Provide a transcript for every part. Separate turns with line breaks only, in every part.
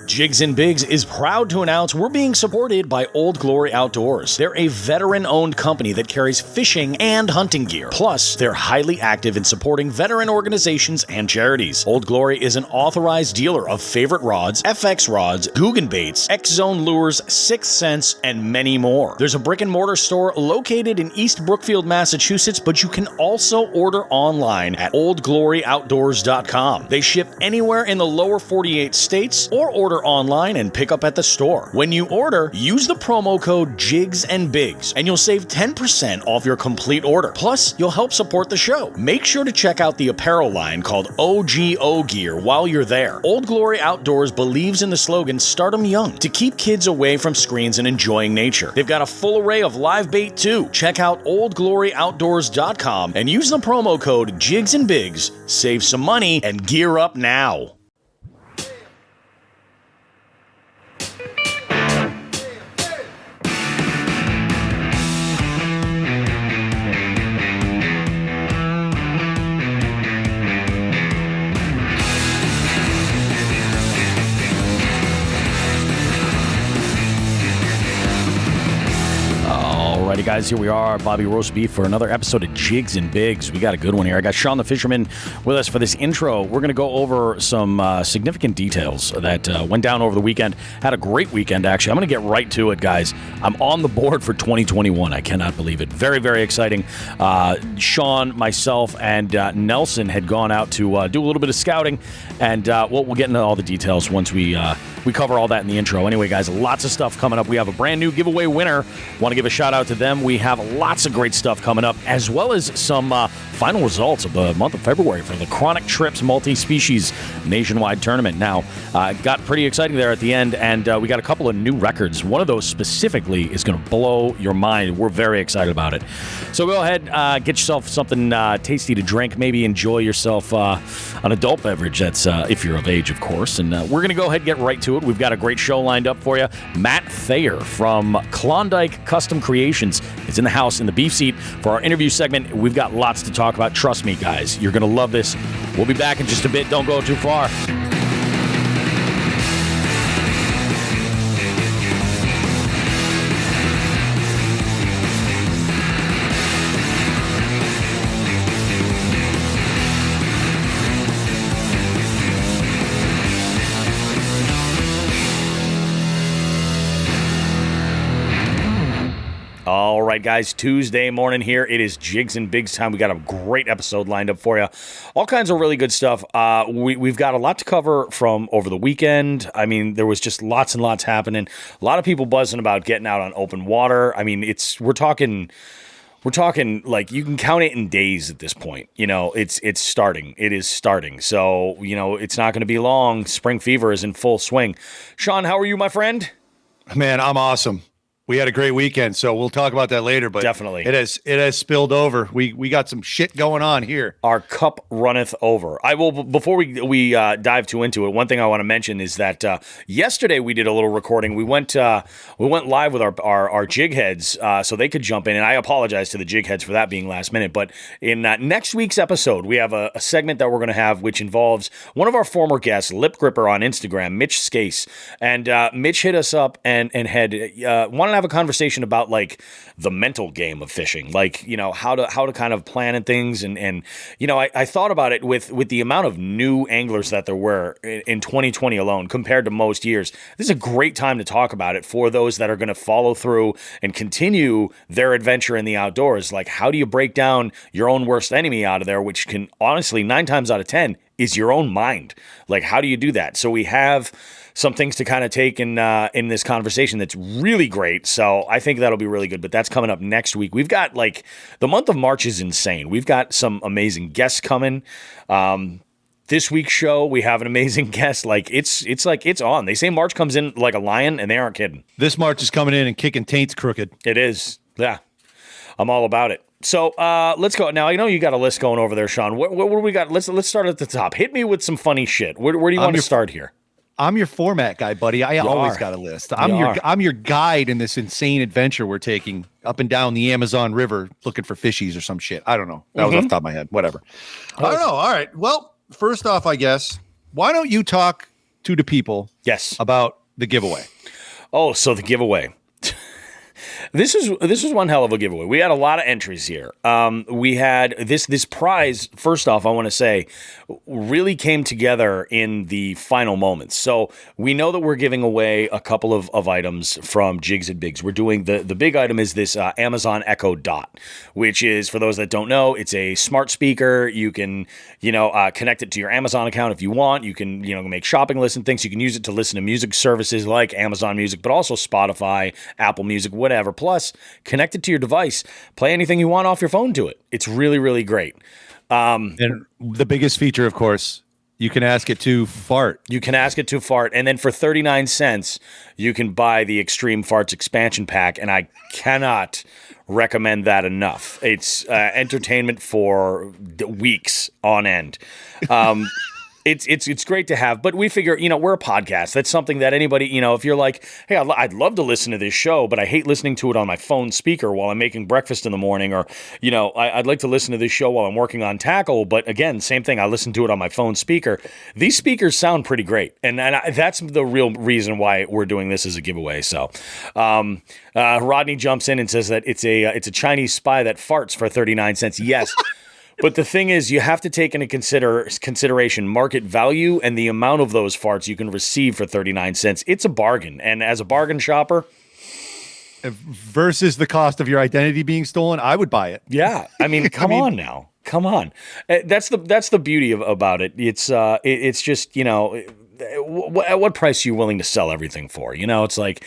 Jigs and Bigs is proud to announce we're being supported by Old Glory Outdoors. They're a veteran-owned company that carries fishing and hunting gear. Plus, they're highly active in supporting veteran organizations and charities. Old Glory is an authorized dealer of favorite rods, FX rods, Guggen baits, X-Zone lures, Sixth Sense, and many more. There's a brick-and-mortar store located in East Brookfield, Massachusetts, but you can also order online at oldgloryoutdoors.com. They ship anywhere in the lower 48 states or order online and pick up at the store. When you order, use the promo code JIGS and Bigs and you'll save 10% off your complete order. Plus, you'll help support the show. Make sure to check out the apparel line called OGO Gear while you're there. Old Glory Outdoors believes in the slogan "Start 'em young" to keep kids away from screens and enjoying nature. They've got a full array of live bait too. Check out oldgloryoutdoors.com and use the promo code JIGS and Bigs. Save some money and gear up now. Alrighty, guys, here we are, Bobby Roast Beef, for another episode of Jigs and Bigs. We got a good one here. I got Sean the Fisherman with us for this intro. We're going to go over some significant details that went down over the weekend. Had a great weekend, actually. I'm going to get right to it, guys. I'm on the board for 2021. I cannot believe it. Very, very exciting. Sean, myself, and Nelson had gone out to do a little bit of scouting, and we'll get into all the details once we cover all that in the intro. Anyway, guys, lots of stuff coming up. We have a brand new giveaway winner. Want to give a shout out to them. We have lots of great stuff coming up, as well as some final results of the month of February for the Chronic Trips Multi-Species Nationwide Tournament. Now, got pretty exciting there at the end, and we got a couple of new records. One of those specifically is going to blow your mind. We're very excited about it. So go ahead, get yourself something tasty to drink. Maybe enjoy yourself an adult beverage. That's if you're of age, of course. And we're going to go ahead and get right to it. We've got a great show lined up for you. Matt Thayer from Klondike Custom Creations is in the house in the beef seat for our interview segment. We've got lots to talk about. Trust me, guys. You're going to love this. We'll be back in just a bit. Don't go too far. All right, guys, Tuesday morning here. It is Jigs and Bigs time. We got a great episode lined up for you. All kinds of really good stuff. We've got a lot to cover from over the weekend. I mean, there was just lots and lots happening. A lot of people buzzing about getting out on open water. I mean, we're talking like you can count it in days at this point. You know, it's starting. It is starting. So, you know, it's not going to be long. Spring fever is in full swing. Sean, how are you, my friend?
Man, I'm awesome. We had a great weekend, so we'll talk about that later. But
definitely,
it has spilled over. We got some shit going on here.
Our cup runneth over. I will. Before we dive too into it, one thing I want to mention is that yesterday we did a little recording. We went live with our jig heads, so they could jump in. And I apologize to the jig heads for that being last minute. But in next week's episode, we have a segment that we're going to have, which involves one of our former guests, Lip Gripper on Instagram, Mitch Skase, and Mitch hit us up and had wanted to have a conversation about like the mental game of fishing, like, you know, how to kind of plan and things. And you know, I thought about it with the amount of new anglers that there were in 2020 alone compared to most years. This is a great time to talk about it for those that are going to follow through and continue their adventure in the outdoors. Like, how do you break down your own worst enemy out of there, which can honestly 9 times out of 10 is your own mind. Like, how do you do that? So we have some things to kind of take in this conversation that's really great. So I think that'll be really good. But that's coming up next week. We've got, like, the month of March is insane. We've got some amazing guests coming. This week's show, we have an amazing guest. Like, it's on. They say March comes in like a lion, and they aren't kidding.
This March is coming in and kicking taints crooked.
It is. Yeah. I'm all about it. So let's go. Now, I know you got a list going over there, Sean. What do we got? Let's start at the top. Hit me with some funny shit. Where do you want to start here?
I'm your format guy, buddy. I always got a list. I'm your guide in this insane adventure we're taking up and down the Amazon River looking for fishies or some shit. I don't know. That was off the top of my head. Whatever. I don't know. All right. Well, first off, I guess, why don't you talk to the people
Yes.
about the giveaway.
Oh, so the giveaway. This was one hell of a giveaway. We had a lot of entries here. We had this prize. First off, I want to say, really came together in the final moments. So we know that we're giving away a couple of items from Jigs and Bigs. We're doing the big item is this Amazon Echo Dot, which is, for those that don't know, it's a smart speaker. You can connect it to your Amazon account if you want. You can make shopping lists and things. You can use it to listen to music services like Amazon Music, but also Spotify, Apple Music, whatever. Plus, connect it to your device. Play anything you want off your phone to it. It's really, really great.
And the biggest feature, of course, you can ask it to fart.
You can ask it to fart. And then for 39 cents, you can buy the Extreme Farts expansion pack. And I cannot recommend that enough. It's entertainment for weeks on end. It's great to have, but we figure, we're a podcast. That's something that anybody, if you're like, hey, I'd love to listen to this show, but I hate listening to it on my phone speaker while I'm making breakfast in the morning, or, I'd like to listen to this show while I'm working on tackle, but again, same thing, I listen to it on my phone speaker. These speakers sound pretty great, and that's the real reason why we're doing this as a giveaway. So, Rodney jumps in and says that it's a Chinese spy that farts for 39 cents. Yes. But the thing is, you have to take into consideration market value and the amount of those farts you can receive for 39 cents. It's a bargain. And as a bargain shopper,
versus the cost of your identity being stolen, I would buy it.
Yeah. I mean, come on now. Come on. That's the beauty about it. It's just, at what price are you willing to sell everything for? It's like,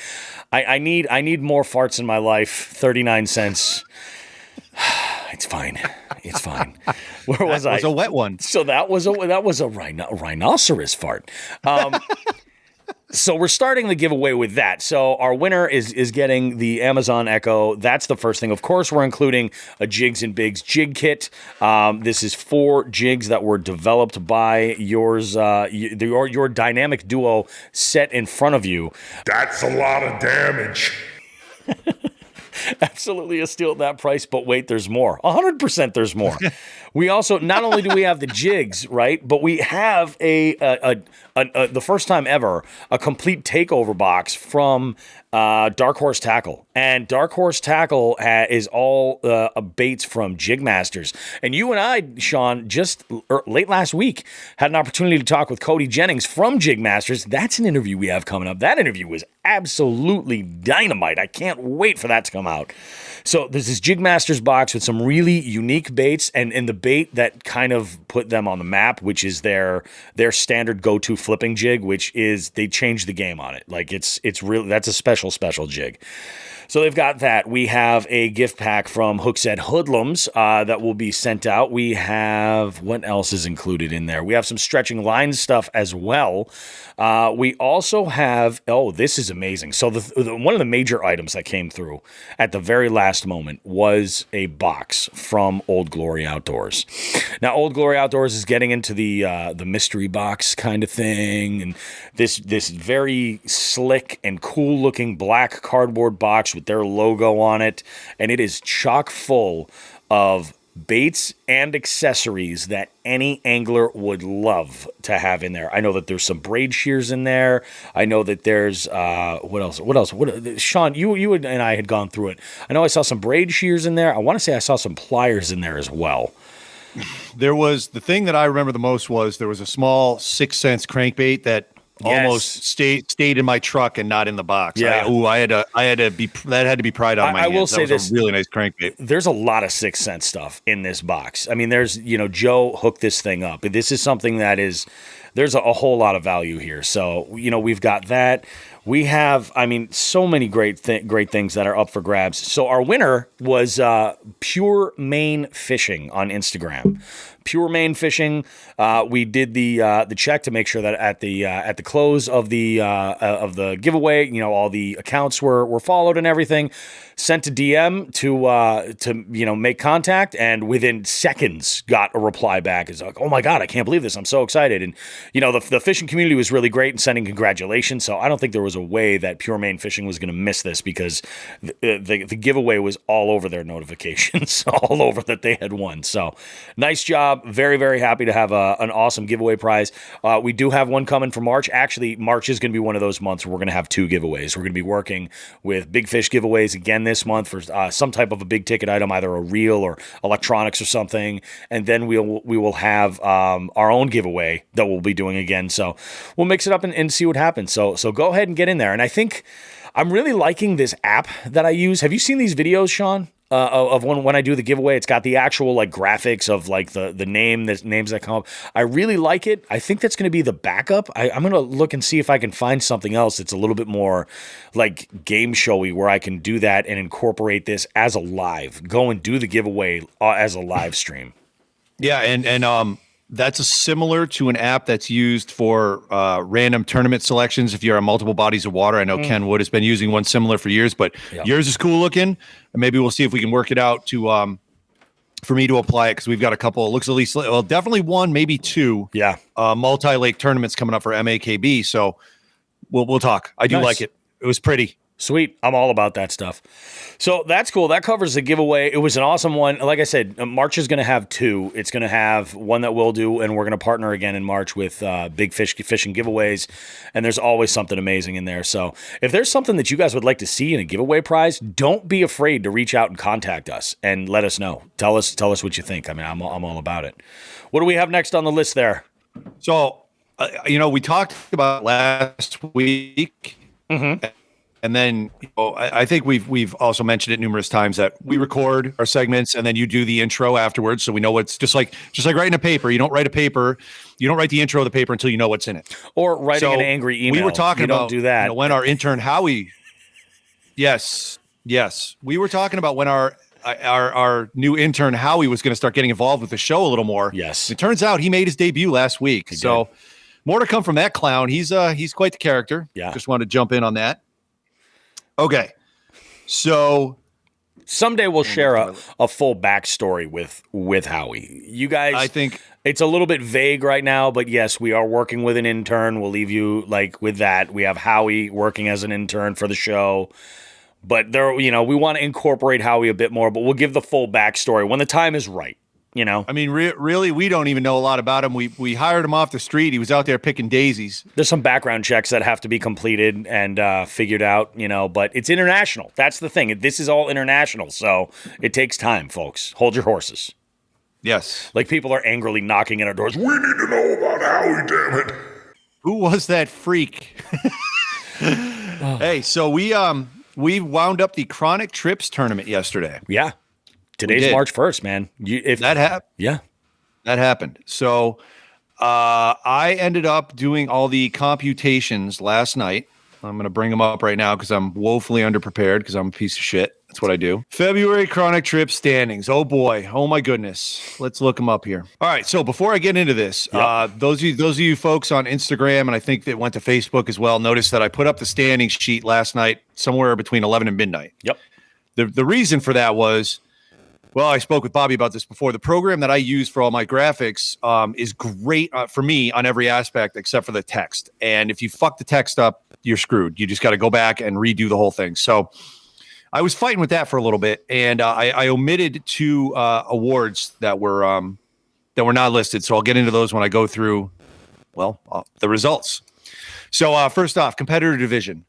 I need more farts in my life. 39 cents. It's fine. It's fine. Where was I?
That was a wet one.
So that was a rhinoceros fart. So we're starting the giveaway with that. So our winner is getting the Amazon Echo. That's the first thing. Of course, we're including a Jigs and Bigs jig kit. This is 4 jigs that were developed by your dynamic duo set in front of you.
That's a lot of damage.
Absolutely a steal at that price, but wait, there's more. 100% there's more. We also, not only do we have the jigs, right, but we have the first time ever, a complete takeover box from Dark Horse Tackle. And Dark Horse Tackle is all baits from Jig Masters. And you and I, Sean, just late last week, had an opportunity to talk with Cody Jennings from Jig Masters. That's an interview we have coming up. That interview was absolutely dynamite. I can't wait for that to come out. So there's this Jig Masters box with some really unique baits, and the bait that kind of put them on the map, which is their standard go-to flipping jig, which is they changed the game on it. Like it's really, that's a special jig. So they've got that. We have a gift pack from Hookset Hoodlums that will be sent out. We have, what else is included in there? We have some stretching line stuff as well. We also have, this is amazing. So one of the major items that came through at the very last moment was a box from Old Glory Outdoors. Now, Old Glory Outdoors is getting into the mystery box kind of thing, and this very slick and cool looking black cardboard box with their logo on it, and it is chock full of baits and accessories that any angler would love to have in there. I know that there's some braid shears in there. I know that there's what else? Sean, you and I had gone through it. I know I saw some braid shears in there. I want to say I saw some pliers in there as well.
There was, the thing that I remember the most was there was a small 6 cents crankbait that almost stayed in my truck and not in the box.
Yeah.
I had to be pried out of my hands.
I will say this,
a really nice crankbait.
There's a lot of 6 cent stuff in this box. I mean, there's, Joe hooked this thing up. This is something that there's a whole lot of value here. So, we've got that. We have, so many great things that are up for grabs. So our winner was Pure Maine Fishing on Instagram. Pure Maine Fishing. We did the check to make sure that at the close of the giveaway, all the accounts were followed and everything. Sent a DM to make contact, and within seconds got a reply back. It's like, oh my God, I can't believe this! I'm so excited. And the fishing community was really great in sending congratulations. So I don't think there was was a way that Pure Maine Fishing was going to miss this because the giveaway was all over their notifications, all over that they had won. So nice job. Very, very happy to have an awesome giveaway prize. We do have one coming for March. Actually, March is going to be one of those months where we're going to have 2 giveaways. We're going to be working with big fish giveaways again this month for some type of a big ticket item, either a reel or electronics or something. And then we will have our own giveaway that we'll be doing again. So we'll mix it up and see what happens. So go ahead and get in there. And I think I'm really liking this app that I use. Have you seen these videos, Sean? Of when I do the giveaway, it's got the actual like graphics of like the names that come up. I really like it. I think that's going to be the backup. I'm going to look and see if I can find something else that's a little bit more like game showy where I can do that and incorporate this as a live. Go and do the giveaway as a live stream.
Yeah, and that's similar to an app that's used for random tournament selections if you're on multiple bodies of water. I know Ken Wood has been using one similar for years, but yours is cool looking. And maybe we'll see if we can work it out to for me to apply it because we've got a couple. It looks at least definitely 1, maybe 2.
Yeah,
multi-lake tournaments coming up for MAKB. So we'll talk. I do like it. It was pretty.
Sweet. I'm all about that stuff. So that's cool. That covers the giveaway. It was an awesome one. Like I said, March is going to have 2. It's going to have one that we'll do, and we're going to partner again in March with big fishing giveaways. And there's always something amazing in there. So if there's something that you guys would like to see in a giveaway prize, don't be afraid to reach out and contact us and let us know. Tell us what you think. I mean, I'm all about it. What do we have next on the list there?
So, we talked about last week. Mm-hmm. And then I think we've also mentioned it numerous times that we record our segments and then you do the intro afterwards. So we know what's just like writing a paper. You don't write the intro of the paper until you know what's in it.
Or writing an angry email.
We were talking about
don't do that.
When our intern Howie. Yes. We were talking about when our new intern Howie was going to start getting involved with the show a little more.
Yes.
It turns out he made his debut last week. So more to come from that clown. He's quite the character.
Yeah.
Just wanted to jump in on that. Okay, so
someday we'll share a full backstory with Howie. You guys,
I think
it's a little bit vague right now, but yes, we are working with an intern. We'll leave you with that. We have Howie working as an intern for the show, but we want to incorporate Howie a bit more. But we'll give the full backstory when the time is right. I mean,
really, we don't even know a lot about him. We hired him off the street. He was out there picking daisies.
There's some background checks that have to be completed and figured out, but it's international. That's the thing. This is all international, so it takes time, folks. Hold your horses.
Yes.
Like people are angrily knocking at our doors.
We need to know about Howie, damn it.
Who was that freak? Hey, so we wound up the Chronic Trips tournament yesterday.
Yeah. Today's March 1st, man.
If that happened.
Yeah.
That happened. So I ended up doing all the computations last night. I'm going to bring them up right now because I'm woefully underprepared because I'm a piece of shit. That's what I do. February Chronic Trip standings. Oh, boy. Oh, my goodness. Let's look them up here. All right. So before I get into this, those of you folks on Instagram, and I think that went to Facebook as well, noticed that I put up the standings sheet last night somewhere between 11 and midnight.
Yep.
The reason for that was, well, I spoke with Bobby about this before. The program that I use for all my graphics is great for me on every aspect except for the text. And if you fuck the text up, you're screwed. You just got to go back and redo the whole thing. So I was fighting with that for a little bit, and I omitted 2 awards that were not listed. So I'll get into those when I go through, the results. So first off, competitor division.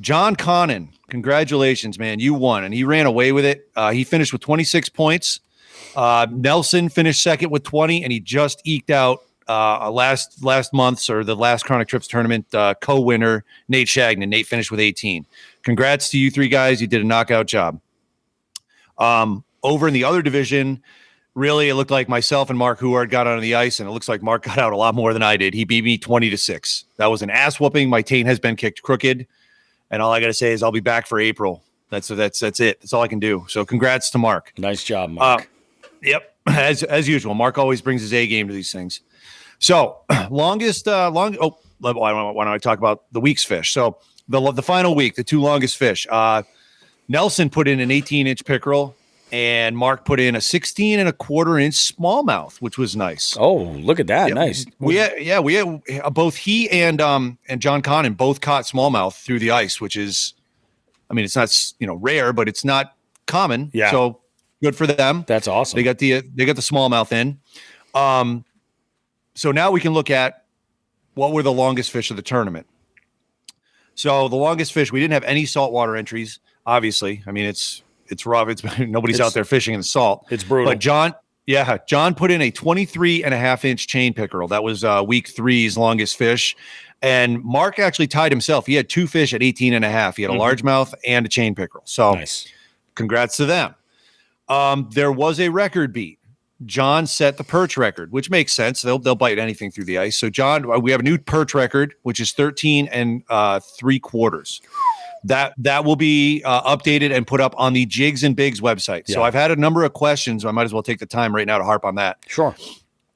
John Connon, congratulations, man. You won, and he ran away with it. He finished with 26 points. Nelson finished second with 20, and he just eked out last month's or the last Chronic Trips tournament co-winner, Nate Shagnon. Nate finished with 18. Congrats to you 3 guys. You did a knockout job. Over in the other division, really, it looked like myself and Mark Huard got onto the ice, and it looks like Mark got out a lot more than I did. He beat me 20-6. That was an ass whooping. My taint has been kicked crooked. And all I got to say is I'll be back for April. That's it. That's all I can do. So congrats to Mark.
Nice job, Mark.
Yep. As usual, Mark always brings his A game to these things. So why don't I talk about the week's fish? So the final week, the 2 longest fish. Nelson put in an 18-inch pickerel. and Mark put in a 16.25-inch smallmouth, which was nice.
Oh, look at that.
Yeah,
Nice.
We had both he and John Connon both caught smallmouth through the ice, which is, I mean, it's not rare, but it's not common.
Yeah.
So good for them.
That's awesome.
They got the smallmouth in. So now we can look at what were the longest fish of the tournament. So the longest fish, we didn't have any saltwater entries. Obviously, I mean it's rough. Nobody's out there fishing in the salt.
It's brutal.
But John put in a 23.5-inch chain pickerel. That was week 3's longest fish. And Mark actually tied himself. He had 2 fish at 18.5. He had a largemouth and a chain pickerel. So
nice.
Congrats to them. There was a record beat. John set the perch record, which makes sense. They'll bite anything through the ice. So John, we have a new perch record, which is 13.75. That will be updated and put up on the Jigs and Bigs website. Yeah. So I've had a number of questions. I might as well take the time right now to harp on that.
Sure.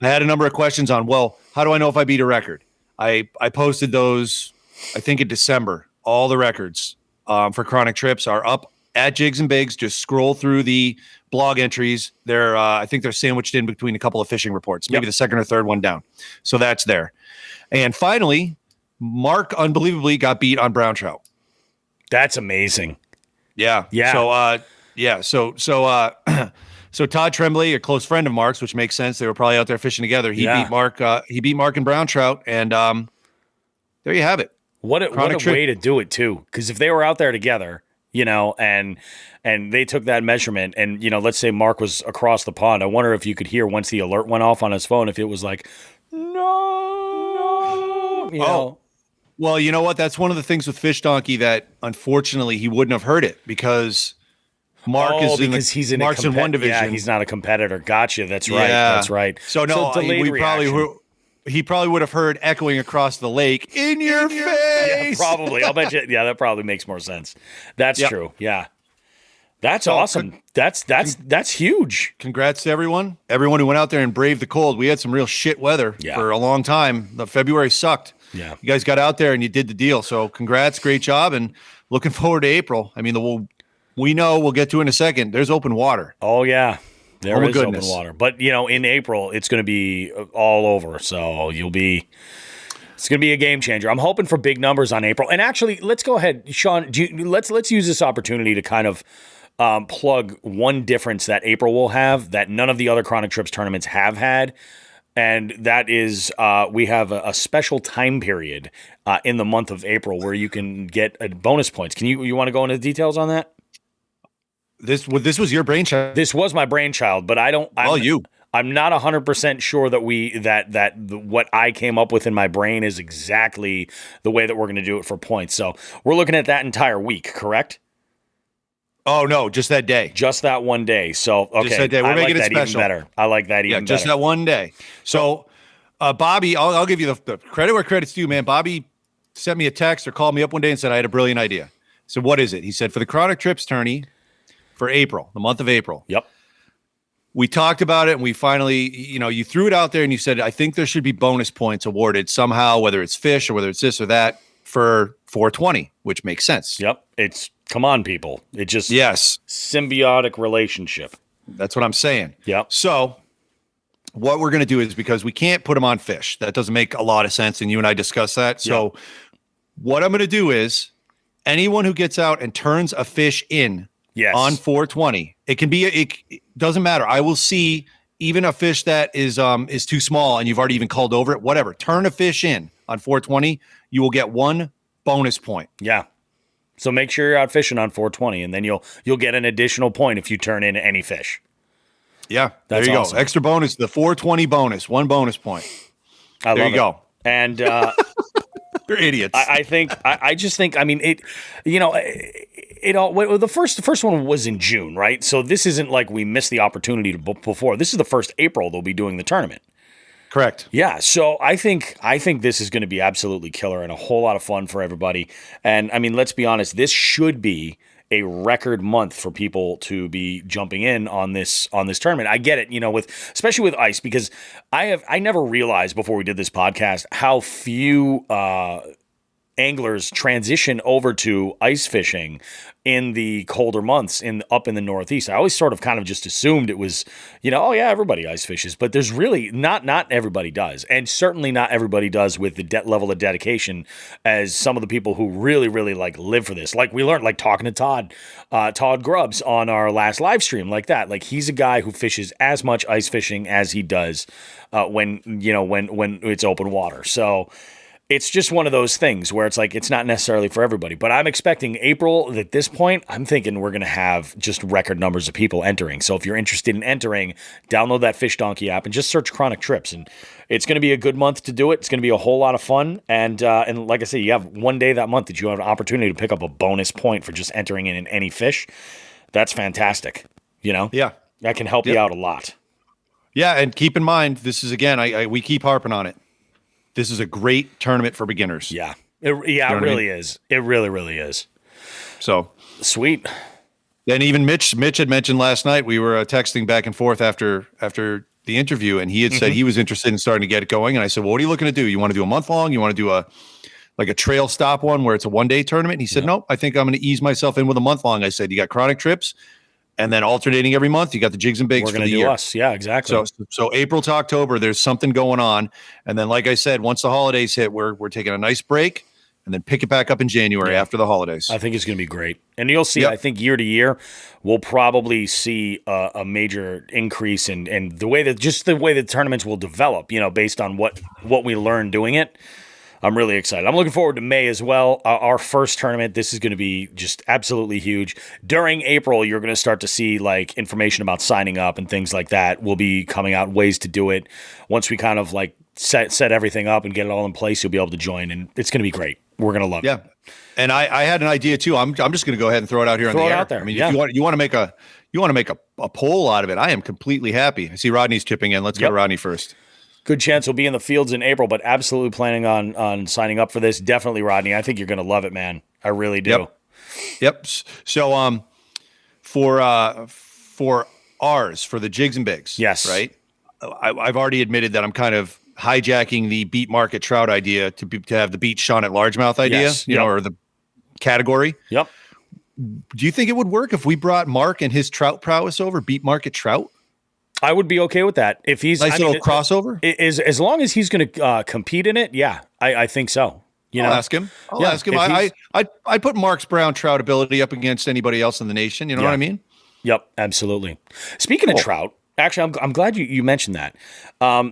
I had a number of questions on, well, how do I know if I beat a record? I posted those, I think in December. All the records for Chronic Trips are up at Jigs and Bigs. Just scroll through the blog entries. I think they're sandwiched in between a couple of fishing reports, maybe the second or third one down. So that's there. And finally, Mark unbelievably got beat on brown trout.
That's amazing.
Yeah. So Todd Tremblay, a close friend of Mark's, which makes sense. They were probably out there fishing together. He beat Mark. He beat Mark in brown trout, and there you have it.
What a way to do it too. Because if they were out there together, and they took that measurement, and let's say Mark was across the pond, I wonder if you could hear once the alert went off on his phone if it was like, no.
Well, you know what? That's one of the things with Fish Donkey that unfortunately he wouldn't have heard it because Mark he's in one division.
Yeah, he's not a competitor. Gotcha. That's right.
Yeah.
That's right.
So no, he probably would have heard echoing across the lake in your face.
Yeah, probably. I'll bet you. Yeah, that probably makes more sense. That's true. Yeah. That's awesome. That's huge.
Congrats to everyone who went out there and braved the cold. We had some real shit weather for a long time. The February sucked.
Yeah.
You guys got out there and you did the deal. So congrats, great job, and looking forward to April. I mean, we know we'll get to it in a second. There's open water.
Oh yeah, there is open water. But in April it's going to be all over. So it's going to be a game changer. I'm hoping for big numbers on April. And actually, let's go ahead, Sean. Let's use this opportunity to kind of plug one difference that April will have that none of the other Chronic Trips tournaments have had. And that is we have a special time period in the month of April where you can get bonus points. You want to go into the details on that?
This was your brainchild.
This was my brainchild, but I'm not 100% sure that what I came up with in my brain is exactly the way that we're going to do it for points. So we're looking at that entire week, correct?
Oh no, just that day.
Just that one day. So okay,
just that day. We're making it special.
Even better. I like that even better.
Just that one day. So, Bobby, I'll give you the credit where credit's due, man. Bobby sent me a text or called me up one day and said I had a brilliant idea. So what is it? He said for the Chronic Trips tourney for April, the month of April.
Yep.
We talked about it, and we finally, you threw it out there, and you said I think there should be bonus points awarded somehow, whether it's fish or whether it's this or that for 420, which makes sense.
Yep. Come on, people. It just symbiotic relationship.
That's what I'm saying.
Yep.
So what we're going to do is, because we can't put them on fish, that doesn't make a lot of sense, and you and I discussed that. So what I'm going to do is anyone who gets out and turns a fish in on 420, it doesn't matter. I will see even a fish that is too small and you've already even called over it, whatever. Turn a fish in on 420, you will get 1 bonus point.
Yeah. So make sure you're out fishing on 420, and then you'll get an additional point if you turn in any fish.
Yeah,
that's
there you
awesome.
go. Extra bonus, the 420 bonus, 1 bonus point.
There you
go.
And
you're idiots.
I just think. I mean, it all. The first one was in June, right? So this isn't like we missed the opportunity to book before. This is the first April they'll be doing the tournament.
Correct.
Yeah, so I think this is going to be absolutely killer and a whole lot of fun for everybody. And I mean, let's be honest, this should be a record month for people to be jumping in on this tournament. I get it, especially with ice, because I never realized before we did this podcast how few anglers transition over to ice fishing in the colder months up in the Northeast. I always sort of kind of just assumed it was, oh yeah, everybody ice fishes, but there's really not everybody does, and certainly not everybody does with the level of dedication as some of the people who really, really like live for this. Like we learned, like talking to Todd Grubbs on our last live stream, like that. Like he's a guy who fishes as much ice fishing as he does when it's open water. So it's just one of those things where it's like it's not necessarily for everybody. But I'm expecting April. At this point, I'm thinking we're going to have just record numbers of people entering. So if you're interested in entering, download that Fish Donkey app and just search Chronic Trips. And it's going to be a good month to do it. It's going to be a whole lot of fun. And like I said, you have one day that month that you have an opportunity to pick up a bonus point for just entering in any fish. That's fantastic.
Yeah.
That can help you out a lot.
Yeah, and keep in mind, this is, again, we keep harping on it. This is a great tournament for beginners.
Yeah. It really is. It really, really is.
So.
Sweet.
And even Mitch had mentioned last night, we were texting back and forth after the interview, and he had said he was interested in starting to get it going. And I said, well, what are you looking to do? You want to do a month long? You want to do a trail stop one where it's a 1-day tournament? And he said, no, I think I'm going to ease myself in with a month long. I said, you got Chronic Trips. And then alternating every month, you got the Jigs and Bigs for the year. We're going to do
us. Yeah, exactly.
So April to October, there's something going on. And then, like I said, once the holidays hit, we're taking a nice break and then pick it back up in January after the holidays.
I think it's going to be great. And you'll see, I think year to year, we'll probably see a major increase in the way that tournaments will develop, based on what we learn doing it. I'm really excited. I'm looking forward to May as well. Our first tournament, this is going to be just absolutely huge. During April, you're going to start to see like information about signing up and things like that will be coming out, ways to do it. Once we kind of like set everything up and get it all in place, you'll be able to join, and it's going to be great. We're going to love it.
Yeah. And I had an idea too. I'm just going to go ahead and throw it out here on the air.
Out there.
I mean, if you want to make a poll out of it, I am completely happy. I see Rodney's chipping in. Let's go to Rodney first.
Good chance we'll be in the fields in April, but absolutely planning on signing up for this. Definitely, Rodney. I think you're going to love it, man. I really do.
Yep. So, for the Jigs and Bigs.
Yes.
Right. I've already admitted that I'm kind of hijacking the beat market trout idea to have the beat Sean at largemouth idea, or the category.
Yep.
Do you think it would work if we brought Mark and his trout prowess over, beat market trout?
I would be okay with that. If he's
little crossover,
as long as he's going to compete in it. Yeah, I think so.
I'll ask him. I'll ask him. I put Mark's brown trout ability up against anybody else in the nation. You know what I mean?
Yep, absolutely. Speaking of trout, actually, I'm glad you mentioned that.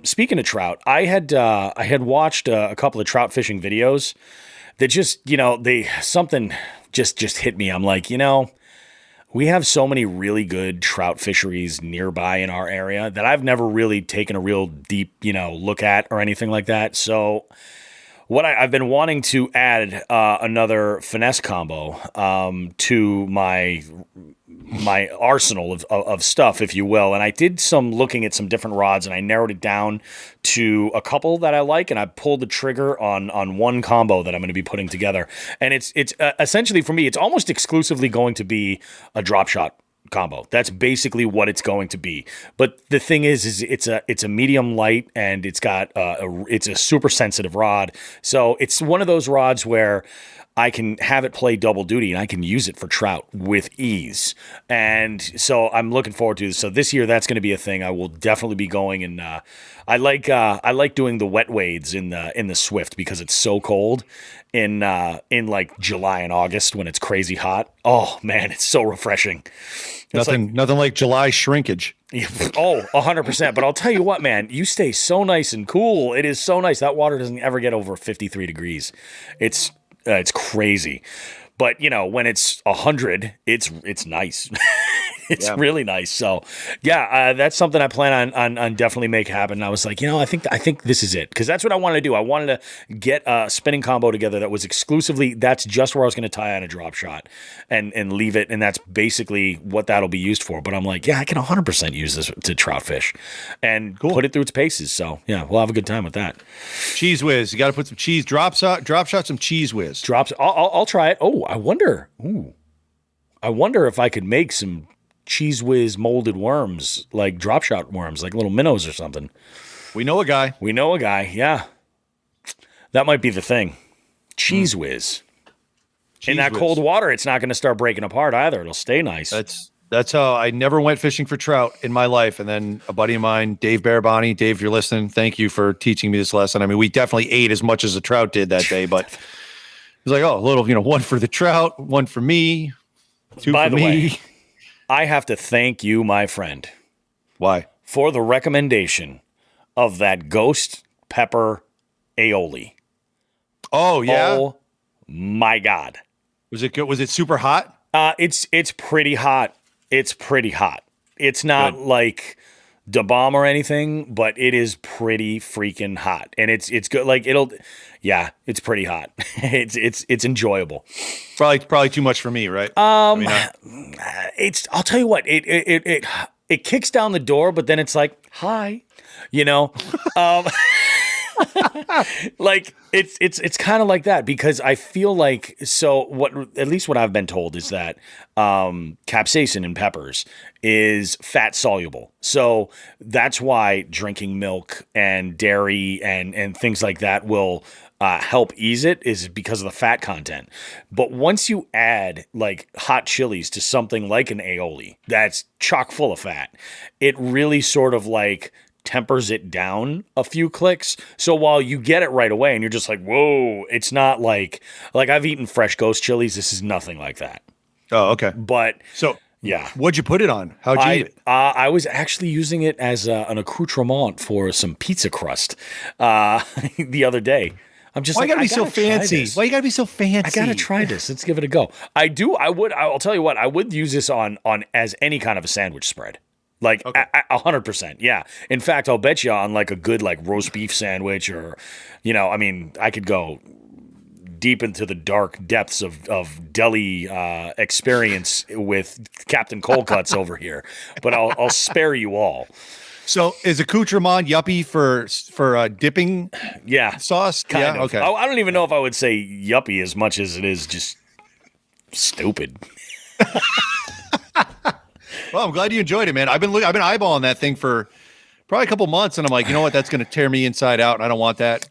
Speaking of trout, I had watched a couple of trout fishing videos that just something just hit me. I'm like, we have so many really good trout fisheries nearby in our area that I've never really taken a real deep, look at or anything like that. So what I've been wanting to add another finesse combo to my arsenal of stuff, if you will. And I did some looking at some different rods, and I narrowed it down to a couple that I like, and I pulled the trigger on one combo that I'm going to be putting together. And it's essentially, for me, it's almost exclusively going to be a drop shot combo. That's basically what it's going to be. But the thing is it's a medium light, and it's got it's a super sensitive rod. So it's one of those rods where I can have it play double duty, and I can use it for trout with ease. And so I'm looking forward to this. So this year, that's going to be a thing. I will definitely be going, and I like doing the wet wades in the Swift because it's so cold in like July and August when it's crazy hot. Oh man, it's so refreshing.
Nothing like July shrinkage.
Oh, 100%. But I'll tell you what, man, you stay so nice and cool. It is so nice. That water doesn't ever get over 53 degrees. It's crazy. But, when it's 100, it's nice. It's really nice. So, that's something I plan on definitely make happen. And I was like, I think this is it, because that's what I wanted to do. I wanted to get a spinning combo together that was exclusively, that's just where I was going to tie on a drop shot and leave it. And that's basically what that'll be used for. But I'm like, I can 100% use this to trout fish and put it through its paces. So, we'll have a good time with that.
Cheese whiz. You got to put some cheese, drop shot, some cheese whiz.
I'll try it. Oh, I wonder if I could make some cheese whiz molded worms, like drop shot worms, like little minnows or something.
We know a guy.
Yeah. That might be the thing. Cheese whiz. In
Cheese
that
whiz.
cold water, it's not going to start breaking apart either. It'll stay nice.
That's how I never went fishing for trout in my life. And then a buddy of mine, Dave Barabani, Dave, if you're listening, thank you for teaching me this lesson. I mean, we definitely ate as much as a trout did that day, but it was like, oh, a little, one for the trout, one for me, two
By
for
the
me.
way, I have to thank you, my friend,
Why?
for the recommendation of that ghost pepper aioli.
Oh, yeah.
Oh my God.
Was it good? Was it super hot?
It's pretty hot. It's pretty hot. It's not
Good.
like Da Bomb or anything, but it is pretty freaking hot. And it's good. Like it's pretty hot. It's enjoyable.
Probably too much for me, right?
I'll tell you what, it kicks down the door, but then it's like, hi, like it's kind of like that because I feel like, at least what I've been told is that capsaicin in peppers is fat soluble. So that's why drinking milk and dairy and things like that will help ease it, is because of the fat content. But once you add like hot chilies to something like an aioli that's chock full of fat, it really sort of like tempers it down a few clicks. So while you get it right away and you're just like, whoa, it's not like I've eaten fresh ghost chilies. This is nothing like that.
Oh, okay.
But
So
yeah,
what'd you put it on? How'd you eat it?
I was actually using it as an accoutrement for some pizza crust the other day. I'm just
Why
like,
you gotta
I
be so
gotta try
fancy?
this.
Why you gotta be so fancy?
I gotta try this. Let's give it a go. I'll tell you what, I would use this on as any kind of a sandwich spread. Like 100%. Yeah. In fact, I'll bet you on like a good like roast beef sandwich or, I mean, I could go deep into the dark depths of deli experience with Captain Cold Cuts over here, but I'll spare you all.
So is accoutrement yuppie for dipping sauce?
Kind of.
Okay.
I don't even know if I would say yuppie as much as it is just stupid.
Well, I'm glad you enjoyed it, man. I've been eyeballing that thing for probably a couple months, and I'm like, you know what? That's going to tear me inside out, and I don't want that.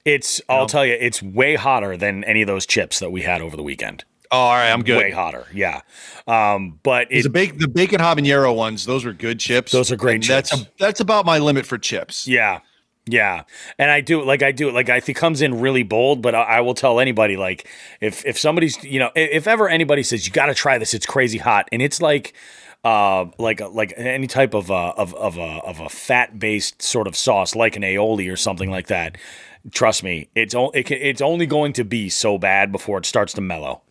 I'll tell you, it's way hotter than any of those chips that we had over the weekend.
Oh, all right, I'm good.
Way hotter, yeah. But
the bacon habanero ones, those are good chips.
Those are great chips.
That's about my limit for chips.
Yeah. Yeah. And I think it comes in really bold, but I will tell anybody, like, if somebody's, if ever anybody says, you got to try this, it's crazy hot. And it's like any type of a fat-based sort of sauce, like an aioli or something like that. Trust me, it's only going to be so bad before it starts to mellow.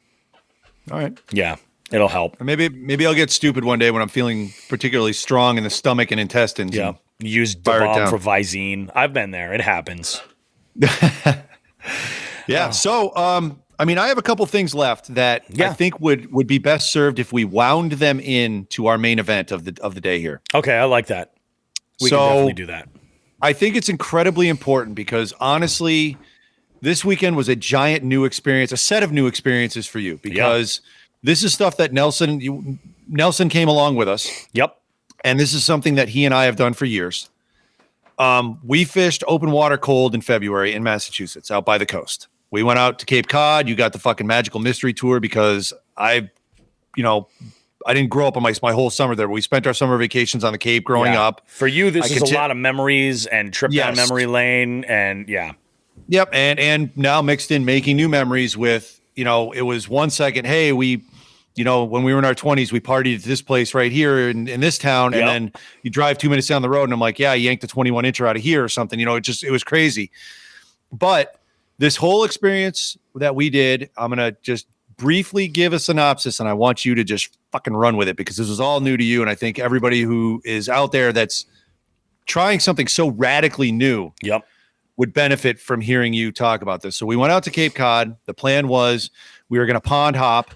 All right.
Yeah, it'll help.
Maybe I'll get stupid one day when I'm feeling particularly strong in the stomach and intestines.
Yeah. Use Da Bomb for Visine. I've been there. It happens.
Yeah. So, I have a couple things left that I think would be best served if we wound them in to our main event of the day here.
Okay, I like that. We can definitely do that.
I think it's incredibly important because honestly, this weekend was a giant new experience, a set of new experiences for you because this is stuff that Nelson came along with us.
Yep.
And this is something that he and I have done for years. We fished open water cold in February in Massachusetts, out by the coast. We went out to Cape Cod. You got the fucking magical mystery tour because I didn't grow up on my whole summer there. We spent our summer vacations on the Cape growing up.
For you, this is a lot of memories and trip down memory lane and
Yep. And now mixed in making new memories with, it was 1 second. Hey, we, when we were in our 20s, we partied at this place right here in this town. And then you drive 2 minutes down the road and I'm like, yeah, I yanked a 21 incher out of here or something. It was crazy. But this whole experience that we did, I'm going to just briefly give a synopsis and I want you to just fucking run with it because this was all new to you. And I think everybody who is out there that's trying something so radically new would benefit from hearing you talk about this. So we went out to Cape Cod. The plan was we were going to pond hop.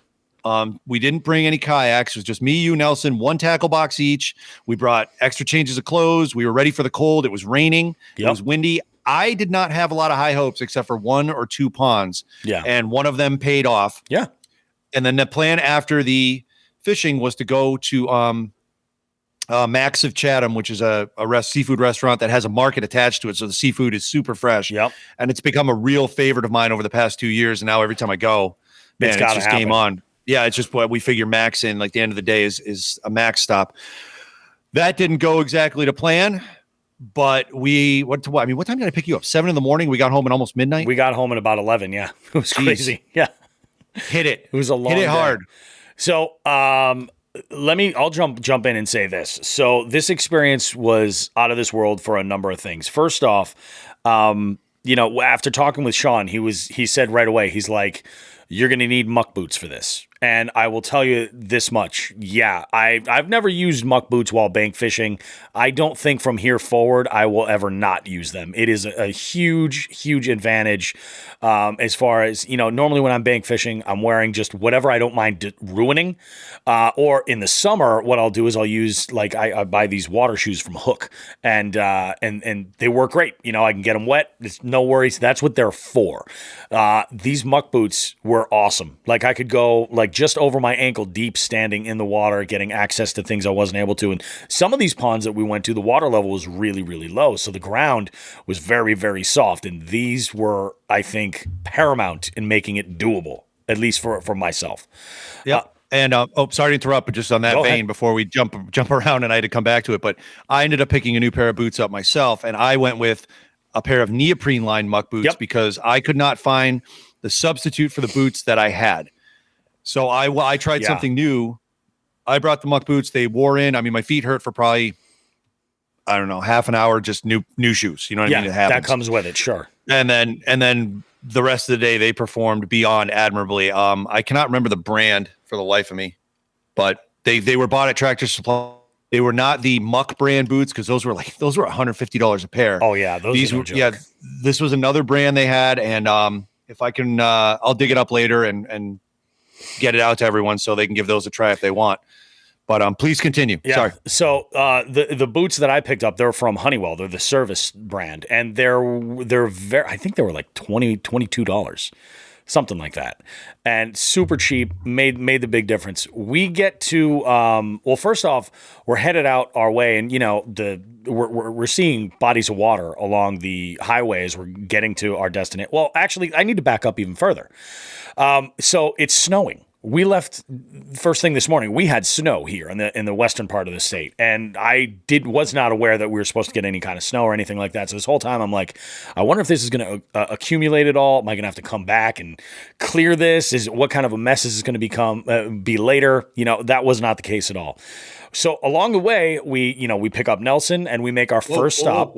We didn't bring any kayaks. It was just me, you, Nelson, one tackle box each. We brought extra changes of clothes. We were ready for the cold. It was raining. It was windy. I did not have a lot of high hopes except for 1 or 2 ponds. Yeah. And one of them paid off.
Yeah.
And then the plan after the fishing was to go to Max of Chatham, which is a seafood restaurant that has a market attached to it. So the seafood is super fresh.
Yep.
And it's become a real favorite of mine over the past 2 years. And now every time I go, man, it's
gotta
just
happen.
game on. Yeah, it's just what we figure Max in, like the end of the day is a Max stop. That didn't go exactly to plan, but what time did I pick you up? 7 a.m. We got home at almost midnight.
We got home at about 11. Yeah. It was crazy. Yeah.
Hit it.
It was a long
Hit it
day.
hard.
So, I'll jump in and say this. So this experience was out of this world for a number of things. First off, after talking with Sean, he said right away, he's like, you're going to need muck boots for this. And I will tell you this much. Yeah, I've never used muck boots while bank fishing. I don't think from here forward I will ever not use them. It is a huge, huge advantage as far as, normally when I'm bank fishing, I'm wearing just whatever I don't mind ruining. Or in the summer, what I'll do is I'll use, like, I buy these water shoes from Hook, and they work great. I can get them wet. It's no worries. That's what they're for. These muck boots were awesome. Like, I could go, like, just over my ankle deep standing in the water, getting access to things I wasn't able to. And some of these ponds that we went to, the water level was really, really low. So the ground was very, very soft. And these were, I think, paramount in making it doable, at least for myself.
Yeah. And sorry to interrupt, but just on that vein, before we jump around and I had to come back to it, but I ended up picking a new pair of boots up myself, and I went with a pair of neoprene lined muck boots because I could not find the substitute for the boots that I had. So I tried something new. I brought the muck boots. They wore in. I mean, my feet hurt for probably, I don't know, half an hour, just new shoes. You know what I mean? It happens.
That comes with it, sure.
And then the rest of the day, they performed beyond admirably. I cannot remember the brand for the life of me, but they were bought at Tractor Supply. They were not the Muck brand boots, because those were $150 a pair.
Oh yeah, these were no joke.
Yeah. This was another brand they had, and if I can, I'll dig it up later and get it out to everyone so they can give those a try if they want. But please continue.
Yeah.
Sorry.
So the boots that I picked up, they're from Honeywell. They're the service brand, and they're very. I think they were like $22, something like that, and super cheap. Made the big difference. We get to well, first off, we're headed out our way, and we're seeing bodies of water along the highway as we're getting to our destination. Well, actually, I need to back up even further. So it's snowing. We left first thing this morning. We had snow here in the western part of the state, and I was not aware that we were supposed to get any kind of snow or anything like that. So this whole time I'm like, I wonder if this is going to accumulate at all. Am I going to have to come back and clear this? What kind of a mess is this going to be later? That was not the case at all. So along the way, we pick up Nelson and we make our first stop.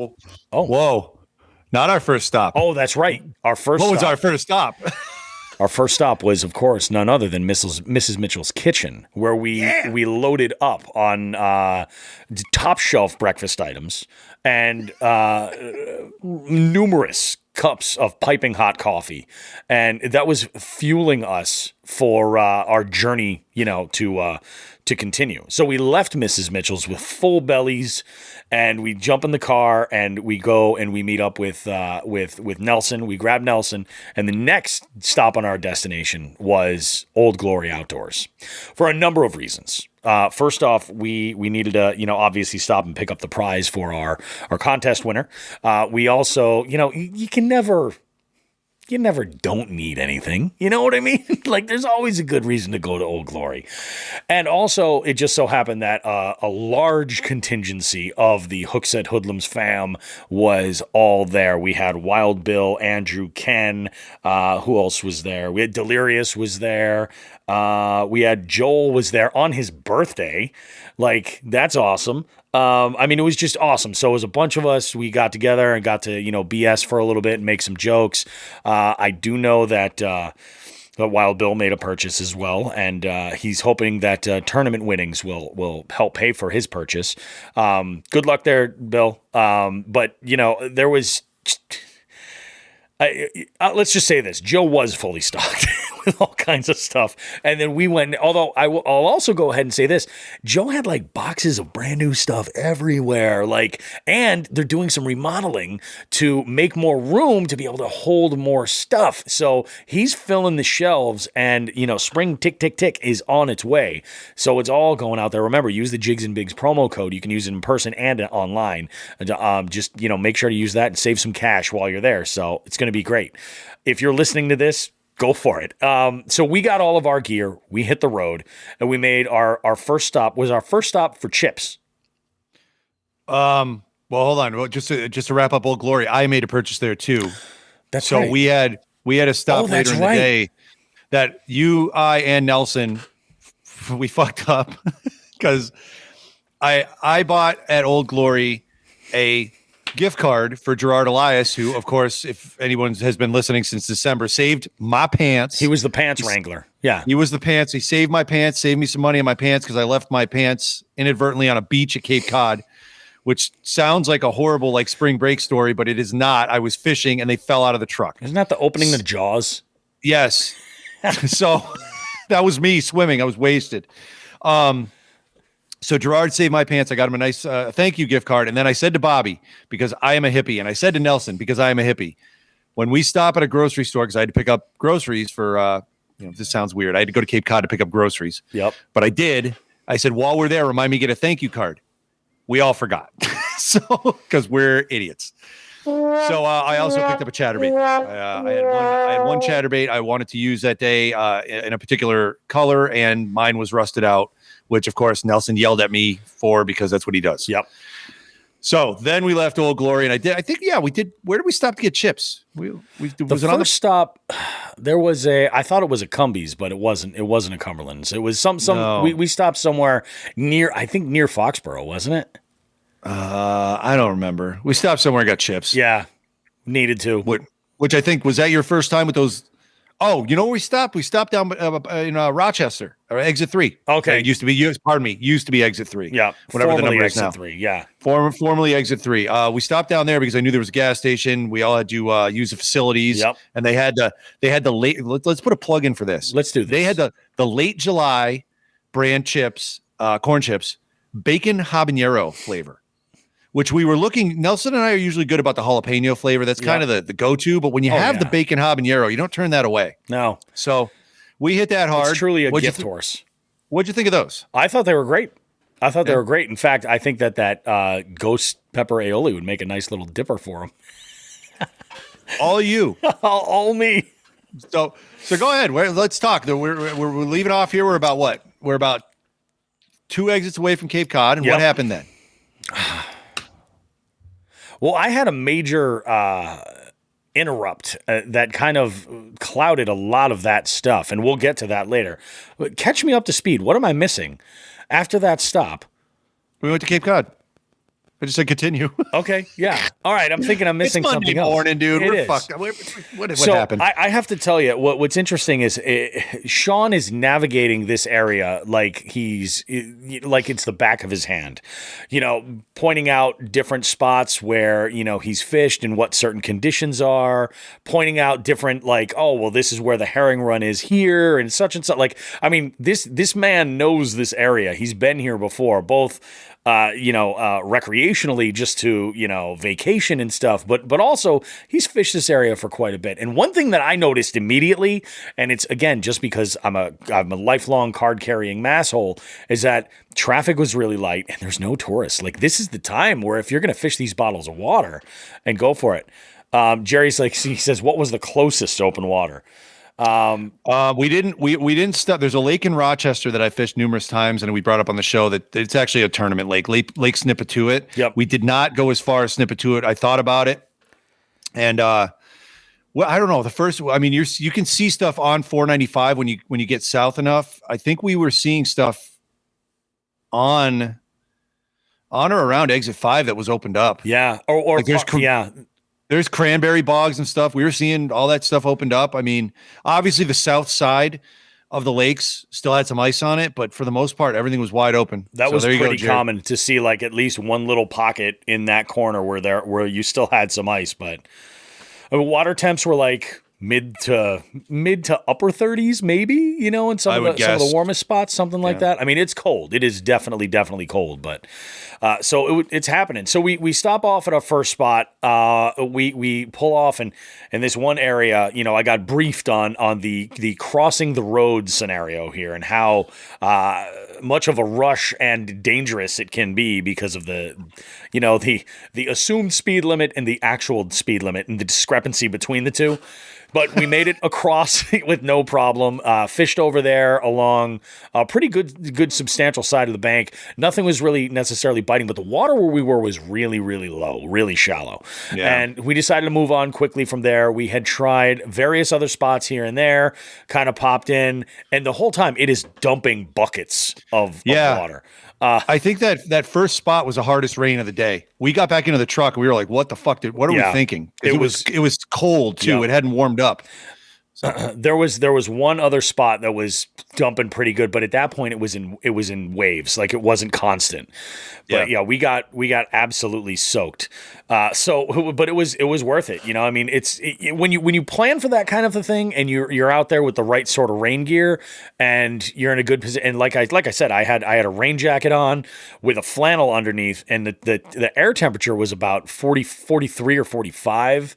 Whoa. Not our first stop.
Oh, that's right. What
was our first stop?
Our first stop was, of course, none other than Mrs. Mitchell's kitchen, where we loaded up on top shelf breakfast items and numerous cups of piping hot coffee, and that was fueling us for our journey, to continue. So we left Mrs. Mitchell's with full bellies, and we jump in the car and we go and we meet up with Nelson. We grab Nelson, and the next stop on our destination was Old Glory Outdoors for a number of reasons. First off, we needed to, obviously stop and pick up the prize for our contest winner. We also, you never don't need anything. You know what I mean? Like, there's always a good reason to go to Old Glory. And also, it just so happened that a large contingency of the Hookset Hoodlums fam was all there. We had Wild Bill, Andrew, Ken. Who else was there? We had Delirious was there. We had Joel was there on his birthday. Like, that's awesome. It was just awesome. So it was a bunch of us. We got together and got to, BS for a little bit and make some jokes. I do know that Wild Bill made a purchase as well, and he's hoping that tournament winnings will help pay for his purchase. Good luck there, Bill. But there was... Let's just say this. Joe was fully stocked with all kinds of stuff. And then we went, although I'll also go ahead and say this. Joe had like boxes of brand new stuff everywhere. And they're doing some remodeling to make more room to be able to hold more stuff. So he's filling the shelves and, spring tick, tick, tick is on its way. So it's all going out there. Remember, use the Jigs and Bigs promo code. You can use it in person and online. Just, make sure to use that and save some cash while you're there. So it's going to be great. If you're listening to this, go for it. So we got all of our gear. We hit the road, and we made our first stop. Was our first stop for chips?
Well, hold on. Well, just to wrap up Old Glory, I made a purchase there too.
That's
so
right.
we had a stop later in the day that you, I, and Nelson we fucked up because I bought at Old Glory a gift card for Gerard Elias, who, of course, if anyone has been listening since December, saved my pants.
He was the pants wrangler. Yeah.
He was the pants. He saved my pants, saved me some money on my pants because I left my pants inadvertently on a beach at Cape Cod, which sounds like a horrible spring break story, but it is not. I was fishing and they fell out of the truck.
Isn't that the opening of Jaws?
Yes. So that was me swimming. I was wasted. So Gerard saved my pants. I got him a nice thank you gift card. And then I said to Bobby, because I am a hippie, and I said to Nelson, because I am a hippie, when we stop at a grocery store, because I had to pick up groceries for, this sounds weird. I had to go to Cape Cod to pick up groceries.
Yep.
But I did. I said, while we're there, remind me to get a thank you card. We all forgot. So, because we're idiots. So I also picked up a chatterbait. I had one chatterbait I wanted to use that day in a particular color, and mine was rusted out, which, of course, Nelson yelled at me for because that's what he does.
Yep.
So then we left Old Glory, and we did. Where did we stop to get chips?
The first stop, there was I thought it was a Cumbies, but it wasn't. It wasn't a Cumberland's. It was
No.
We stopped somewhere near Foxborough, wasn't it?
I don't remember. We stopped somewhere and got chips.
Yeah, needed to.
Which I think was that your first time with those. Oh, you know where we stopped? We stopped down in Rochester, or Exit 3.
Okay.
It used to be Exit 3.
Yeah.
Whatever the number is
Exit
now.
3, yeah.
Formerly Exit 3. We stopped down there because I knew there was a gas station. We all had to use the facilities.
Yep.
And they had the late. Let's put a plug in for this.
Let's do this.
They had the late July brand chips, corn chips, bacon habanero flavor, which we were looking. Nelson and I are usually good about the jalapeno flavor. That's kind of the go-to. But when you have the bacon habanero, you don't turn that away.
No.
So we hit that hard.
It's truly a gift horse.
What'd you think of those?
I thought they were great. They were great. In fact, I think that ghost pepper aioli would make a nice little dipper for them.
All you.
All me.
So go ahead. Let's talk. We're leaving off here. We're about what? We're about 2 exits away from Cape Cod. And what happened then?
Well, I had a major interrupt that kind of clouded a lot of that stuff, and we'll get to that later. But catch me up to speed. What am I missing after that stop?
We went to Cape Cod. I just said continue.
Okay, yeah. All right, I'm thinking I'm missing something else.
It's Monday morning, dude. We're fucked. What happened?
I have to tell you, what's interesting is Sean is navigating this area like it's the back of his hand. Pointing out different spots where, he's fished and what certain conditions are, pointing out different, this is where the herring run is here and such. This man knows this area. He's been here before, both recreationally, just to, vacation and stuff. But also he's fished this area for quite a bit. And one thing that I noticed immediately, and it's again, just because I'm a lifelong card carrying masshole, is that traffic was really light and there's no tourists. This is the time where if you're going to fish these bottles of water and go for it. Jerry's he says, what was the closest open water?
We didn't stop. There's a lake in Rochester that I fished numerous times, and we brought up on the show that it's actually a tournament lake Snippatuit.
Yep.
We did not go as far as Snippatuit. I thought about it, and I don't know. You can see stuff on 495 when you get south enough. I think we were seeing stuff on or around Exit 5 that was opened up.
Yeah,
There's cranberry bogs and stuff. We were seeing all that stuff opened up. Obviously the south side of the lakes still had some ice on it, but for the most part, everything was wide open.
That was pretty common to see at least one little pocket in that corner where you still had some ice. But Water temps were like mid to upper 30s, maybe, in some of the warmest spots, something like that. I mean, it's cold. It is definitely cold, but so it's happening. So we stop off at our first spot. We pull off and in this one area, I got briefed on the crossing the road scenario here and how much of a rush and dangerous it can be because of the assumed speed limit and the actual speed limit and the discrepancy between the two. But we made it across with no problem. Fished over there along a pretty good substantial side of the bank. Nothing was really necessarily biting, but the water where we were was really, really low, really shallow. Yeah. And we decided to move on quickly from there. We had tried various other spots here and there, kind of popped in, and the whole time it is dumping buckets of water.
I think that first spot was the hardest rain of the day. We got back into the truck and we were like, what the fuck what are we thinking? It was cold too. It hadn't warmed up. So.
There was one other spot that was dumping pretty good, but at that point it was in waves, like it wasn't constant. But we got absolutely soaked. But it was worth it. I mean, when you plan for that kind of a thing and you're out there with the right sort of rain gear and you're in a good position. And like I said, I had a rain jacket on with a flannel underneath, and the air temperature was about 43 or 45.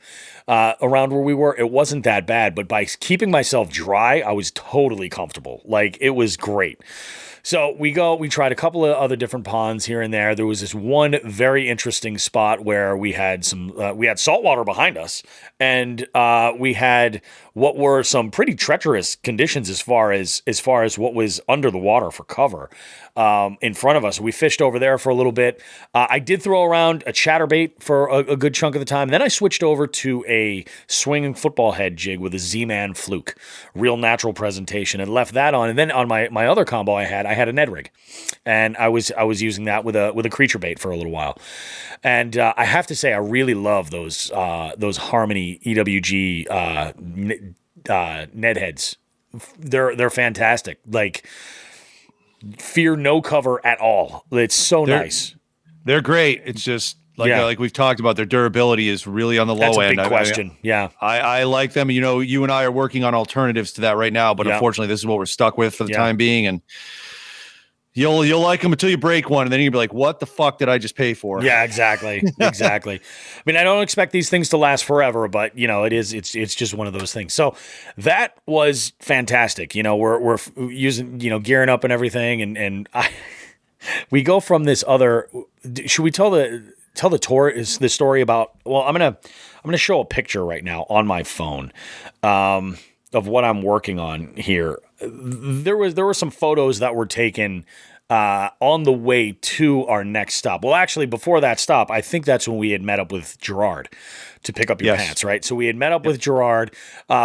Around where we were, it wasn't that bad, but by keeping myself dry, I was totally comfortable. Like, it was great. So we tried a couple of other different ponds here and there. There was this one very interesting spot where we had salt water behind us, and we had what were some pretty treacherous conditions as far as what was under the water for cover in front of us. We fished over there for a little bit. I did throw around a chatterbait for a good chunk of the time. Then I switched over to a swinging football head jig with a Z-Man fluke, real natural presentation, and left that on. And then on my other combo I had a Ned rig, and I was using that with a creature bait for a little while. And I have to say, I really love those Harmony EWG Ned heads. They're fantastic. Like, fear no cover at all. It's so nice.
They're great. It's just like we've talked about, their durability is really on the low end.
That's a big question.
I like them. You and I are working on alternatives to that right now, but unfortunately, this is what we're stuck with for the time being. And you'll like them until you break one, and then you'll be like, "What the fuck did I just pay for?"
Yeah, exactly. I mean, I don't expect these things to last forever, but it's just one of those things. So that was fantastic. We're using gearing up and everything, and we go from this other. Should we tell the story about? Well, I'm gonna show a picture right now on my phone of what I'm working on here. There were some photos that were taken on the way to our next stop. Well, actually, before that stop, I think that's when we had met up with Gerard to pick up your pants, right? So we had met up with Gerard.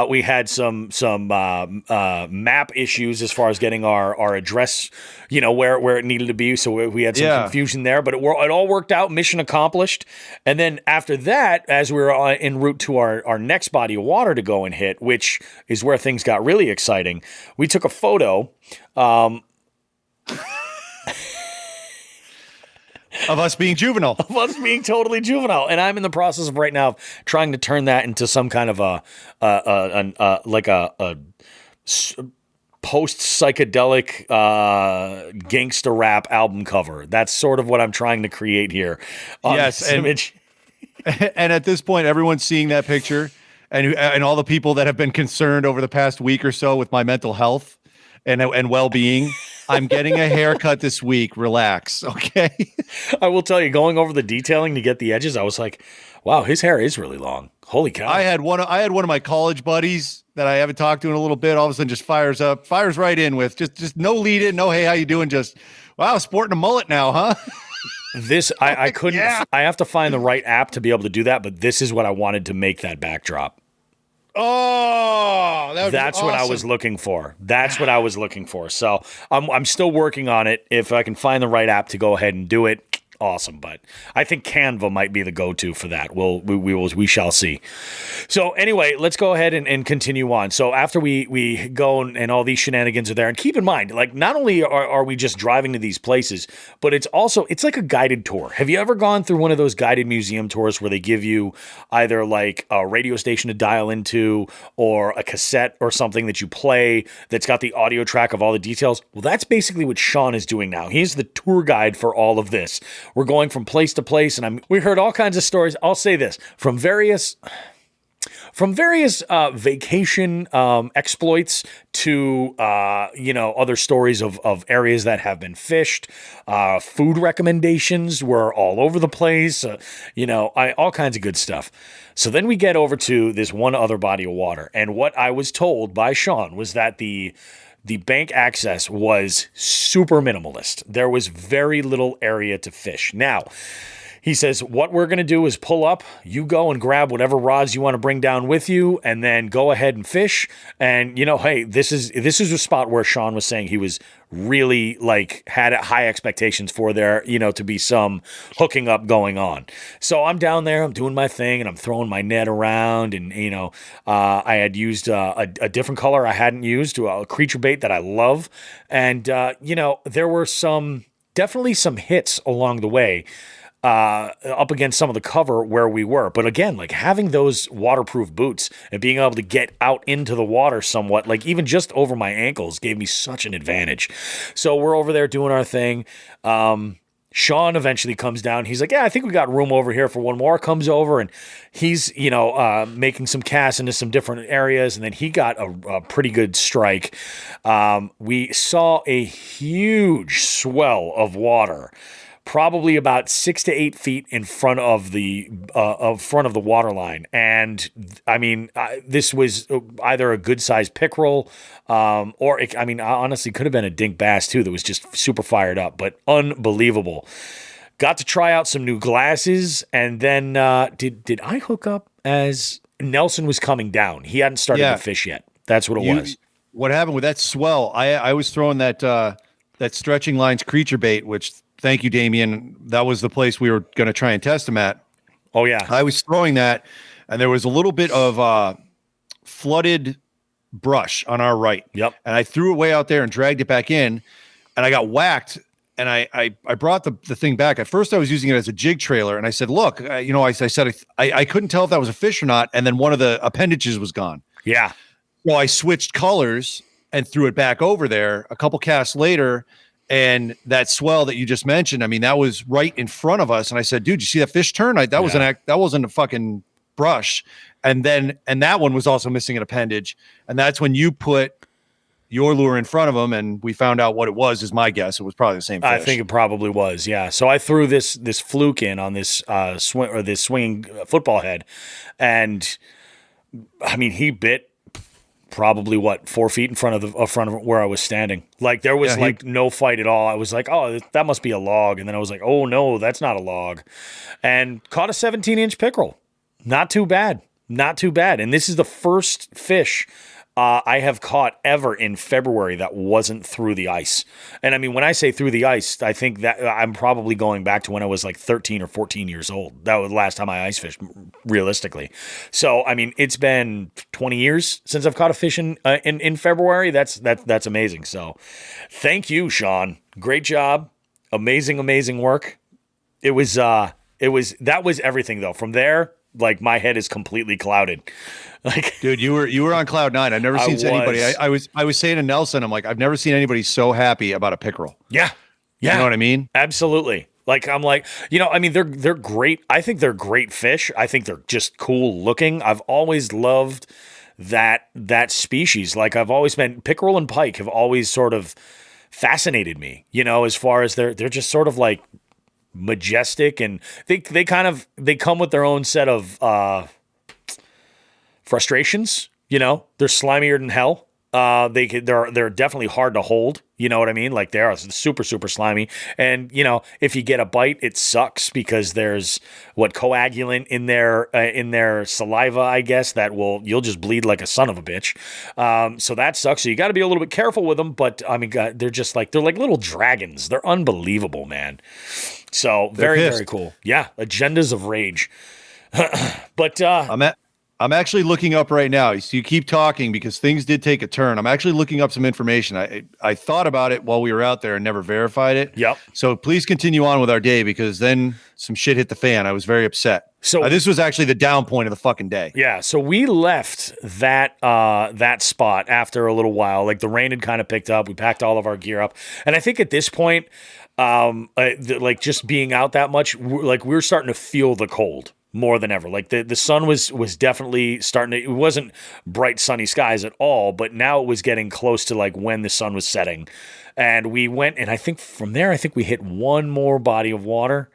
We had some map issues as far as getting our address, where it needed to be. So we had some confusion there, but it all worked out. Mission accomplished. And then after that, as we were en route to our next body of water to go and hit, which is where things got really exciting, we took a photo.
Of us being juvenile.
Of us being totally juvenile. And I'm in the process of right now trying to turn that into some kind of a post-psychedelic gangster rap album cover. That's sort of what I'm trying to create here.
Yes. And at this point, everyone's seeing that picture, and all the people that have been concerned over the past week or so with my mental health and well-being. I'm getting a haircut this week. Relax, okay?
I will tell you, going over the detailing to get the edges, I was like, wow, his hair is really long. Holy cow.
I had one of my college buddies that I haven't talked to in a little bit. All of a sudden just fires right in with just no lead in, no, hey, how you doing? Just, wow, sporting a mullet now, huh?
This, I couldn't, I have to find the right app to be able to do that, but this is what I wanted to make that backdrop.
Oh,
that's awesome. What I was looking for. That's what I was looking for. So I'm still working on it. If I can find the right app to go ahead and do it, awesome. But I think Canva might be the go-to for that. We shall see. So anyway, let's go ahead and continue on. So after we go and all these shenanigans are there, and keep in mind, like, not only are we just driving to these places, but it's like a guided tour. Have you ever gone through one of those guided museum tours where they give you either like a radio station to dial into or a cassette or something that you play that's got the audio track of all the details? Well, that's basically what Sean is doing now. He's the tour guide for all of this. We're going from place to place, and we heard all kinds of stories. I'll say this, from various vacation exploits to other stories of areas that have been fished. Food recommendations were all over the place. All kinds of good stuff. So then we get over to this one other body of water, and what I was told by Sean was that the bank access was super minimalist. There was very little area to fish. Now, he says, what we're going to do is pull up, you go and grab whatever rods you want to bring down with you, and then go ahead and fish. And, hey, this is a spot where Sean was saying he was really, had high expectations for there, to be some hooking up going on. So I'm down there, I'm doing my thing, and I'm throwing my net around, and, I had used a different color I hadn't used, a creature bait that I love. And, there were definitely some hits along the way. Up against some of the cover where we were. But again, having those waterproof boots and being able to get out into the water somewhat, even just over my ankles, gave me such an advantage. So we're over there doing our thing. Sean eventually comes down. He's like, yeah, I think we got room over here for one more. Comes over and he's, making some casts into some different areas. And then he got a pretty good strike. We saw a huge swell of water, probably about 6 to 8 feet in front of the water line. And I mean, this was either a good sized pickerel, or honestly could have been a dink bass too that was just super fired up, but unbelievable. Got to try out some new glasses, and then did I hook up as Nelson was coming down? He hadn't started to fish yet. That's what it was.
What happened with that swell? I was throwing that stretching lines creature bait, which, thank you, Damien. That was the place we were going to try and test him at.
Oh, yeah.
I was throwing that, and there was a little bit of flooded brush on our right.
Yep.
And I threw it way out there and dragged it back in, and I got whacked, and I brought the thing back. At first, I was using it as a jig trailer, and I said, look, I said I couldn't tell if that was a fish or not, and then one of the appendages was gone.
Yeah.
So I switched colors and threw it back over there. A couple casts later, and that swell that you just mentioned, I mean, that was right in front of us. And I said, dude, you see that fish turn? That wasn't a fucking brush. And that one was also missing an appendage. And that's when you put your lure in front of them, and we found out what it was, is my guess. It was probably the same fish.
I think it probably was, yeah. So I threw this fluke in on this swinging football head, and I mean, he bit probably 4 feet in front of where I was standing. There was no fight at all. I was like, oh, that must be a log. And then I was like, oh no, that's not a log. And caught a 17-inch pickerel. Not too bad. And this is the first fish I have caught ever in February that wasn't through the ice. And I mean, when I say through the ice, I think that I'm probably going back to when I was 13 or 14 years old. That was the last time I ice fished, realistically. So, I mean, it's been 20 years since I've caught a fish in February. That's amazing. So thank you, Sean. Great job. Amazing work. That was everything though. From there, my head is completely clouded.
Dude, you were on cloud nine. I've never seen anybody. I was saying to Nelson, I'm like, I've never seen anybody so happy about a pickerel.
Yeah.
You know what I mean?
Absolutely. I mean, they're great. I think they're great fish. I think they're just cool looking. I've always loved that species. I've always been, pickerel and pike have always sort of fascinated me, as far as they're just sort of majestic, and they come with their own set of frustrations. They're slimier than hell. They're definitely hard to hold. You know what I mean? Like they are super, super slimy. And if you get a bite, it sucks because there's coagulant in their saliva, I guess, that you'll just bleed like a son of a bitch. So that sucks. So you got to be a little bit careful with them. But I mean, God, they're like little dragons. They're unbelievable, man. So very, very cool. Yeah, agendas of rage. But
I'm actually looking up right now. So you keep talking because things did take a turn. I'm actually looking up some information. I thought about it while we were out there and never verified it.
Yep.
So please continue on with our day because then some shit hit the fan. I was very upset. So this was actually the down point of the fucking day.
Yeah. So we left that spot after a little while. Like the rain had kind of picked up. We packed all of our gear up, and I think at this point, like just being out that much, we were starting to feel the cold more than ever. Like the sun was definitely starting to, it wasn't bright sunny skies at all, but now it was getting close to like when the sun was setting. And we went, and I think from there, we hit one more body of water.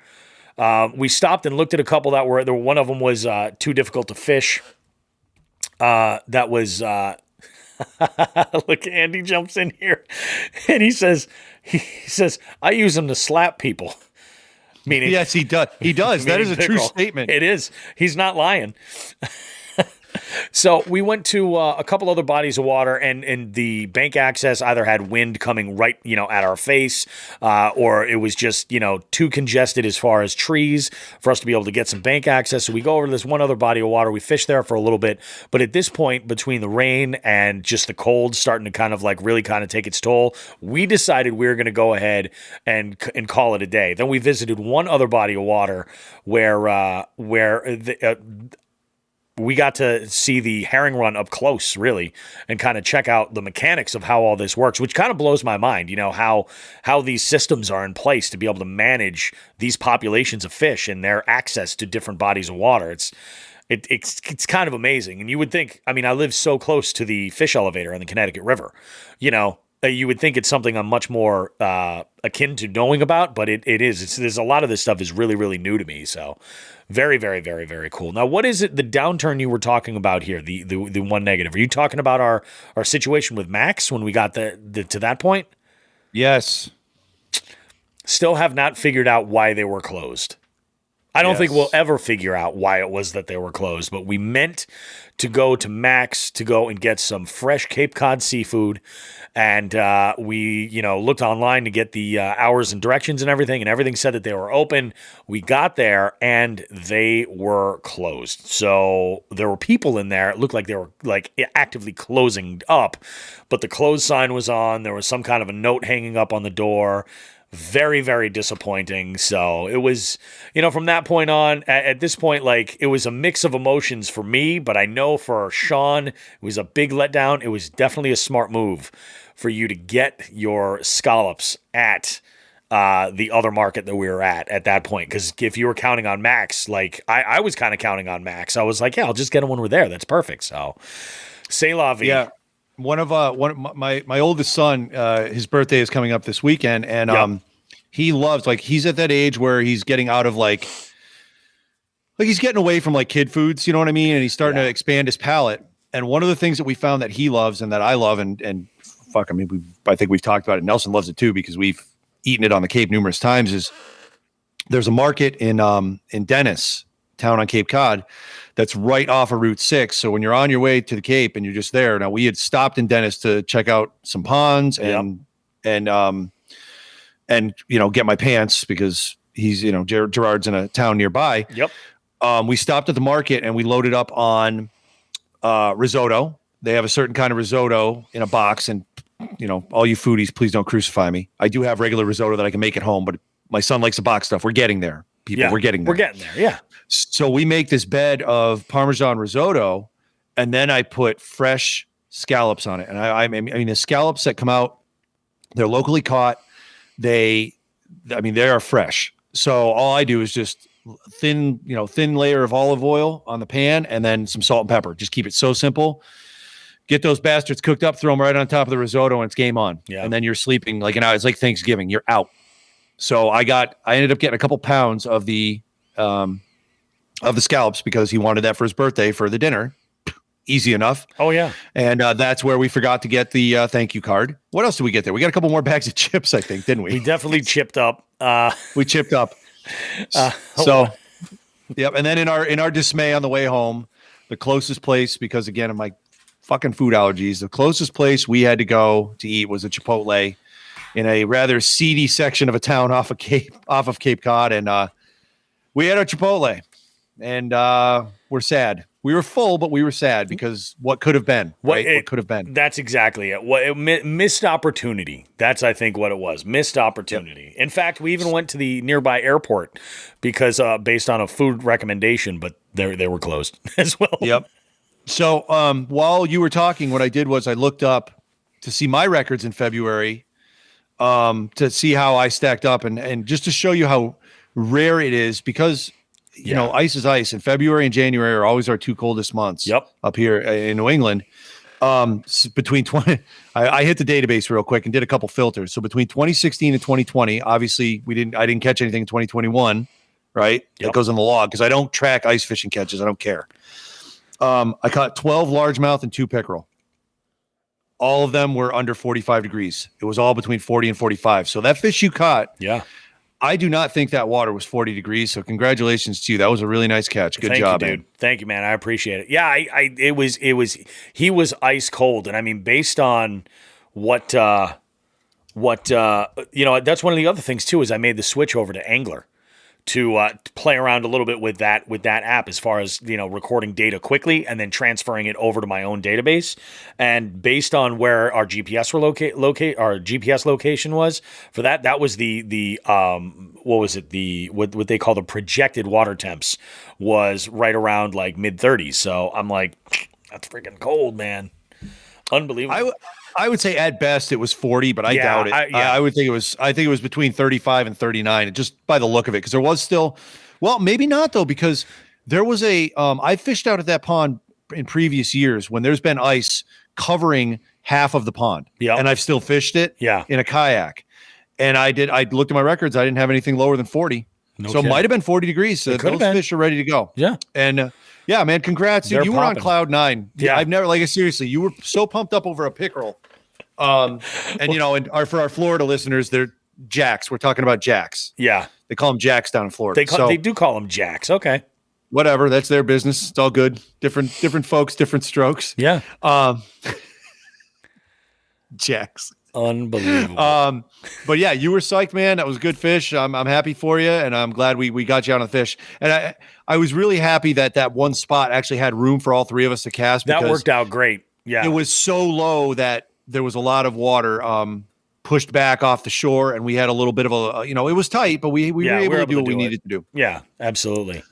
We stopped and looked at a couple that were there. One of them was too difficult to fish. That was look, Andy jumps in here and he says, I use them to slap people. Meaning,
yes, he does. He does. That is a true statement.
It is. He's not lying. So we went to a couple other bodies of water, and the bank access either had wind coming right, at our face, or it was just, too congested as far as trees for us to be able to get some bank access. So we go over to this one other body of water. We fish there for a little bit, but at this point, between the rain and just the cold starting to kind of like really kind of take its toll, we decided we were going to go ahead and call it a day. Then we visited one other body of water where we got to see the herring run up close, really, and kind of check out the mechanics of how all this works, which kind of blows my mind, how these systems are in place to be able to manage these populations of fish and their access to different bodies of water. It's kind of amazing. And you would think, I mean, I live so close to the fish elevator on the Connecticut River, you would think it's something I'm much more akin to knowing about, but it is. There's a lot of this stuff is really, really new to me. So very, very, very, very cool. Now, what is it, the downturn you were talking about here, the one negative? Are you talking about our situation with Max when we got to that point?
Yes.
Still have not figured out why they were closed. I don't think we'll ever figure out why it was that they were closed, but we meant to go to Max to go and get some fresh Cape Cod seafood. And we, looked online to get the hours and directions and everything said that they were open. We got there and they were closed. So there were people in there. It looked like they were like actively closing up, but the close sign was on. There was some kind of a note hanging up on the door. Very, very disappointing. So it was, from that point on, at this point, like it was a mix of emotions for me, but I know for Sean, it was a big letdown. It was definitely a smart move for you to get your scallops at the other market that we were at that point. Because if you were counting on Max, like I was kind of counting on Max. I was like, yeah, I'll just get them when we're there. That's perfect. So, c'est la vie.
Yeah. One of my oldest son, his birthday is coming up this weekend, and he loves, like, he's at that age where he's getting out of like he's getting away from like kid foods, you know what I mean? And he's starting to expand his palate. And one of the things that we found that he loves and that I love, and fuck, I mean, I think we've talked about it. Nelson loves it too because we've eaten it on the Cape numerous times. Is there's a market in Dennis, town on Cape Cod, that's right off of Route 6. So when you're on your way to the Cape and you're just there, now we had stopped in Dennis to check out some ponds and get my pants because he's, Gerard's in a town nearby.
Yep.
We stopped at the market and we loaded up on risotto. They have a certain kind of risotto in a box, and all you foodies, please don't crucify me. I do have regular risotto that I can make at home, but my son likes the box stuff. We're getting there. People, we're getting there.
We're getting there, yeah.
So we make this bed of Parmesan risotto, and then I put fresh scallops on it. And I mean, the scallops that come out, they're locally caught. They are fresh. So all I do is just thin layer of olive oil on the pan, and then some salt and pepper. Just keep it so simple. Get those bastards cooked up, throw them right on top of the risotto, and it's game on. Yeah. And then you're sleeping like an hour. It's like Thanksgiving. You're out. So I ended up getting a couple pounds of the scallops because he wanted that for his birthday for the dinner. easy enough.
Oh, yeah.
And that's where we forgot to get the thank you card. What else did we get there? We got a couple more bags of chips, I think, didn't we?
We definitely chipped up.
We chipped up. So, yep. And then in our dismay on the way home, the closest place, because again of my fucking food allergies, the closest place we had to go to eat was a Chipotle in a rather seedy section of a town off of Cape Cod, and we had our Chipotle, and we're sad. We were full, but we were sad because what could have been, right? What could have been.
That's exactly it. Missed opportunity. That's, I think, what it was. Missed opportunity. Yep. In fact, we even went to the nearby airport because based on a food recommendation, but they were closed as well.
Yep. So while you were talking, what I did was I looked up to see my records in February, to see how I stacked up, and just to show you how rare it is, because you know, ice is ice, and February and January are always our two coldest months. Up here in New England. Between 20, I hit the database real quick and did a couple filters. So between 2016 and 2020, obviously I didn't catch anything in 2021, right? That goes on the log because I don't track ice fishing catches. I don't care. I caught 12 largemouth and 2 pickerel. All of them were under 45 degrees. It was all between 40 and 45. So that fish you caught, I do not think that water was 40 degrees. So congratulations to you. That was a really nice catch. Good job,
dude. Man. Thank you, man. I appreciate it. Yeah, he was ice cold. And I mean, based on what you know, that's one of the other things too, is I made the switch over to Angler to play around a little bit with that app, as far as, you know, recording data quickly and then transferring it over to my own database. And based on where our GPS our GPS location was for that was the what was it, what they call the projected water temps was right around like mid-30s. So I'm like, that's freaking cold, man. Unbelievable.
I would say at best it was 40, but I doubt it. I would think it was. I think it was between 35 and 39, just by the look of it, because there was still. Well, maybe not though, because there was a. I fished out at that pond in previous years when there's been ice covering half of the pond, and I've still fished it, in a kayak. And I looked at my records. I didn't have anything lower than 40, so it might have been 40 degrees. So those fish are ready to go. Yeah, and. Yeah, man, congrats, dude. You were on cloud 9. Yeah, I've never, like, seriously, you were so pumped up over a pickerel. And you know, and for our Florida listeners, they're jacks. We're talking about jacks. Yeah, they call them jacks down in Florida.
They do call them jacks. Okay,
whatever. That's their business. It's all good. Different folks, different strokes. Yeah. Jacks.
Unbelievable.
But yeah, you were psyched, man. That was a good fish. I'm happy for you, and I'm glad we got you on the fish. And I was really happy that one spot actually had room for all three of us to cast.
That worked out great. Yeah,
it was so low that there was a lot of water pushed back off the shore, and we had a little bit of a, you know, it was tight, but we were able to do what we needed to do.
Yeah, absolutely.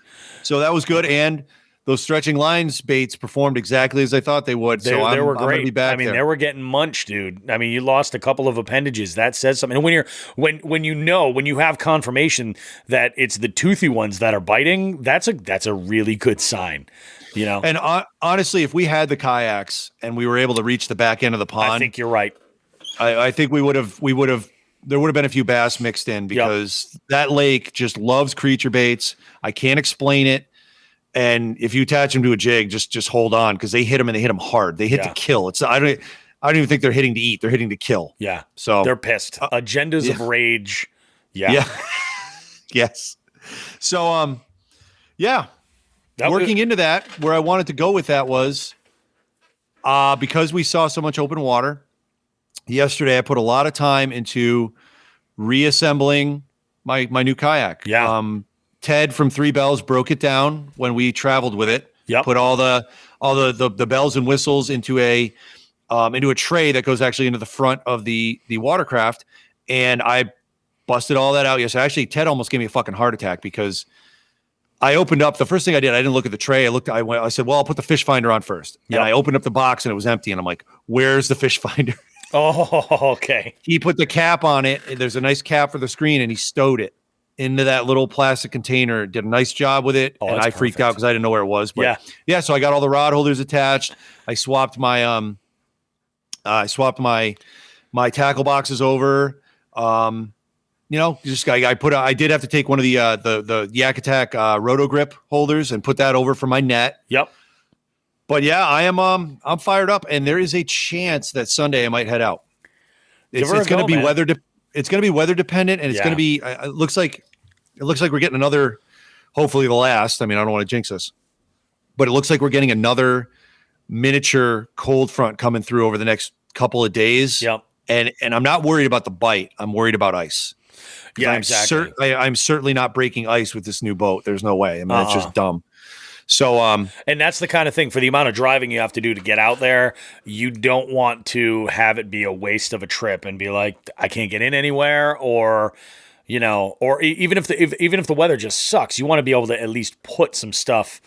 So that was good, and those stretching lines baits performed exactly as I thought they would.
They were great. Be back they were getting munched, dude. I mean, you lost a couple of appendages. That says something. And when you have confirmation that it's the toothy ones that are biting, that's a really good sign. You know.
And honestly, if we had the kayaks and we were able to reach the back end of the pond,
I think you're right.
I think we would have. There would have been a few bass mixed in because that lake just loves creature baits. I can't explain it. And if you attach them to a jig, just hold on, because they hit them, and they hit them hard. They hit to kill. I don't even think they're hitting to eat. They're hitting to kill.
Yeah.
So
they're pissed. Agendas of rage. Yeah.
Yeah. Yes. So working into that, where I wanted to go with that was because we saw so much open water. Yesterday, I put a lot of time into reassembling my new kayak. Yeah. Ted from Three Bells broke it down when we traveled with it. Yeah. Put all the bells and whistles into a tray that goes actually into the front of the watercraft, and I busted all that out yesterday. Actually, Ted almost gave me a fucking heart attack because I opened up. The first thing I did, I didn't look at the tray. I said, well, I'll put the fish finder on first. Yep. And I opened up the box and it was empty. And I'm like, where's the fish finder?
Oh, okay.
He put the cap on it. There's a nice cap for the screen, and he stowed it into that little plastic container. Did a nice job with it. And I freaked out because I didn't know where it was. But yeah. So I got all the rod holders attached. I swapped my my tackle boxes over. I did have to take one of the Yak Attack Roto Grip holders and put that over for my net.
Yep.
But yeah, I'm fired up, and there is a chance that Sunday I might head out. It's going to be weather. It's going to be weather dependent, and it's going to be. It looks like we're getting another. Hopefully, the last. I mean, I don't want to jinx us, but it looks like we're getting another miniature cold front coming through over the next couple of days.
Yep.
And I'm not worried about the bite. I'm worried about ice.
Yeah, exactly.
I'm certainly not breaking ice with this new boat. There's no way. I mean, it's just dumb. So,
and that's the kind of thing for the amount of driving you have to do to get out there. You don't want to have it be a waste of a trip and be like, I can't get in anywhere, or, or even if the weather just sucks, you want to be able to at least put some stuff,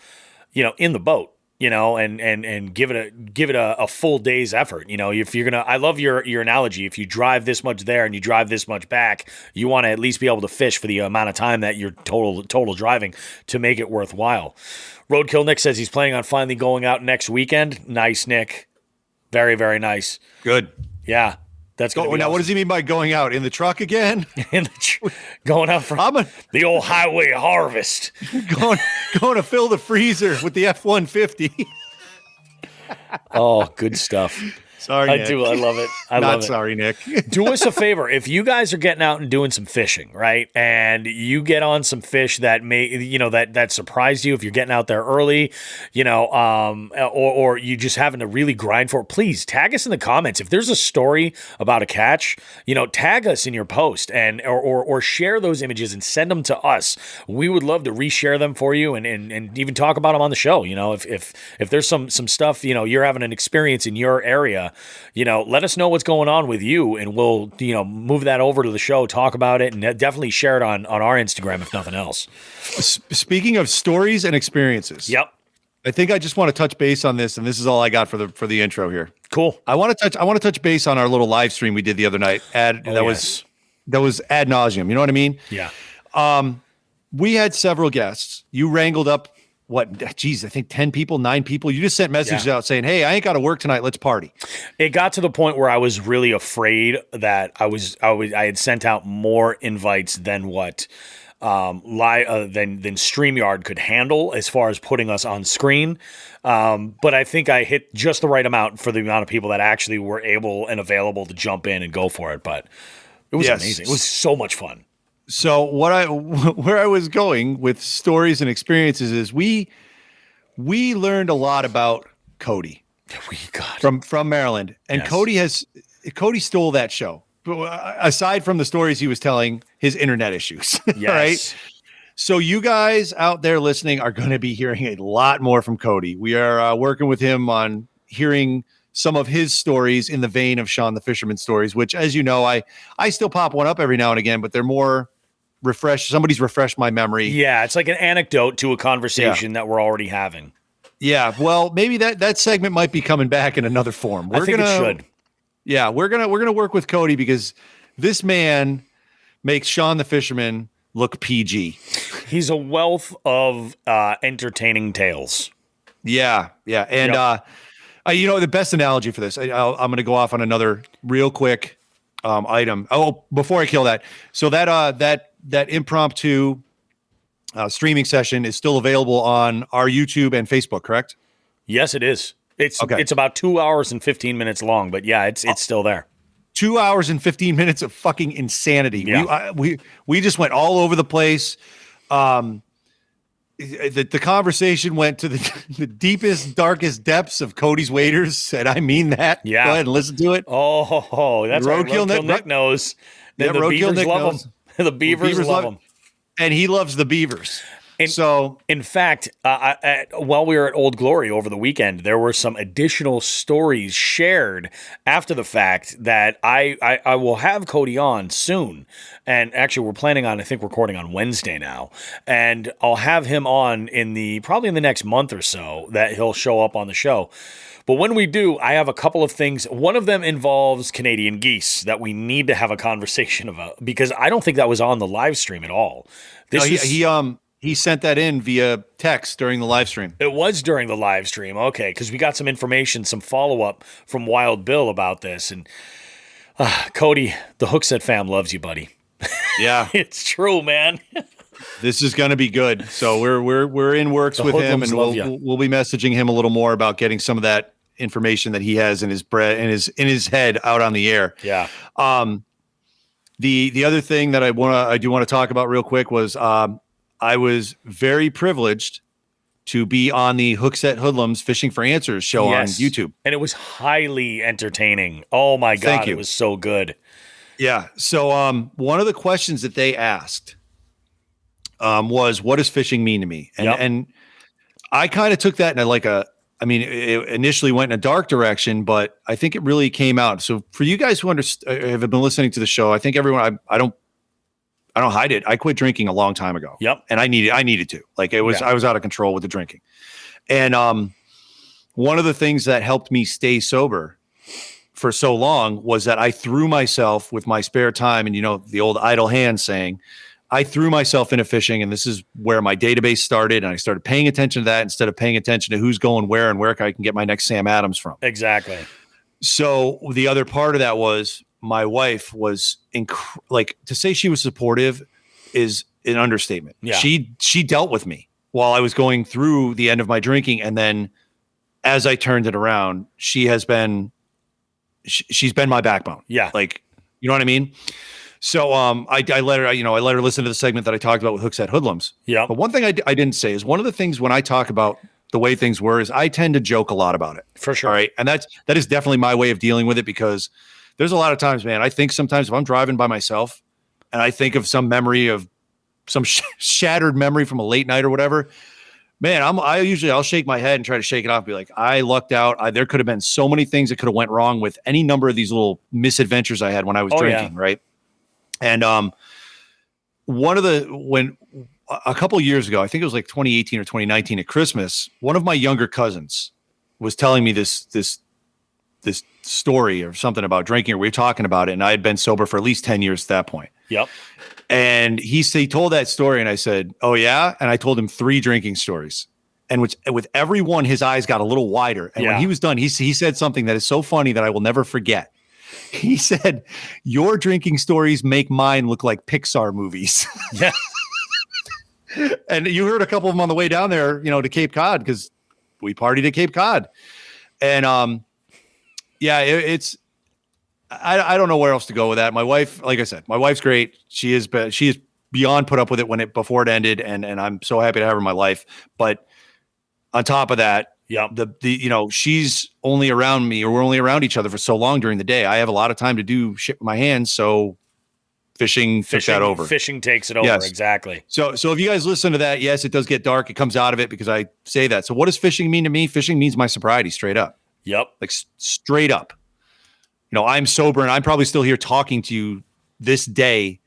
in the boat. And give it a full day's effort. If you're I love your analogy. If you drive this much there and you drive this much back, you want to at least be able to fish for the amount of time that you're total driving to make it worthwhile. Roadkill Nick says he's planning on finally going out next weekend. Nice, Nick. Very, very nice.
Good.
Yeah. That's going to be
now,
awesome.
what does he mean by going out? In the truck again?
Going out for the old highway harvest.
going to fill the freezer with the F-150.
Oh, good stuff.
Sorry, Nick.
I do. I love it.
Not sorry, Nick.
Do us a favor. If you guys are getting out and doing some fishing, right, and you get on some fish that may, that surprised you, if you're getting out there early, or you just having to really grind for it, please tag us in the comments. If there's a story about a catch, tag us in your post or share those images and send them to us. We would love to reshare them for you and even talk about them on the show. If there's some stuff, you're having an experience in your area, let us know what's going on with you, and we'll, move that over to the show, talk about it, and definitely share it on our Instagram, if nothing else.
Speaking of stories and experiences.
Yep.
I think I just want to touch base on this, and this is all I got for the intro here.
Cool.
I want to touch base on our little live stream we did the other night. That was ad nauseum. You know what I mean?
Yeah.
We had several guests. You wrangled up I think 10 people, 9 people. You just sent messages out saying, "Hey, I ain't got to work tonight. Let's party."
It got to the point where I was really afraid that I had sent out more invites than what than StreamYard could handle as far as putting us on screen. But I think I hit just the right amount for the amount of people that actually were able and available to jump in and go for it. But it was amazing. It was so much fun.
So where I was going with stories and experiences is we learned a lot about Cody from Maryland, and yes. Cody stole that show. Aside from the stories he was telling, his internet issues, yes. Right? So you guys out there listening are going to be hearing a lot more from Cody. We are working with him on hearing some of his stories in the vein of Sean the Fisherman stories, which, as you know, I still pop one up every now and again, but they're more refreshed. Somebody's refreshed my memory.
Yeah, it's like an anecdote to a conversation that we're already having.
Yeah, well, maybe that segment might be coming back in another form.
I think it should.
Yeah, we're gonna work with Cody because this man makes Sean the Fisherman look PG. He's
a wealth of entertaining tales.
Yeah, and the best analogy for this, I'm going to go off on another real quick item. Oh, before I kill that, so that impromptu streaming session is still available on our YouTube and Facebook, correct?
Yes, it is. It's about 2 hours and 15 minutes long, but yeah, it's still there.
2 hours and 15 minutes of fucking insanity. Yeah. We just went all over the place. The conversation went to the deepest, darkest depths of Cody's waders, and I mean that.
Yeah.
Go ahead and listen to it.
Oh, that's right. Roadkill Nick knows. Then the Beavers love him. The Beavers love him.
And he loves the Beavers.
In fact, while we were at Old Glory over the weekend, there were some additional stories shared after the fact that I will have Cody on soon. And actually, we're planning on, I think, recording on Wednesday now. And I'll have him on probably in the next month or so that he'll show up on the show. But when we do, I have a couple of things. One of them involves Canadian geese that we need to have a conversation about, because I don't think that was on the live stream at all.
He sent that in via text during the live stream.
It was during the live stream. Okay, because we got some information, some follow-up from Wild Bill about this. And Cody, the Hookset fam loves you, buddy.
Yeah.
It's true, man.
This is going to be good. So we're in works
The
with him,
hoodlums
and
love ya.
we'll be messaging him a little more about getting some of that information that he has in his head out on the air.
Yeah.
The other thing that I do want to talk about real quick was I was very privileged to be on the Hookset Hoodlums Fishing for Answers show on YouTube.
And it was highly entertaining. Oh my God.
Thank you.
It was so good.
Yeah. So one of the questions that they asked was, what does fishing mean to me? And I kind of took that in it initially went in a dark direction, but I think it really came out. So for you guys who have been listening to the show, I think everyone, I don't hide it. I quit drinking a long time ago.
Yep.
And I needed to. I was out of control with the drinking. And one of the things that helped me stay sober for so long was that I threw myself with my spare time, and the old idle hand saying, I threw myself into fishing, and this is where my database started, and I started paying attention to that instead of paying attention to who's going where and where I can get my next Sam Adams from.
Exactly.
So the other part of that was my wife was to say she was supportive is an understatement.
Yeah.
She dealt with me while I was going through the end of my drinking, and then as I turned it around, she's been my backbone.
Yeah.
You know what I mean? So I let her listen to the segment that I talked about with Hookset Hoodlums.
Yeah.
But one thing I didn't say is one of the things when I talk about the way things were is I tend to joke a lot about it.
For sure.
All right. And that is definitely my way of dealing with it, because there's a lot of times, man, I think sometimes if I'm driving by myself and I think of some memory of some shattered memory from a late night or whatever, man, I'll shake my head and try to shake it off and be like, I lucked out. There could have been so many things that could have went wrong with any number of these little misadventures I had when I was drinking.
Yeah.
Right. And when a couple of years ago, I think it was 2018 or 2019 at Christmas, one of my younger cousins was telling me this story or something about drinking, or we were talking about it, and I had been sober for at least 10 years at that point.
Yep.
And he told that story, and I said, oh yeah? And I told him 3 drinking stories. And with every one, his eyes got a little wider. And when he was done, he said something that is so funny that I will never forget. He said, your drinking stories make mine look like Pixar movies.
Yeah.
And you heard a couple of them on the way down there, to Cape Cod, because we partied at Cape Cod. And it's I don't know where else to go with that. My wife, like I said, my wife's great. She is beyond put up with it before it ended, and I'm so happy to have her in my life. But on top of that, she's only around me, or we're only around each other for so long during the day. I have a lot of time to do shit with my hands, so fishing took that over.
Fishing takes it over.
Yes.
Exactly.
So if you guys listen to that, yes, it does get dark. It comes out of it because I say that. So what does fishing mean to me? Fishing means my sobriety, straight up.
Yep.
Straight up. I'm sober, and I'm probably still here talking to you this day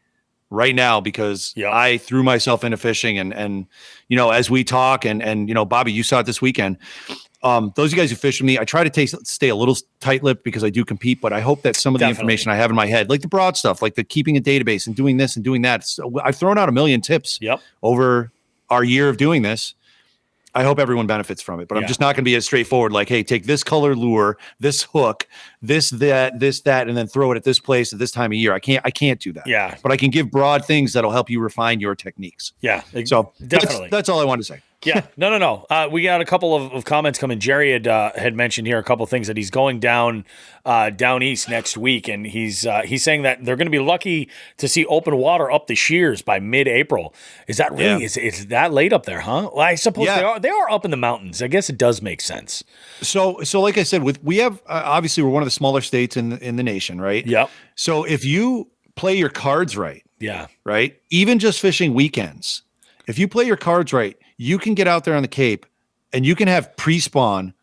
right now because I threw myself into fishing, and as we talk, and Bobby, you saw it this weekend. Those of you guys who fish with me, I try to stay a little tight-lipped because I do compete, but I hope that some of the information I have in my head, like the broad stuff, like the keeping a database and doing this and doing that, I've thrown out a million tips over our year of doing this. I hope everyone benefits from it, but I'm just not going to be as straightforward. Like, hey, take this color lure, this hook, this, that, and then throw it at this place at this time of year. I can't do that.
Yeah.
But I can give broad things that'll help you refine your techniques.
Yeah.
So
definitely.
That's all I wanted to say.
Yeah. No. We got a couple of comments coming. Jerry had mentioned here a couple of things that he's going down east next week, and he's saying that they're going to be lucky to see open water up the shears by mid-April. Is that really is that late up there, huh? Well, I suppose they are up in the mountains. I guess it does make sense.
So like I said, we have obviously we're one of the smaller states in the nation, right?
Yep.
So if you play your cards right, right, even just fishing weekends, if you play your cards right, you can get out there on the Cape and you can have pre-spawn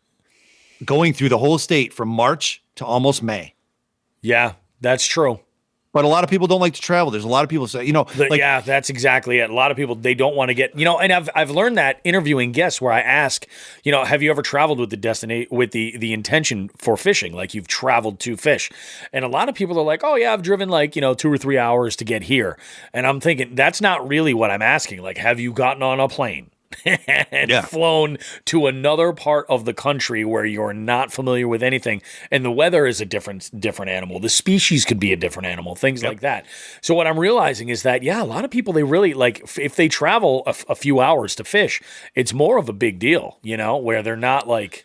going through the whole state from March to almost May.
Yeah, that's true.
But a lot of people don't like to travel. There's a lot of people say,
that's exactly it. A lot of people, they don't want to get, and I've learned that interviewing guests where I ask, have you ever traveled with the intention for fishing? Like you've traveled to fish. And a lot of people are like, oh yeah, I've driven 2 or 3 hours to get here. And I'm thinking that's not really what I'm asking. Like, have you gotten on a plane? and flown to another part of the country where you're not familiar with anything, and the weather is a different animal. The species could be a different animal, things like that. So what I'm realizing is that, a lot of people, they really like, if they travel a few hours to fish, it's more of a big deal, where they're not like...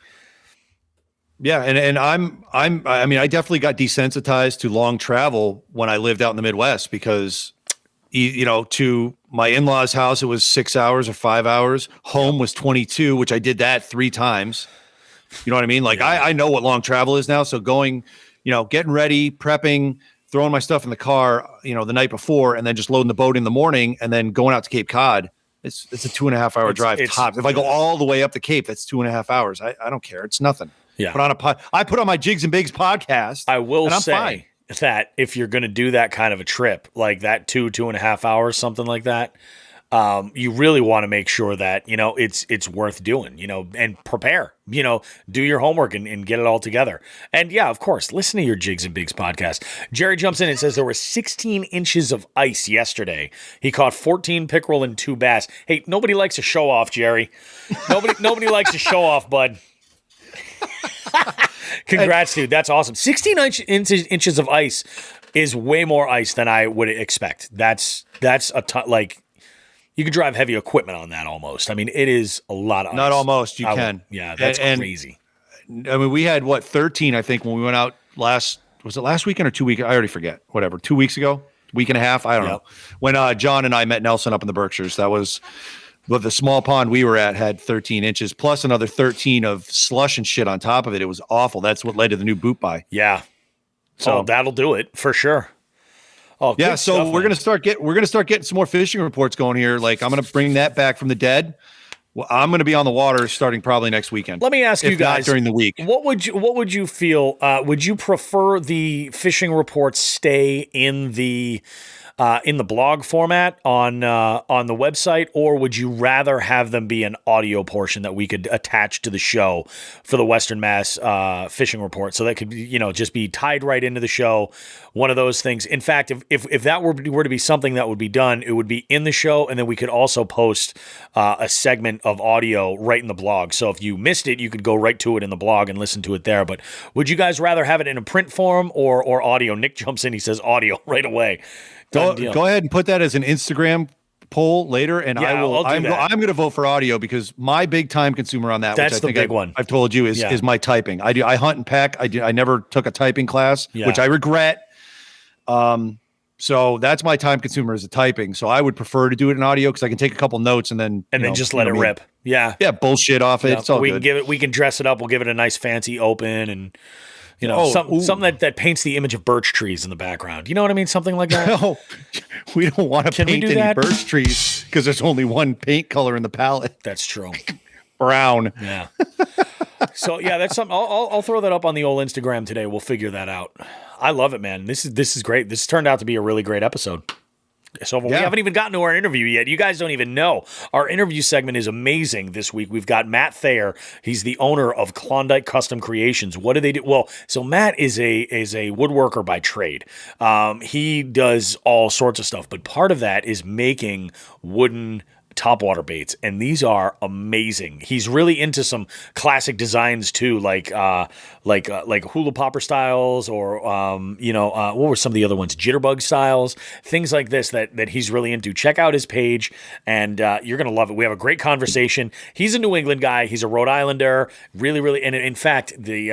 Yeah, and I mean, I definitely got desensitized to long travel when I lived out in the Midwest because, to my in-laws' house, it was 6 hours or 5 hours. Home was 22, which I did that 3 times. You know what I mean? Like I know what long travel is now. So going, getting ready, prepping, throwing my stuff in the car, the night before, and then just loading the boat in the morning, and then going out to Cape Cod. It's a 2.5 hour drive tops. If I go all the way up the Cape, that's 2.5 hours. I don't care. It's nothing.
Yeah.
I put on my Jigs and Bigs podcast.
I will say
fine.
that if you're going to do that kind of a trip, like that 2.5 hours, something like that, you really want to make sure that, it's worth doing, and prepare, do your homework and get it all together. And of course, listen to your Jigs and Bigs podcast. Jerry jumps in and says there were 16 inches of ice yesterday. He caught 14 pickerel and 2 bass. Hey, nobody likes to show off, Jerry. Nobody likes to show off, bud. Congrats, dude. That's awesome. 16 inches of ice is way more ice than I would expect. That's a ton. Like, you could drive heavy equipment on that almost. I mean, it is a lot of ice.
Not almost. You can.
That's crazy.
I mean, we had 13, I think, when we went out was it last weekend or 2 weeks? I already forget. Whatever. 2 weeks ago? Week and a half? I don't know. When John and I met Nelson up in the Berkshires, that was... But the small pond we were at had 13 inches plus another 13 of slush and shit on top of it. It was awful. That's what led to the new boot buy.
Yeah. So that'll do it for sure. Oh,
yeah. So
stuff,
we're going to start getting some more fishing reports going here. Like, I'm going to bring that back from the dead. Well, I'm going to be on the water starting probably next weekend.
Let me ask you guys,
not during the week.
What would you feel? Would you prefer the fishing reports stay in the blog format on the website, or would you rather have them be an audio portion that we could attach to the show for the Western Mass fishing report? So that could, just be tied right into the show. One of those things. In fact, if that were to be something that would be done, it would be in the show, and then we could also post a segment of audio right in the blog. So if you missed it, you could go right to it in the blog and listen to it there. But would you guys rather have it in a print form or audio? Nick jumps in. He says audio right away.
Go ahead and put that as an Instagram poll later, and I'm going to vote for audio because my big time consumer on that.
That's
which I
the
think
big one.
I've told you is my typing. I hunt and peck. I never took a typing class, which I regret. So that's my time consumer is the typing. So I would prefer to do it in audio because I can take a couple notes and then
just let it rip. Yeah,
bullshit off it. It's all good.
We can dress it up. We'll give it a nice fancy open and. Something that paints the image of birch trees in the background. You know what I mean? Something like that.
No, we don't want to paint any birch trees because there's only one paint color in the palette.
That's true.
Brown.
Yeah. So that's something. I'll throw that up on the old Instagram today. We'll figure that out. I love it, man. This is great. This turned out to be a really great episode. So we haven't even gotten to our interview yet. You guys don't even know. Our interview segment is amazing this week. We've got Matt Thayer. He's the owner of Klondike Custom Creations. What do they do? Well, so Matt is a woodworker by trade. He does all sorts of stuff, but part of that is making wooden topwater baits, and these are amazing. He's really into some classic designs too, like hula popper styles, or what were some of the other ones? Jitterbug styles, things like this that he's really into. Check out his page, and you're gonna love it. We have a great conversation. He's a New England guy. He's a Rhode Islander. Really, and in fact, the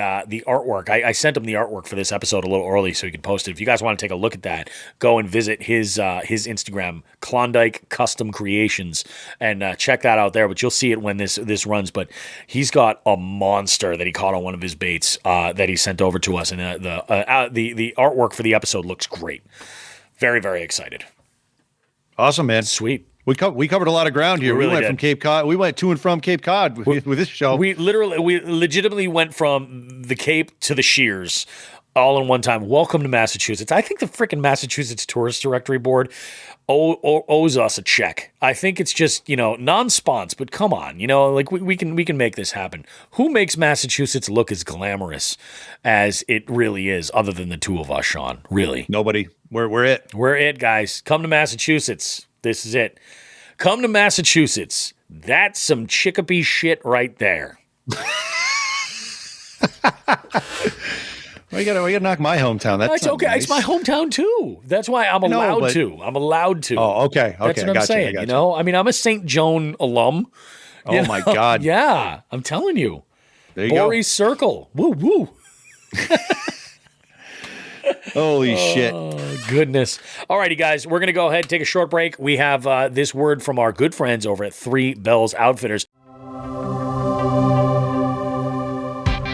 artwork. I sent him the artwork for this episode a little early so he could post it. If you guys want to take a look at that, go and visit his Instagram, Klondike Custom Creations. And check that out there, but you'll see it when this runs. But he's got a monster that he caught on one of his baits that he sent over to us, and the artwork for the episode looks great. Very, very excited.
Awesome, man.
Sweet.
We covered a lot of ground here.
We
went from Cape Cod. We went to and from Cape Cod with this show.
We legitimately went from the Cape to the Shears all in one time. Welcome to Massachusetts. I think the freaking Massachusetts Tourist Directory Board owes us a check. I think it's just, non-spons, but come on, we can make this happen. Who makes Massachusetts look as glamorous as it really is, other than the two of us, Sean? Really?
Nobody. We're it.
We're it, guys. Come to Massachusetts. This is it. Come to Massachusetts. That's some Chicopee shit right there.
Well, you gotta knock my hometown. That's
okay.
nice.
It's my hometown too. That's why I'm allowed to. I'm allowed to.
Oh, okay.
That's what I'm saying. You know, I mean, I'm a St. Joan alum.
Oh my God.
Yeah, I'm telling you.
There you
Boris Circle. Woo woo.
Holy shit.
Oh, goodness. All righty, guys. We're going to go ahead and take a short break. We have this word from our good friends over at Three Bells Outfitters.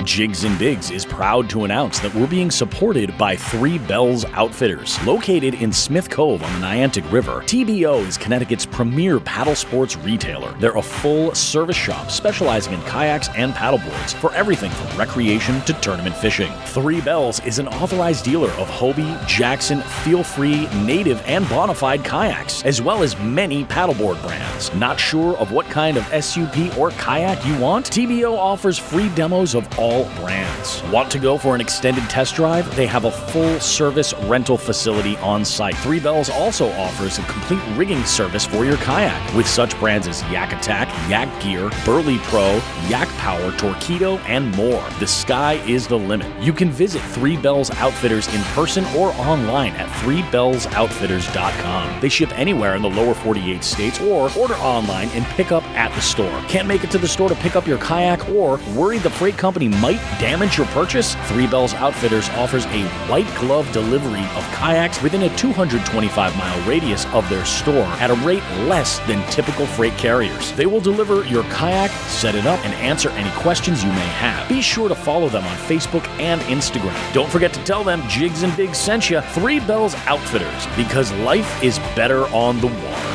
Jigs and Bigs is proud to announce that we're being supported by Three Bells Outfitters. Located in Smith Cove on the Niantic River, TBO is Connecticut's premier paddle sports retailer. They're a full-service shop specializing in kayaks and paddleboards for everything from recreation to tournament fishing. Three Bells is an authorized dealer of Hobie, Jackson, Feel Free, Native, and Bonafide kayaks, as well as many paddleboard brands. Not sure of what kind of SUP or kayak you want? TBO offers free demos of all brands. Want to go for an extended test drive? They have a full-service rental facility on site. Three Bells also offers a complete rigging service for your kayak with such brands as Yak Attack, Yak Gear, Burley Pro, Yak Power, Torpedo, and more. The sky is the limit. You can visit Three Bells Outfitters in person or online at threebellsoutfitters.com. They ship anywhere in the lower 48 states or order online and pick up at the store. Can't make it to the store to pick up your kayak or worried the freight company might damage your purchase? Three Bells Outfitters offers a white glove delivery of kayaks within a 225-mile radius of their store at a rate less than typical freight carriers. They will deliver your kayak, set it up, and answer any questions you may have. Be sure to follow them on Facebook and Instagram. Don't forget to tell them Jigs and Bigs sent you. Three Bells Outfitters, because life is better on the water.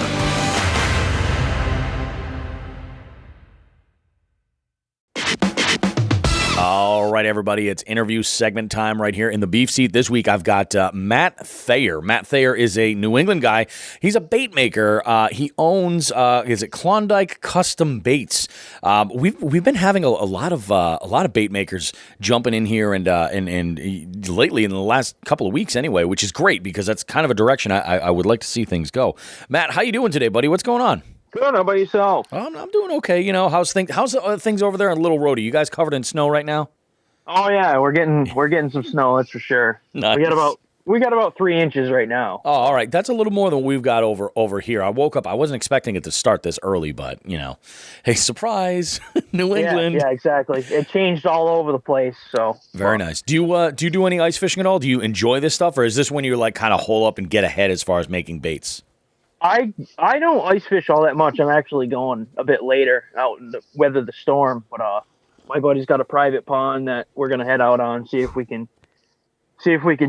All right, everybody, it's interview segment time right here in the beef seat. This week, I've got Matt Thayer. Matt Thayer is a New England guy. He's a bait maker. He owns, is it Klondike Custom Baits? We've been having a lot of bait makers jumping in here and lately in the last couple of weeks anyway, which is great because that's kind of a direction I would like to see things go. Matt, how you doing today, buddy? What's going on?
Good. How about yourself?
I'm doing okay. You know, how's things over there in Little Rhodey? You guys covered in snow right now?
Oh yeah, we're getting some snow. That's for sure.
Nice.
We got about 3 inches right now.
Oh, all right. That's a little more than we've got over here. I woke up. I wasn't expecting it to start this early, but you know, hey, surprise, New England.
Yeah, exactly. It changed all over the place. So
very nice. Do you do any ice fishing at all? Do you enjoy this stuff, or is this when you're like kind of hole up and get ahead as far as making baits?
I don't ice fish all that much. I'm actually going a bit later out in weather the storm, but my buddy's got a private pond that we're gonna head out on, see if we can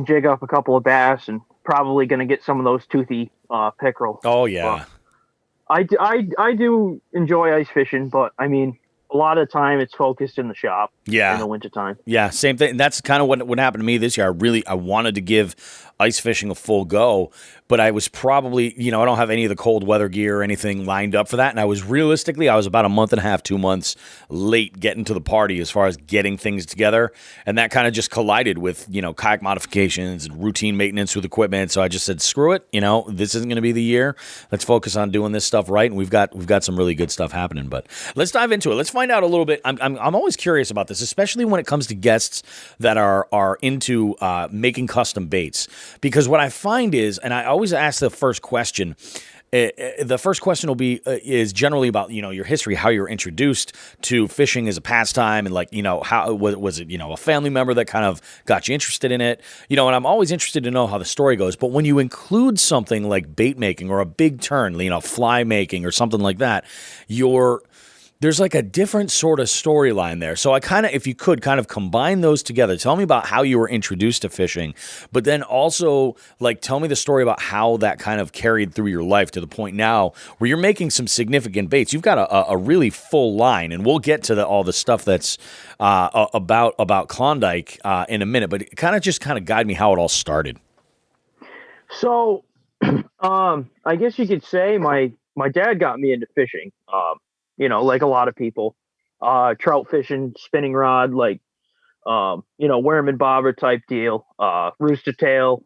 jig up a couple of bass, and probably gonna get some of those toothy pickerel.
Oh yeah.
But I do enjoy ice fishing, but I mean, a lot of the time it's focused in the shop.
Yeah.
In the wintertime.
Yeah, same thing. And that's kind of what happened to me this year. I wanted to give ice fishing a full go, but I was probably, I don't have any of the cold weather gear or anything lined up for that. And I was about a month and a half, 2 months late getting to the party as far as getting things together. And that kind of just collided with, kayak modifications and routine maintenance with equipment. So I just said, screw it. This isn't going to be the year. Let's focus on doing this stuff right. And we've got some really good stuff happening, but let's dive into it. Let's find out a little bit. I'm always curious about this, especially when it comes to guests that are into making custom baits. Because what I find is, and I always ask the first question, the first question will be is generally about your history, how you were introduced to fishing as a pastime, and how was it a family member that kind of got you interested in it, and I'm always interested to know how the story goes. But when you include something like bait making or a big turn, fly making or something like that, there's like a different sort of storyline there. So if you could kind of combine those together, tell me about how you were introduced to fishing, but then also tell me the story about how that kind of carried through your life to the point now where you're making some significant baits. You've got a really full line, and we'll get to all the stuff that's about Klondike in a minute, but kind of guide me how it all started.
So, I guess you could say my dad got me into fishing. Like a lot of people, trout fishing, spinning rod, worm and bobber type deal, rooster tail,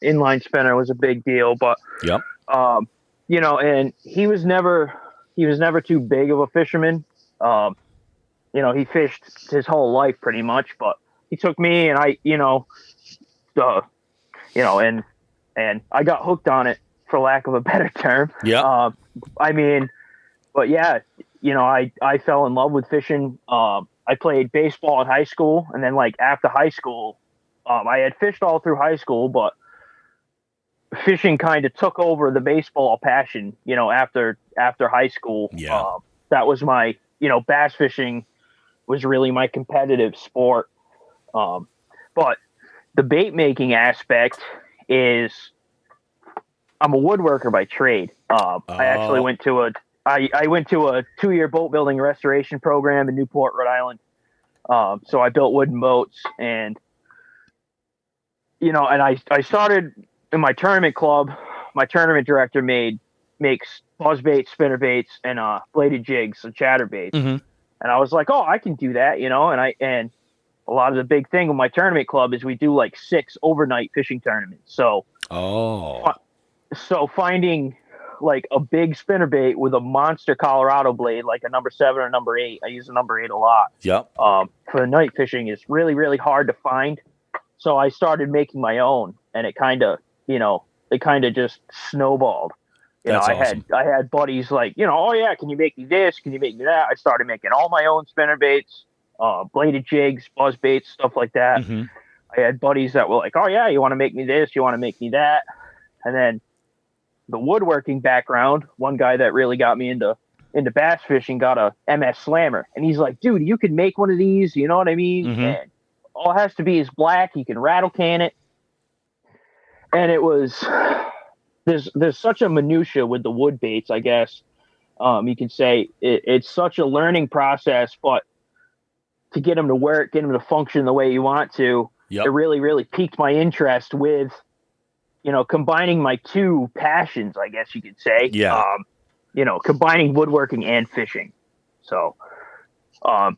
inline spinner was a big deal, but,
yep.
and he was never never too big of a fisherman. He fished his whole life pretty much, but he took me and and I got hooked on it, for lack of a better term.
Yeah.
But yeah, I fell in love with fishing. I played baseball in high school, and then like after high school, I had fished all through high school, but fishing kind of took over the baseball passion, after high school.
Yeah.
That was my, bass fishing was really my competitive sport. But the bait making aspect is, I'm a woodworker by trade. I actually went to I went to a 2-year boat building restoration program in Newport, Rhode Island. So I built wooden boats, and I started in my tournament club. My tournament director makes buzz baits, spinner baits, and bladed jigs, so chatter baits.
Mm-hmm.
And I was like, oh, I can do that, and a lot of the big thing with my tournament club is we do like 6 overnight fishing tournaments. So finding like a big spinnerbait with a monster Colorado blade, like a number 7 or number 8. I use a number 8 a lot.
Yep.
For night fishing is really, really hard to find. So I started making my own, and it kind of just snowballed.
Awesome.
I had buddies like, oh yeah, can you make me this? Can you make me that? I started making all my own spinnerbaits, bladed jigs, buzz baits, stuff like that.
Mm-hmm.
I had buddies that were like, oh yeah, you want to make me this? You want to make me that? And then the woodworking background, one guy that really got me into bass fishing got a MS Slammer, and he's like, dude, you can make one of these, you know what I mean?
Mm-hmm.
And all it has to be is black. You can rattle can it. And it was, there's such a minutia with the wood baits, I guess. You can say it's such a learning process, but to get them to work, get them to function the way you want to,
Yep.
it really, really piqued my interest with, combining my 2 passions, I guess you could say.
Yeah.
Combining woodworking and fishing. So, the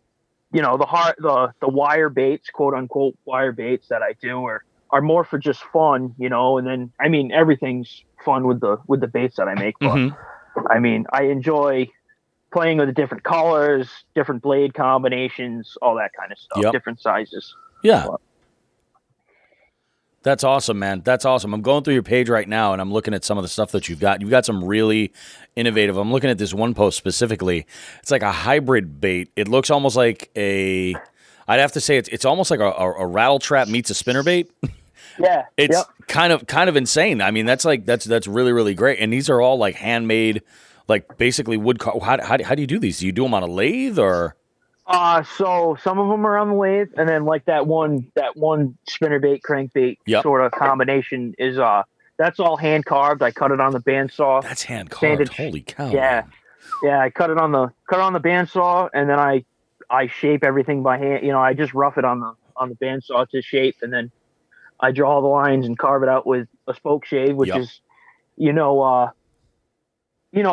wire baits, quote unquote wire baits that I do are more for just fun, and then, everything's fun with the baits that I make. But
Mm-hmm.
I enjoy playing with the different colors, different blade combinations, all that kind of stuff,
Yep.
different sizes.
Yeah.
But,
That's awesome, man. That's awesome. I'm going through your page right now, and I'm looking at some of the stuff that you've got. You've got some really innovative. I'm looking at this one post specifically. It's like a hybrid bait. It looks almost like I'd have to say it's almost like a rattle trap meets a spinner bait.
yeah.
It's
yep.
kind of insane. That's really, really great. And these are all like handmade, like basically wood. How do you do these? Do you do them on a lathe or?
So some of them are on the lathe, and then like that one spinnerbait crankbait
Yep.
sort of combination is that's all hand carved. I cut it on the bandsaw.
That's hand carved. Holy cow!
Yeah,
man.
yeah. I cut it on the bandsaw, and then I shape everything by hand. I just rough it on the bandsaw to shape, and then I draw the lines and carve it out with a spoke shave, which
Yep.
is,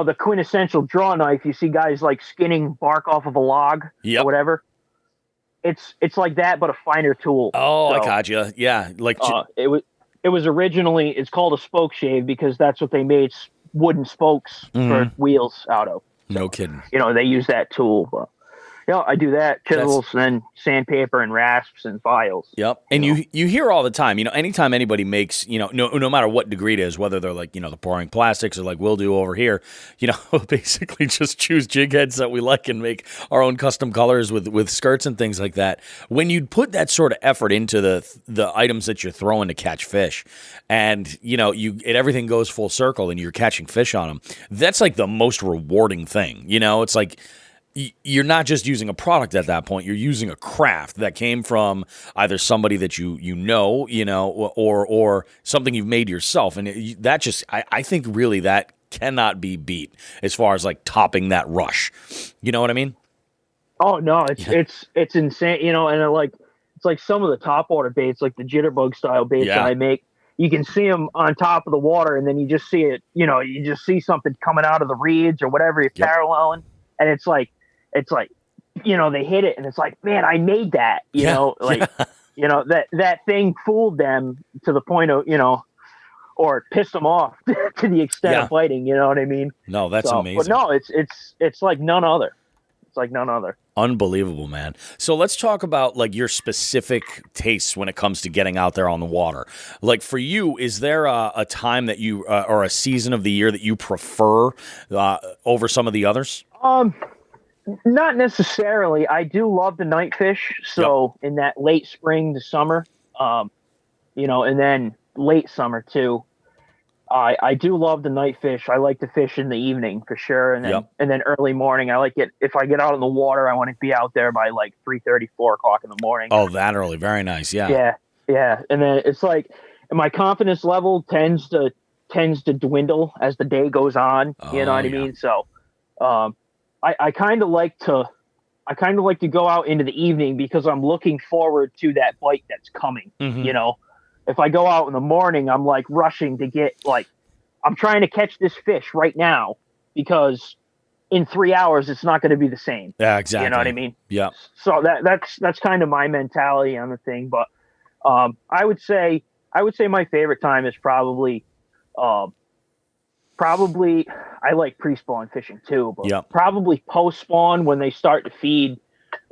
the quintessential draw knife. You see guys like skinning bark off of a log
Yep.
or whatever. It's like that, but a finer tool.
Oh,
So,
I gotcha. Yeah, like
it was originally, it's called a spoke shave because that's what they made wooden spokes for wheels out of.
no kidding.
They use that tool. But I do that, chisels, and then sandpaper and rasps and files.
Yep. And you hear all the time, anytime anybody makes, no matter what degree it is, whether they're like, the pouring plastics or like we'll do over here, basically just choose jig heads that we like and make our own custom colors with skirts and things like that. When you put that sort of effort into the items that you're throwing to catch fish and, everything goes full circle and you're catching fish on them, that's like the most rewarding thing. It's like, you're not just using a product at that point. You're using a craft that came from either somebody that or something you've made yourself. And that just, I think really that cannot be beat as far as like topping that rush. You know what I mean?
Oh no, it's insane. And it's like some of the top water baits, like the jitterbug style baits that I make. You can see them on top of the water, and then you just see it. You just see something coming out of the reeds or whatever you're paralleling, and it's like, they hit it and it's like, man, I made that, that thing fooled them to the point of, or pissed them off to the extent of biting. You know what I mean?
No, that's amazing.
But no, it's like none other. It's like none other.
Unbelievable, man. So let's talk about like your specific tastes when it comes to getting out there on the water. Like for you, is there a time that you or a season of the year that you prefer over some of the others?
Not necessarily. I do love the night fish. So in that late spring to summer, you know, and then late summer too. I do love the night fish. I like to fish in the evening for sure, and then early morning. I like it if I get out in the water. I want to be out there by like 3:30, 4 o'clock in the morning.
Oh, that early, very nice. Yeah.
And then it's like my confidence level tends to dwindle as the day goes on. You know what I mean? So, I kind of like to go out into the evening because I'm looking forward to that bite that's coming.
Mm-hmm.
You know. If I go out in the morning, I'm like rushing to get I'm trying to catch this fish right now because in 3 hours it's not going to be the same.
Yeah, exactly.
You know what I mean?
Yeah.
So that's kind of my mentality on the thing. But I would say my favorite time is probably I like pre-spawn fishing too, but probably post-spawn when they start to feed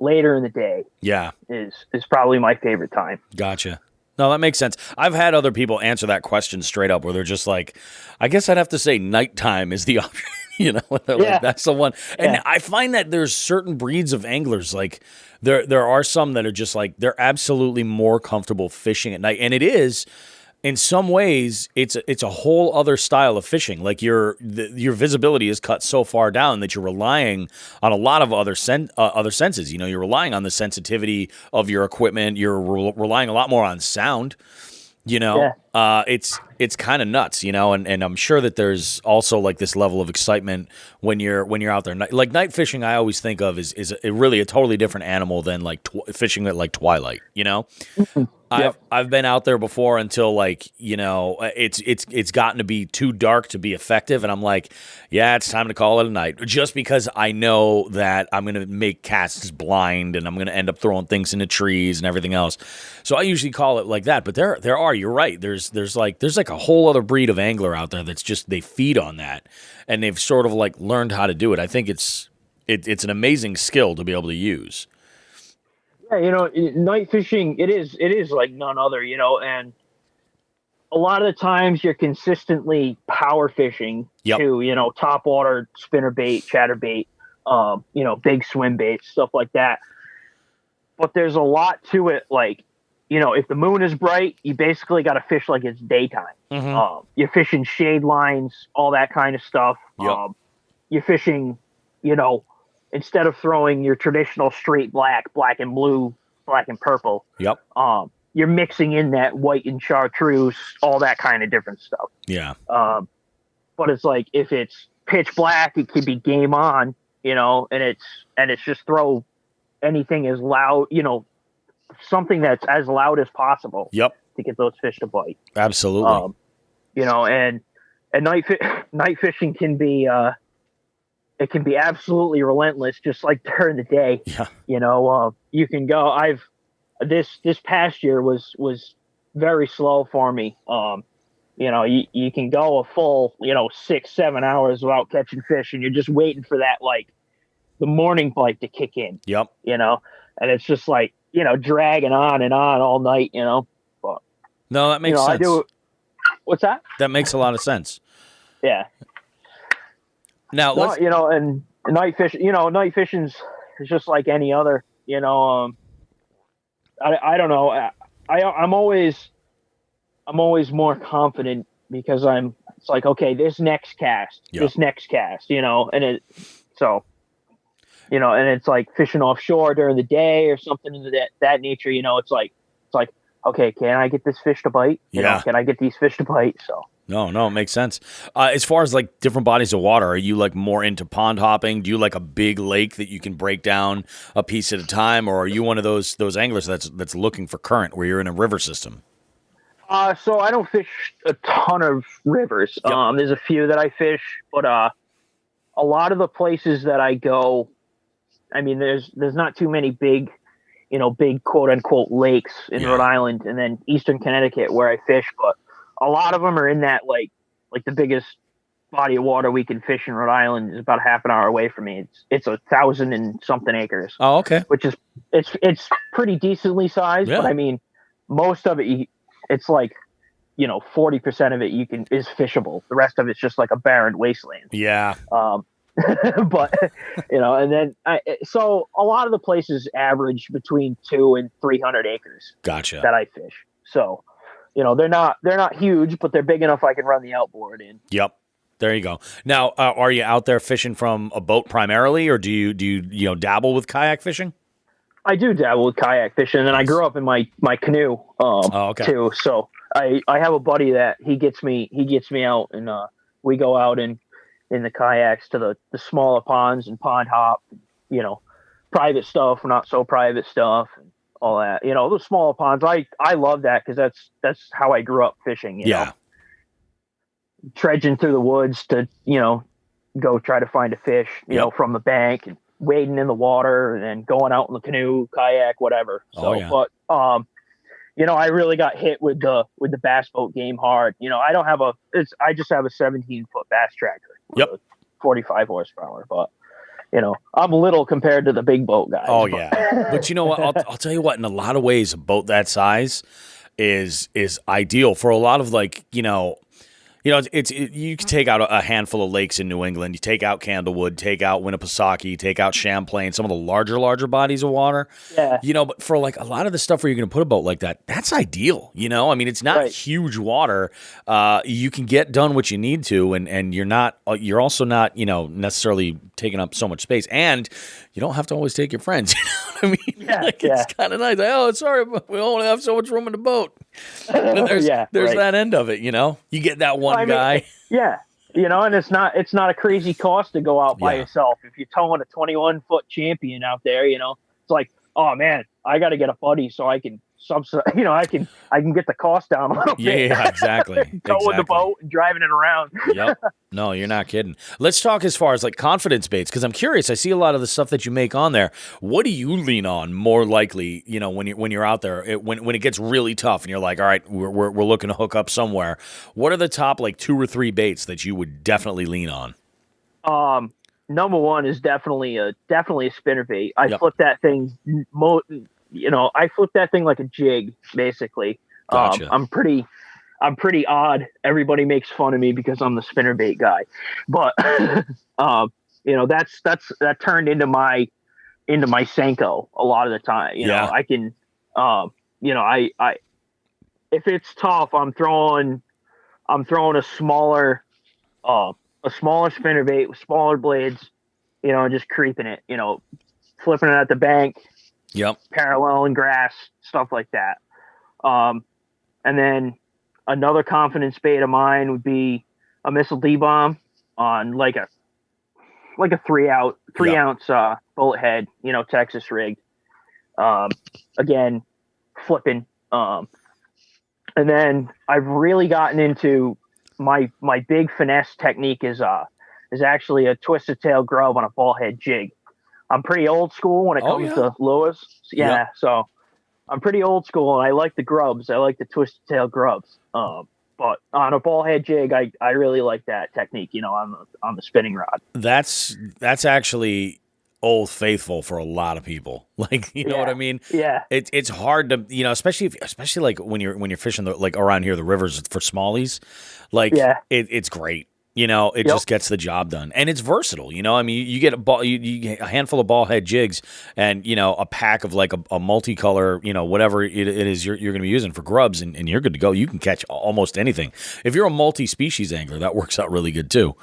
later in the day.
Yeah,
is probably my favorite time.
Gotcha. No, that makes sense. I've had other people answer that question straight up where they're just like, I guess I'd have to say nighttime is the option. You know, they're like, that's the one. And I find that there's certain breeds of anglers, like there are some that are just like, they're absolutely more comfortable fishing at night. And it is, in some ways, it's a whole other style of fishing. Like your visibility is cut so far down that you're relying on a lot of other senses. You know, you're relying on the sensitivity of your equipment. You're relying a lot more on sound. You know, it's kind of nuts. You know, and I'm sure that there's also like this level of excitement when you're out there. Like night fishing, I always think of is really a totally different animal than like fishing at like twilight. You know. I've been out there before until like, you know, it's gotten to be too dark to be effective. And I'm like, yeah, it's time to call it a night, just because I know that I'm going to make casts blind and I'm going to end up throwing things into trees and everything else. So I usually call it like that. But there are, you're right. There's like a whole other breed of angler out there that's just, they feed on that and they've sort of like learned how to do it. I think it's an amazing skill to be able to use.
Yeah, you know, night fishing, it is like none other, you know, and a lot of the times you're consistently power fishing too, you know, top water, spinner bait, chatterbait, you know, big swim bait, stuff like that. But there's a lot to it. Like, you know, if the moon is bright, you basically got to fish like it's daytime.
Mm-hmm.
You're fishing shade lines, all that kind of stuff. You're fishing, you know, instead of throwing your traditional straight black and blue, black and purple, you're mixing in that white and chartreuse, all that kind of different stuff.
Yeah.
But it's like, if it's pitch black, it could be game on, you know, and it's just throw anything as loud, you know, something that's as loud as possible to get those fish to bite.
Absolutely.
You know, and night fishing can be, it can be absolutely relentless, just like during the day.
Yeah.
You know, you can go. This past year was very slow for me. You know, you can go a full, you know, 6-7 hours without catching fish, and you're just waiting for that, like, the morning bite to kick in.
Yep.
You know, and it's just like, you know, dragging on and on all night. You know. But
no, that makes sense.
I do. What's that?
That makes a lot of sense.
Yeah.
Now,
you know, and night fishing's is just like any other, you know, I don't know. I'm always more confident because it's like, okay, this next cast, you know, and you know, and it's like fishing offshore during the day or something of that nature, you know, it's like, okay, can I get this fish to bite? You know, can I get these fish to bite? So.
No, it makes sense. As far as like different bodies of water, are you like more into pond hopping? Do you like a big lake that you can break down a piece at a time, or are you one of those anglers that's looking for current where you're in a river system?
So I don't fish a ton of rivers. There's a few that I fish, but a lot of the places that I go, I mean, there's not too many big quote unquote lakes in Rhode Island and then Eastern Connecticut where I fish, but a lot of them are in that like the biggest body of water we can fish in Rhode Island is about half an hour away from me. It's 1,000 and something acres.
Oh, okay.
Which is it's pretty decently sized, but I mean, most of it it's like 40% of it is fishable. The rest of it's just like a barren wasteland.
Yeah.
But and then so a lot of the places average between 200 and 300 acres.
Gotcha.
That I fish. So, they're not huge, but they're big enough I can run the outboard in.
Yep. There you go. Now, are you out there fishing from a boat primarily, or do you dabble with kayak fishing?
I do dabble with kayak fishing, and I grew up in my canoe too. So I have a buddy that he gets me out, and we go out in the kayaks to the smaller ponds and pond hop, private stuff, not so private stuff, and all that. The smaller ponds. I love that because that's how I grew up fishing. You know? Trudging through the woods to go try to find a fish from the bank, and wading in the water, and then going out in the canoe, kayak, whatever. But I really got hit with the bass boat game hard. I just have a 17-foot bass tracker with a 45 horsepower, but I'm little compared to the big boat guys.
Oh yeah. But you know what, I'll tell you what, in a lot of ways a boat that size is ideal for a lot of you can take out a handful of lakes in New England. You take out Candlewood, take out Winnipesaukee, take out Champlain, some of the larger bodies of water. Yeah. But for like a lot of the stuff where you're going to put a boat like that, that's ideal. I mean, it's not huge water. You can get done what you need to, and you're also not, necessarily taking up so much space, and you don't have to always take your friends. You know what I mean? Yeah, it's kind of nice. Oh, sorry, but we only have so much room in the boat. And there's that end of it. You get that one guy.
Yeah. And it's not a crazy cost to go out by yourself. If you're towing a 21-foot champion out there, it's like, oh man, I got to get a buddy so I can I can get the cost down a little bit.
Yeah, exactly.
Towing the boat and driving it around.
Yep. No, you're not kidding. Let's talk as far as like confidence baits, because I'm curious. I see a lot of the stuff that you make on there. What do you lean on more likely? When you're out there, when it gets really tough, and you're like, all right, we're looking to hook up somewhere. What are the top like 2 or 3 baits that you would definitely lean on?
Number one is definitely a spinnerbait. I flip that thing. I flip that thing like a jig, basically.
Gotcha.
I'm pretty odd. Everybody makes fun of me because I'm the spinnerbait guy, but that turned into my Senko a lot of the time. I can, if it's tough, I'm throwing a smaller spinnerbait with smaller blades, and just creeping it, flipping it at the bank.
Yep.
Parallel and grass, stuff like that. And then another confidence bait of mine would be a missile D-bomb on like a 3 ounce bullet head, Texas rigged. Again, flipping. And then I've really gotten into my big finesse technique is actually a twisted tail grub on a ball head jig. I'm pretty old school when it comes to lures. Yeah, so I'm pretty old school, and I like the grubs. I like the twisted tail grubs. But on a ball head jig, I really like that technique, on the spinning rod.
That's actually old faithful for a lot of people. Like, you know what I mean?
Yeah.
It's hard to, especially like when you're fishing like around here, the rivers for smallies, like it's great. It just gets the job done, and it's versatile. I mean, you get you get a handful of ball head jigs, and a pack of like a multicolor, whatever it is you're going to be using for grubs, and you're good to go. You can catch almost anything. If you're a multi-species angler, that works out really good too.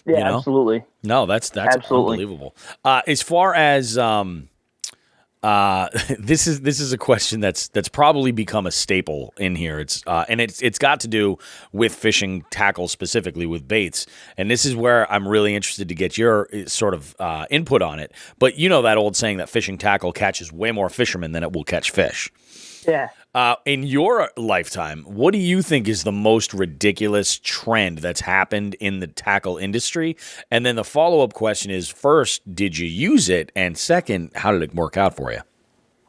Yeah, absolutely.
No, that's absolutely unbelievable. As far as this is a question that's probably become a staple in here. It's got to do with fishing tackle, specifically with baits. And this is where I'm really interested to get your sort of input on it. But that old saying that fishing tackle catches way more fishermen than it will catch fish.
Yeah.
In your lifetime, what do you think is the most ridiculous trend that's happened in the tackle industry? And then the follow-up question is, first, did you use it? And second, how did it work out for you?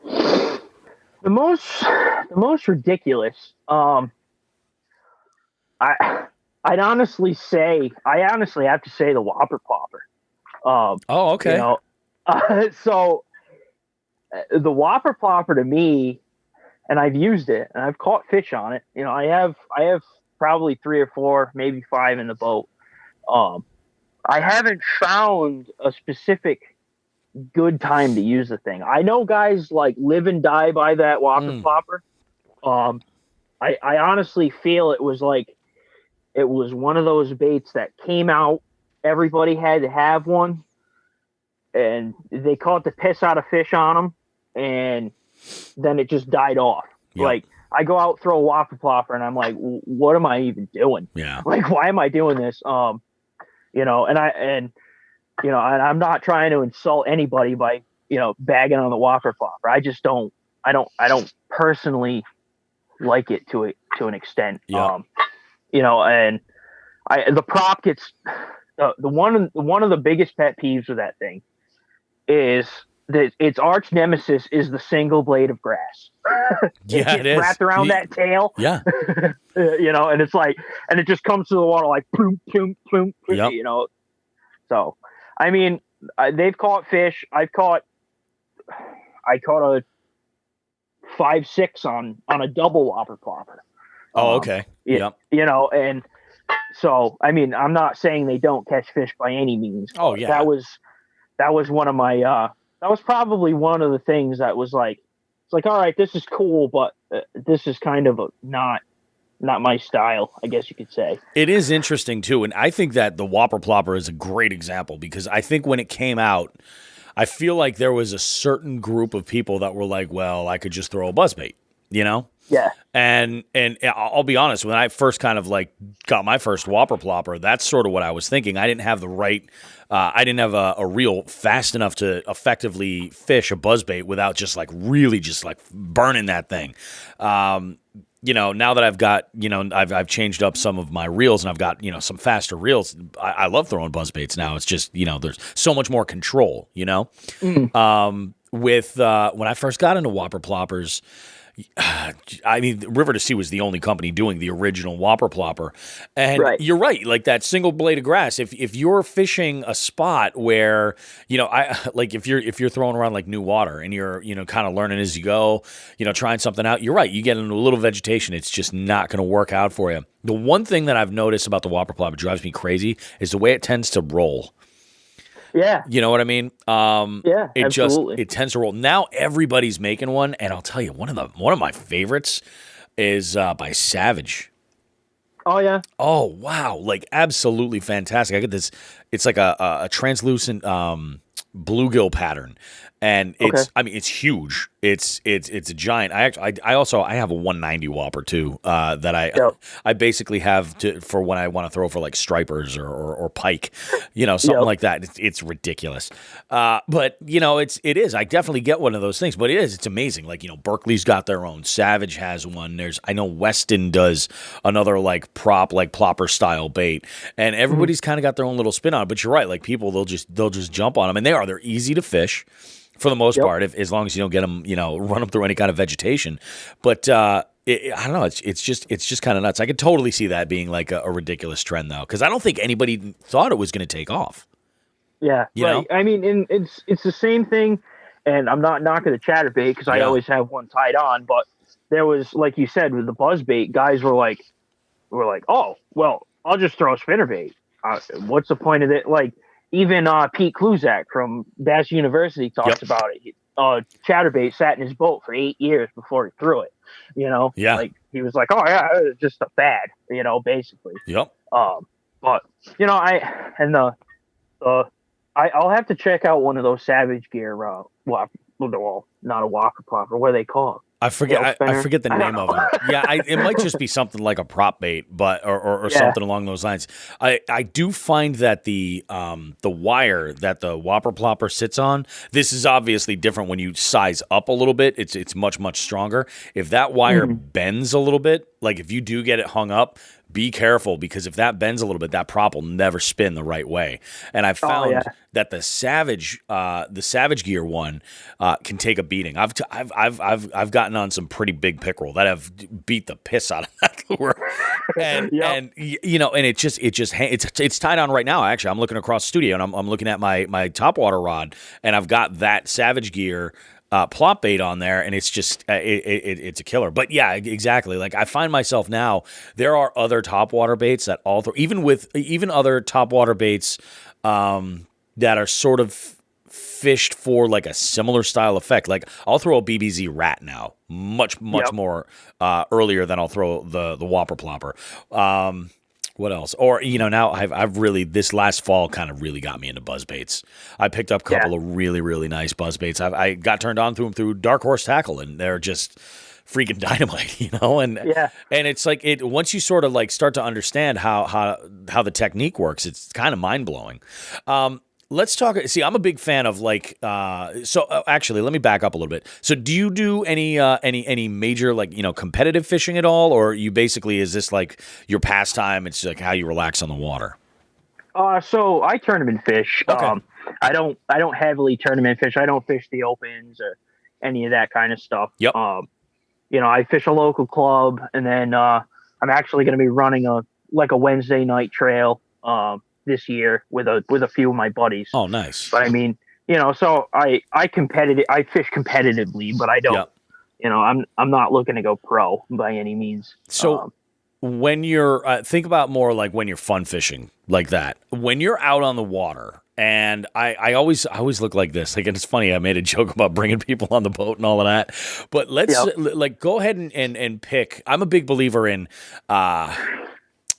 The most ridiculous. I'd honestly have to say the Whopper Plopper.
Oh, okay.
You know, so the Whopper Plopper to me, and I've used it and I've caught fish on it. You know, I have probably 3 or 4, maybe 5 in the boat. I haven't found a specific good time to use the thing. I know guys like live and die by that Whopper Plopper. I honestly feel it was one of those baits that came out. Everybody had to have one, and they caught the piss out of fish on them, and then it just died off.
Yep.
Like, I go out, throw a Whopper Plopper, and I'm like, what am I even doing?
Yeah.
Like, why am I doing this? You know, and I'm not trying to insult anybody by, you know, bagging on the Whopper Plopper. I just don't personally like it to an extent.
Yeah.
You know, and the prop gets one of the biggest pet peeves with that thing is that its arch nemesis is the single blade of grass.
It is
wrapped around that tail.
Yeah.
You know, and it's like, and it just comes to the water like ploom, ploom, ploom, ploom,
Yep.
you know. So, I mean, they've caught fish. I caught a 5-6 on a double Whopper Plopper.
Oh, okay. Yep.
You know, and so, I mean, I'm not saying they don't catch fish by any means.
Oh, yeah.
That was one of my, that was probably one of the things that was like, it's like, all right, this is cool, but this is kind of not my style, I guess you could say.
It is interesting too. And I think that the Whopper Plopper is a great example because I think when it came out, I feel like there was a certain group of people that were like, well, I could just throw a buzzbait, you know?
Yeah.
And I'll be honest, when I first kind of like got my first Whopper Plopper, that's sort of what I was thinking. I didn't have the right, I didn't have a reel fast enough to effectively fish a buzzbait without just like really just like burning that thing. You know, now that I've got, you know, I've changed up some of my reels and I've got, you know, some faster reels. I love throwing buzzbaits now. It's just, you know, there's so much more control, you know. With when I first got into Whopper Ploppers, I mean, River to Sea was the only company doing the original Whopper Plopper, and You're right. Like that single blade of grass. If you're fishing a spot where, you know, I like if you're throwing around like new water and you're, you know, kind of learning as you go, you know, trying something out. You're right. You get into a little vegetation, it's just not going to work out for you. The one thing that I've noticed about the Whopper Plopper drives me crazy is the way it tends to roll.
Yeah.
You know what I mean?
Yeah, absolutely.
It tends to roll. Now everybody's making one, and I'll tell you, one of my favorites is by Savage.
Oh yeah.
Oh wow, like absolutely fantastic. I get this. It's like a translucent bluegill pattern, and it's I mean it's huge. It's a giant. I also have a 190 Whopper too that I basically have for when I want to throw for like stripers or pike, you know, something like that. It's ridiculous, but you know it is. I definitely get one of those things, but it's amazing. Like, you know, Berkeley's got their own. Savage has one. I know Weston does another like prop like plopper style bait, and everybody's kind of got their own little spin on it. But you're right, like people they'll just jump on them, and they're easy to fish. For the most part, as long as you don't get them, you know, run them through any kind of vegetation. But I don't know. It's just kind of nuts. I could totally see that being like a ridiculous trend, though, because I don't think anybody thought it was going to take off.
Yeah,
you know?
I mean, it's the same thing, and I'm not knocking the chatterbait because I always have one tied on. But there was, like you said, with the buzzbait, guys were like, oh, well, I'll just throw a spinnerbait. What's the point of it? Like. Even Pete Kluzak from Bass University talks about it. Chatterbait sat in his boat for 8 years before he threw it. You know, like he was like, "Oh yeah, it's just a fad." You know, basically.
Yep.
But you know, I'll have to check out one of those Savage Gear. Well, not a Whopper Plopper. What are they called?
I forget the name of them. Yeah, it might just be something like a prop bait, but or something along those lines. I do find that the wire that the Whopper Plopper sits on, this is obviously different when you size up a little bit. It's much stronger. If that wire bends a little bit, like if you do get it hung up, be careful, because if that bends a little bit, that prop will never spin the right way. And I found that the Savage Gear one can take a beating. I've gotten on some pretty big pickerel that have beat the piss out of that lure, and and it's tied on right now. Actually, I'm looking across the studio and I'm looking at my topwater rod, and I've got that Savage Gear plop bait on there, and it's just it's a killer. But yeah, exactly. Like I find myself now, there are other topwater baits that all throw, even other topwater baits that are sort of fished for like a similar style effect. Like I'll throw a BBZ rat now, much more earlier than I'll throw the Whopper Plopper. What else? Or now I've really, this last fall kind of really got me into buzz baits. I picked up a couple of really, really nice buzz baits. I got turned on to them through Dark Horse Tackle, and they're just freaking dynamite, and it's like once you sort of like start to understand how the technique works, it's kind of mind blowing. Let's talk. See, I'm a big fan of like. Actually, let me back up a little bit. So, do you do any major like competitive fishing at all, or you basically is this like your pastime? It's like how you relax on the water.
So I tournament fish.
Okay.
I don't heavily tournament fish. I don't fish the opens or any of that kind of stuff.
Yep.
I fish a local club, and then I'm actually going to be running a Wednesday night trail. This year with a few of my buddies.
Oh, nice.
But I mean, so I fish competitively, but I don't, I'm not looking to go pro by any means.
So when you're, think about more like when you're fun fishing like that, when you're out on the water, and I always look like this. Like, and it's funny, I made a joke about bringing people on the boat and all of that, but let's like go ahead and pick. I'm a big believer in,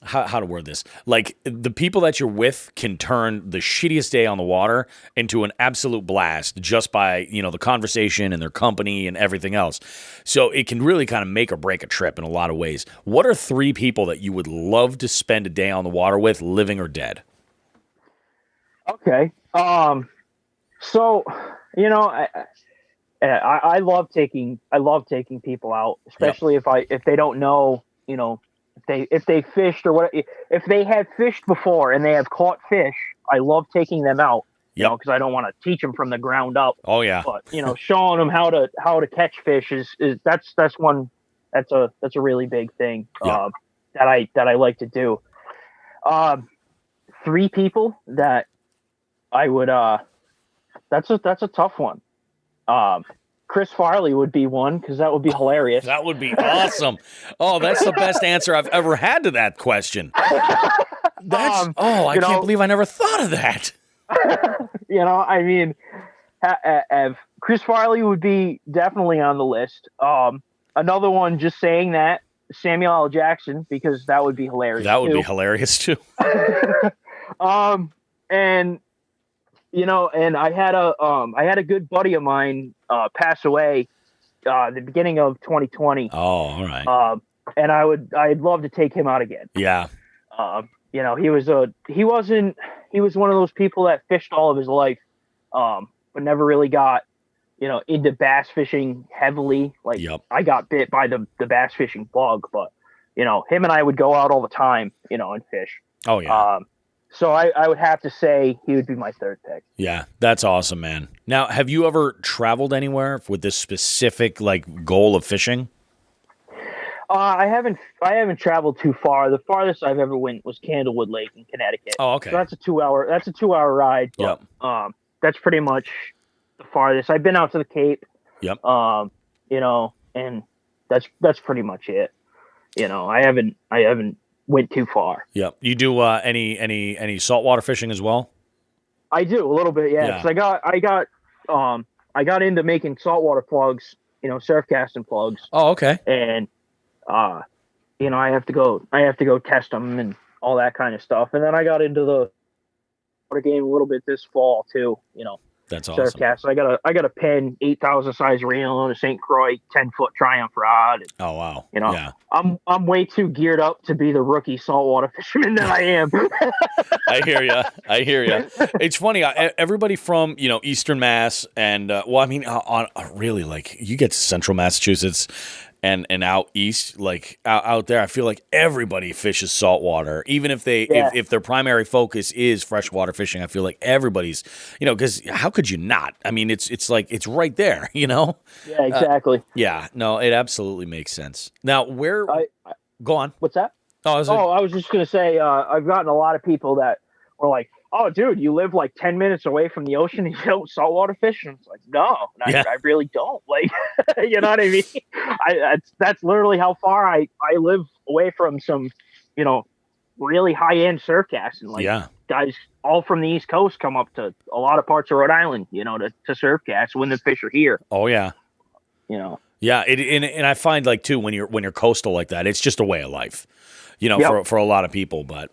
how to word this? Like the people that you're with can turn the shittiest day on the water into an absolute blast just by, the conversation and their company and everything else. So it can really kind of make or break a trip in a lot of ways. What are 3 people that you would love to spend a day on the water with, living or dead?
Okay. So, I love taking people out, especially if they don't know, if they fished or what, if they have fished before and they have caught fish, I love taking them out, because I don't want to teach them from the ground up.
Oh yeah.
But, showing them how to catch fish is that's a really big thing, that I like to do. 3 people that I would, that's a tough one. Chris Farley would be one, because that would be hilarious.
That would be awesome. Oh, that's the best answer I've ever had to that question. That's I can't believe I never thought of that.
I mean, Chris Farley would be definitely on the list. Another one, just saying that, Samuel L. Jackson, because that would be hilarious.
That would be hilarious too.
And and I had a good buddy of mine pass away the beginning of 2020.
Oh, all right.
And I'd love to take him out again.
Yeah.
He was one of those people that fished all of his life, but never really got, into bass fishing heavily. Like I got bit by the bass fishing bug, but him and I would go out all the time, and fish.
Oh yeah.
So I would have to say he would be my 3rd pick.
Yeah, that's awesome, man. Now, have you ever traveled anywhere with this specific like goal of fishing?
I haven't traveled too far. The farthest I've ever went was Candlewood Lake in Connecticut.
Oh, okay.
So that's a 2-hour ride. But, that's pretty much the farthest. I've been out to the Cape.
Yep.
And that's pretty much it. I haven't went too far.
Yep. You do any saltwater fishing as well?
I do a little bit, yeah. 'Cause I got into making saltwater plugs, surf casting plugs.
Oh, okay.
And I have to go test them and all that kind of stuff. And then I got into the water game a little bit this fall too.
That's awesome.
Surf cast. So I got a Penn 8,000 size reel and a St. Croix 10-foot Triumph rod. And,
oh wow.
Yeah. I'm way too geared up to be the rookie saltwater fisherman that I am.
I hear you. It's funny. Everybody from Eastern Mass and on really like you get to Central Massachusetts and out east, like out there, I feel like everybody fishes saltwater, even if they if their primary focus is freshwater fishing. I feel like everybody's because how could you not? I mean, it's like it's right there,
Yeah, exactly.
Yeah, no, it absolutely makes sense. Now, Go on.
What's that?
Oh,
I was just gonna say, I've gotten a lot of people that were like, "Oh, dude, you live like 10 minutes away from the ocean and you don't saltwater fish?" And it's like, no, I really don't. Like, you know what I mean? That's literally how far I live away from some, really high end surf casts, and guys all from the East Coast come up to a lot of parts of Rhode Island, to surf cast when the fish are here.
Oh yeah. Yeah, and I find like too when you're coastal like that, it's just a way of life, for a lot of people. But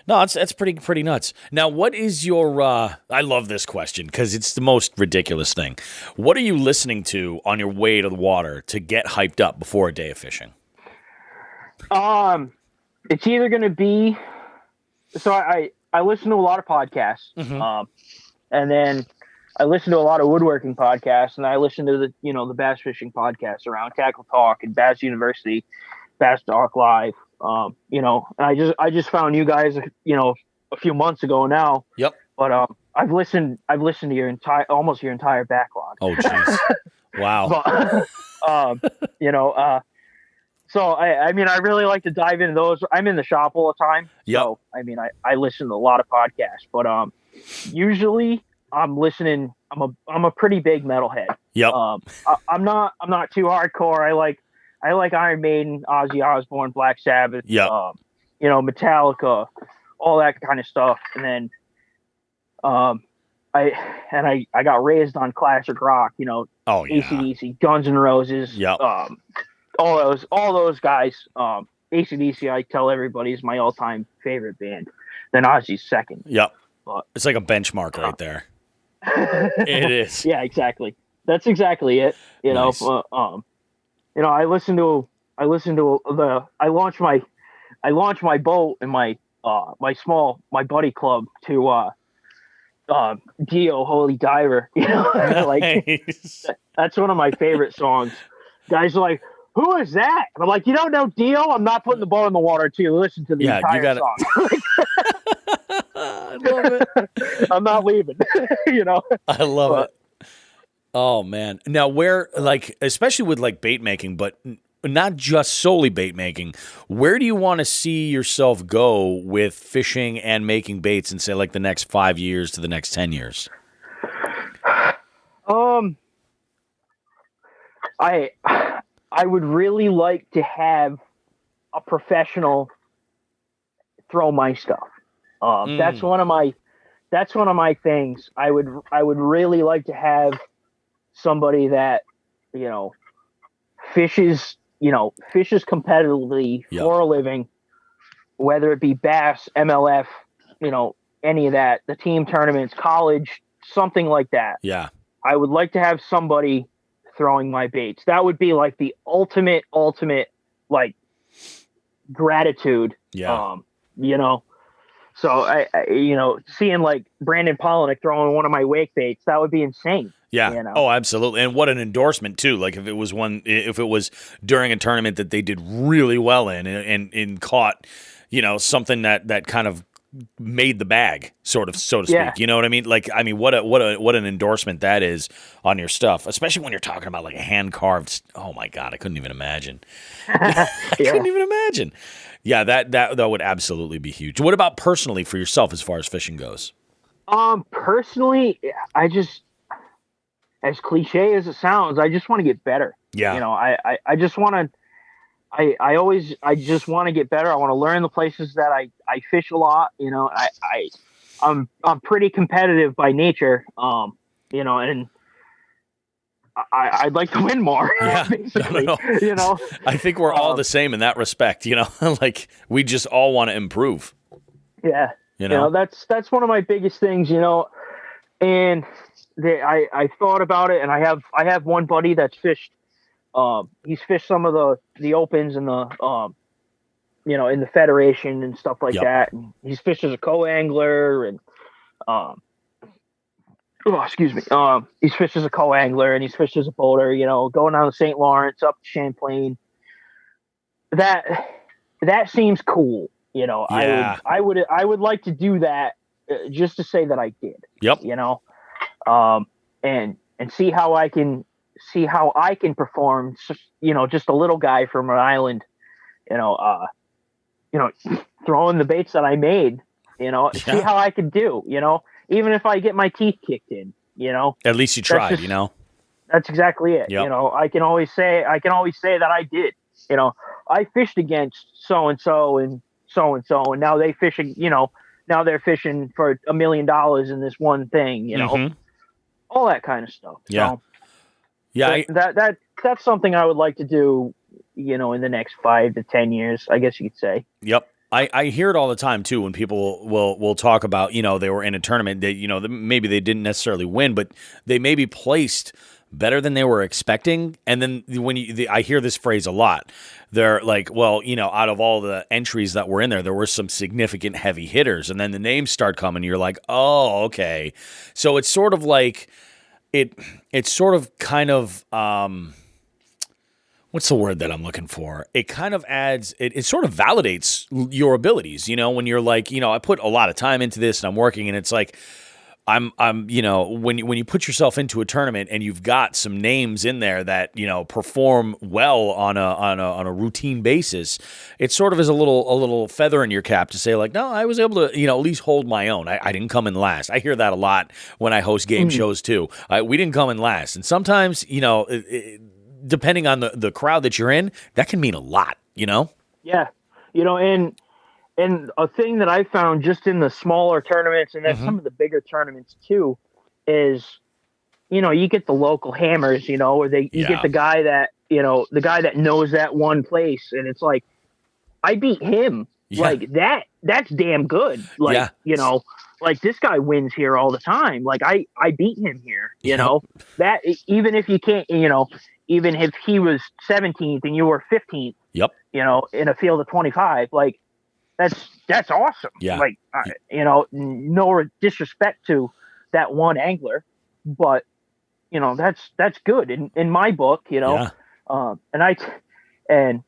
no, it's pretty nuts. Now, what is your? I love this question because it's the most ridiculous thing. What are you listening to on your way to the water to get hyped up before a day of fishing?
It's either going to be. So I listen to a lot of podcasts, and then I listen to a lot of woodworking podcasts, and I listen to the bass fishing podcasts around Tackle Talk and Bass University, Bass Talk Live. And I just found you guys, a few months ago now.
Yep.
But I've listened to your almost your entire backlog.
Oh, jeez. Wow.
But, so I really like to dive into those. I'm in the shop all the time.
Yep.
So I listen to a lot of podcasts, but usually I'm listening. I'm a pretty big metalhead.
Yep.
I'm not too hardcore. I like Iron Maiden, Ozzy Osbourne, Black Sabbath.
Yep.
Metallica, all that kind of stuff. And then I got raised on classic rock.
Oh yeah.
AC/DC, Guns N' Roses.
Yep.
All those guys. AC/DC, I tell everybody, is my all-time favorite band. Then Ozzy's second.
Yep.
But,
it's like a benchmark right there. It is.
Yeah, exactly. That's exactly it.
Nice.
I launched my boat and my buddy club to Dio Holy Diver.
Nice.
That's one of my favorite songs. Guys are like, who is that? And I'm like, you don't know Dio? I'm not putting the boat in the water until you listen to the entire song.
I love it.
I'm not leaving.
I love it. Oh man. Now where, especially with bait making, but not just solely bait making, where do you want to see yourself go with fishing and making baits in say the next 5 years to the next 10 years?
I would really like to have a professional throw my stuff. That's one of my things. I would really like to have somebody that, fishes competitively for a living, whether it be bass, MLF, any of that, the team tournaments, college, something like that.
Yeah.
I would like to have somebody throwing my baits. That would be the ultimate gratitude.
Yeah.
So I seeing Brandon Polinick throwing one of my wake baits, that would be insane.
Yeah. Oh, absolutely. And what an endorsement too. If it was during a tournament that they did really well in and caught, something that kind of made the bag, so to speak.
Yeah.
You know what I mean? What an endorsement that is on your stuff, especially when you're talking about a hand carved. Oh my God, I couldn't even imagine. I couldn't even imagine. Yeah, that would absolutely be huge. What about personally for yourself as far as fishing goes?
Personally, I just, as cliche as it sounds, I just want to get better.
Yeah.
I just want to. I just want to get better. I want to learn the places that I fish a lot. I'm pretty competitive by nature. And I'd like to win more.
Yeah,
basically.
No. I think we're all the same in that respect. We just all want to improve.
Yeah. That's one of my biggest things. And I thought about it, and I have one buddy that's fished. He's fished some of the opens and the in the federation and stuff like that. And he's fished as a co-angler and he's fished as a co-angler and he's fished as a boater, going down the St. Lawrence up to Champlain. That seems cool.
Yeah.
I would like to do that just to say that I did.
Yep.
And see how I can perform, just a little guy from Rhode Island you know, throwing the baits that I made, see how I could do, even if I get my teeth kicked in,
At least you tried, you know?
That's exactly it.
Yep.
I can always say that I did, I fished against so-and-so and so-and-so, and now now they're fishing for $1 million in this one thing, all that kind of stuff.
Yeah.
So
Yeah.
that's something I would like to do, in the next 5 to 10 years, I guess you could say.
Yep. I hear it all the time too when people will talk about, they were in a tournament that, maybe they didn't necessarily win, but they maybe placed better than they were expecting. And then when I hear this phrase a lot, they're like, well, out of all the entries that were in there were some significant heavy hitters. And then the names start coming. You're like, oh, okay. So it's sort of like it's sort of kind of, what's the word that I'm looking for? It kind of adds, it sort of validates your abilities, when you're like, I put a lot of time into this and I'm working, and it's like, I'm when you put yourself into a tournament and you've got some names in there that, perform well on a routine basis, it sort of is a little feather in your cap to say like, no, I was able to, at least hold my own. I didn't come in last. I hear that a lot when I host game shows too. We didn't come in last. And sometimes, depending on the crowd that you're in, that can mean a lot,
Yeah. And a thing that I found just in the smaller tournaments and then some of the bigger tournaments too is, you get the local hammers, or you get the guy that knows that one place. And it's like, I beat him.
Yeah.
Like that's damn good. Like, like this guy wins here all the time. Like I beat him here, that even if you can't, even if he was 17th and you were 15th,
yep.
In a field of 25, like that's awesome.
Yeah.
Like, no disrespect to that one angler, but that's good in my book,
Yeah.
And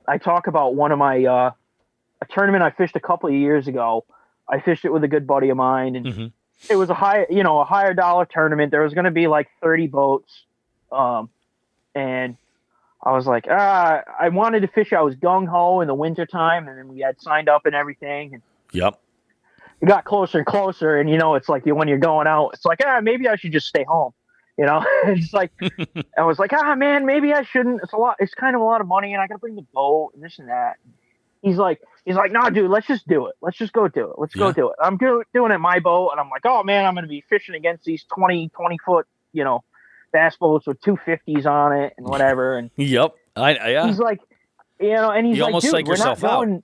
I talk about one of my, a tournament I fished a couple of years ago. I fished it with a good buddy of mine, and it was a higher dollar tournament. There was going to be like 30 boats. And I was like, I wanted to fish. I was gung ho in the wintertime, and then we had signed up and everything. And
yep.
it got closer and closer. And, it's like when you're going out, it's like, maybe I should just stay home. It's like, I was like, man, maybe I shouldn't. It's kind of a lot of money, and I got to bring the boat and this and that. He's like, no, dude, let's just do it. Let's just go do it. Let's go do it. I'm doing it my boat. And I'm like, oh man, I'm going to be fishing against these 20 foot, bass boats with 250s on it and whatever. And
yep. Yeah.
He's like, and he's
you
like,
almost
dude,
psych
we're not
yourself out.
going.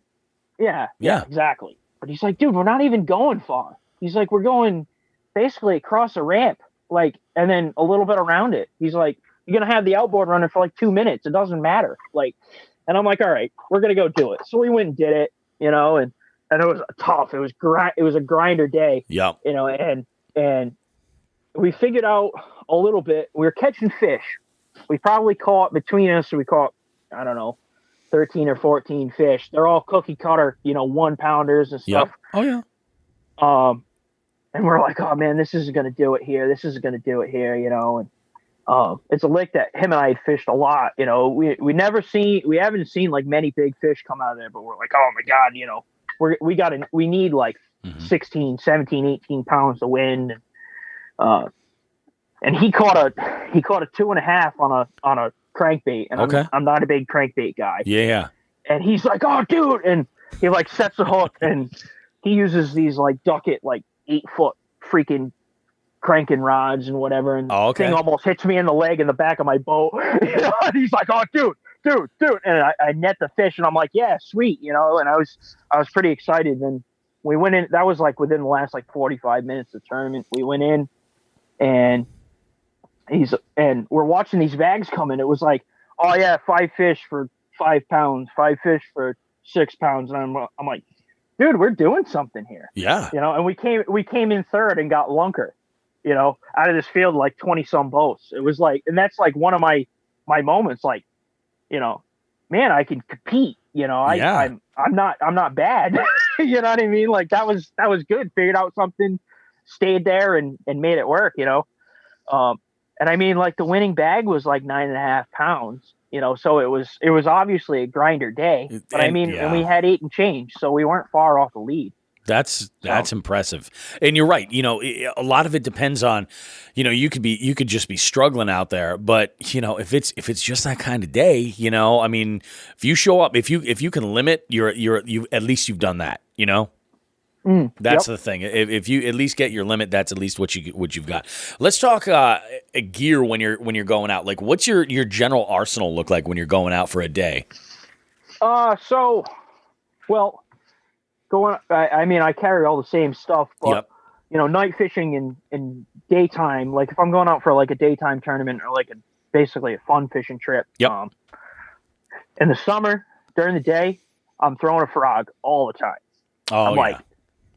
Yeah, exactly. But he's like, dude, we're not even going far. He's like, we're going basically across a ramp, like, and then a little bit around it. He's like, you're going to have the outboard running for like 2 minutes. It doesn't matter. Like, and I'm like, all right, we're going to go do it. So we went and did it, and it was tough. It was a grinder day,
yeah.
And we figured out a little bit. We were catching fish. We probably caught between us. We caught, I don't know, 13 or 14 fish. They're all cookie cutter, 1 pounders and stuff.
Yep. Oh yeah.
And we're like, oh man, this isn't going to do it here. This isn't going to do it here, And it's a lake that him and I had fished a lot. We haven't seen like many big fish come out of there, but we're like, oh my God, we need like 16, 17, 18 pounds of wind. And he caught a 2.5 on a crankbait, and I'm not a big crankbait guy.
Yeah.
And he's like, oh dude, and he like sets the hook, and he uses these like Ducket like 8-foot freaking cranking rods and whatever, and the thing almost hits me in the leg in the back of my boat. And he's like, oh dude, and I net the fish, and I'm like, yeah, sweet, and I was pretty excited. And we went in. That was like within the last like 45 minutes of the tournament. We went in, and we're watching these bags come in. It was like, oh yeah, 5 fish for 5 pounds, 5 fish for 6 pounds, and I'm like, dude, we're doing something here.
Yeah.
And we came in third and got lunker, out of this field, like 20 some boats. It was like, and that's like one of my moments, like, man, I can compete, I'm not bad. You know what I mean? Like that was good. Figured out something, stayed there and made it work, And I mean, like the winning bag was like 9.5 pounds, So it was obviously a grinder day, but I mean, and we had 8 and change, so we weren't far off the lead.
That's impressive. And you're right. A lot of it depends on, you could just be struggling out there, but if it's just that kind of day, I mean, if you show up, if you can limit you at least you've done that, That's the thing. If you at least get your limit, that's at least what you've got. Let's talk gear when you're going out. Like, what's your general arsenal look like when you're going out for a day?
I carry all the same stuff, but night fishing and daytime. Like if I'm going out for like a daytime tournament or like basically a fun fishing trip.
Yep.
In the summer during the day, I'm throwing a frog all the time.
Oh,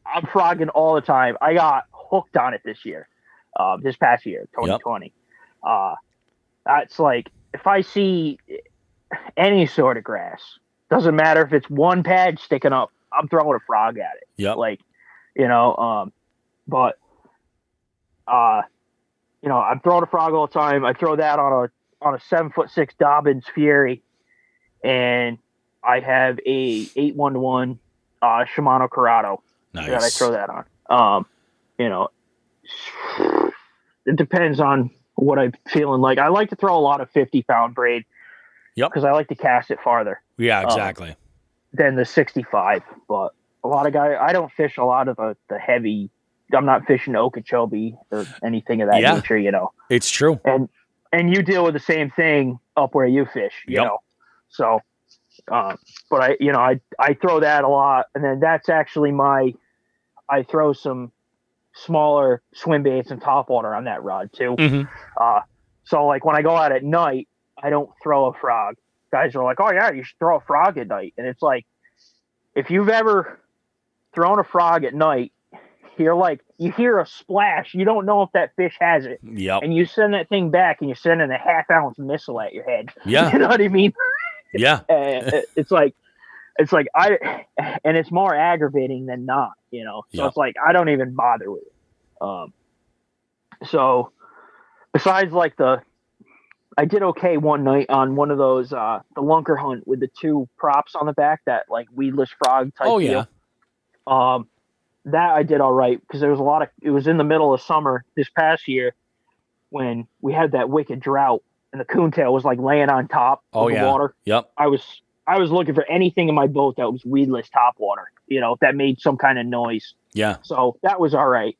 I'm frogging all the time. I got hooked on it this past year, 2020. That's like, if I see any sort of grass, doesn't matter if it's one pad sticking up, I'm throwing a frog at it.
Yep.
I'm throwing a frog all the time. I throw that on a 7'6" Dobbins Fury, and I have a 8-1-1 Shimano Corrado.
Nice.
That I throw that on. It depends on what I'm feeling like. I like to throw a lot of 50-pound braid.
Yep.
Because I like to cast it farther.
Yeah, exactly.
Than the 65. But a lot of guys, I don't fish a lot of the heavy. I'm not fishing Okeechobee or anything of that nature,
It's true.
And you deal with the same thing up where you fish, you know. So, but I throw that a lot, and then that's actually I throw some smaller swim baits and topwater on that rod too.
Mm-hmm.
So like when I go out at night, I don't throw a frog. Guys are like, "Oh yeah, you should throw a frog at night," and it's like, if you've ever thrown a frog at night, you hear a splash, you don't know if that fish has it.
Yep.
And you send that thing back, and you're sending a half-ounce missile at your head.
Yeah.
You know what I mean?
Yeah.
It's like and it's more aggravating than not, So It's like I don't even bother with it. So besides like I did okay one night on one of those the lunker hunt with the 2 props on the back, that like weedless frog type deal. That I did all right because there was it was in the middle of summer this past year when we had that wicked drought and the coontail was like laying on top of the water.
Yep.
I was looking for anything in my boat that was weedless topwater, that made some kind of noise.
Yeah.
So that was all right.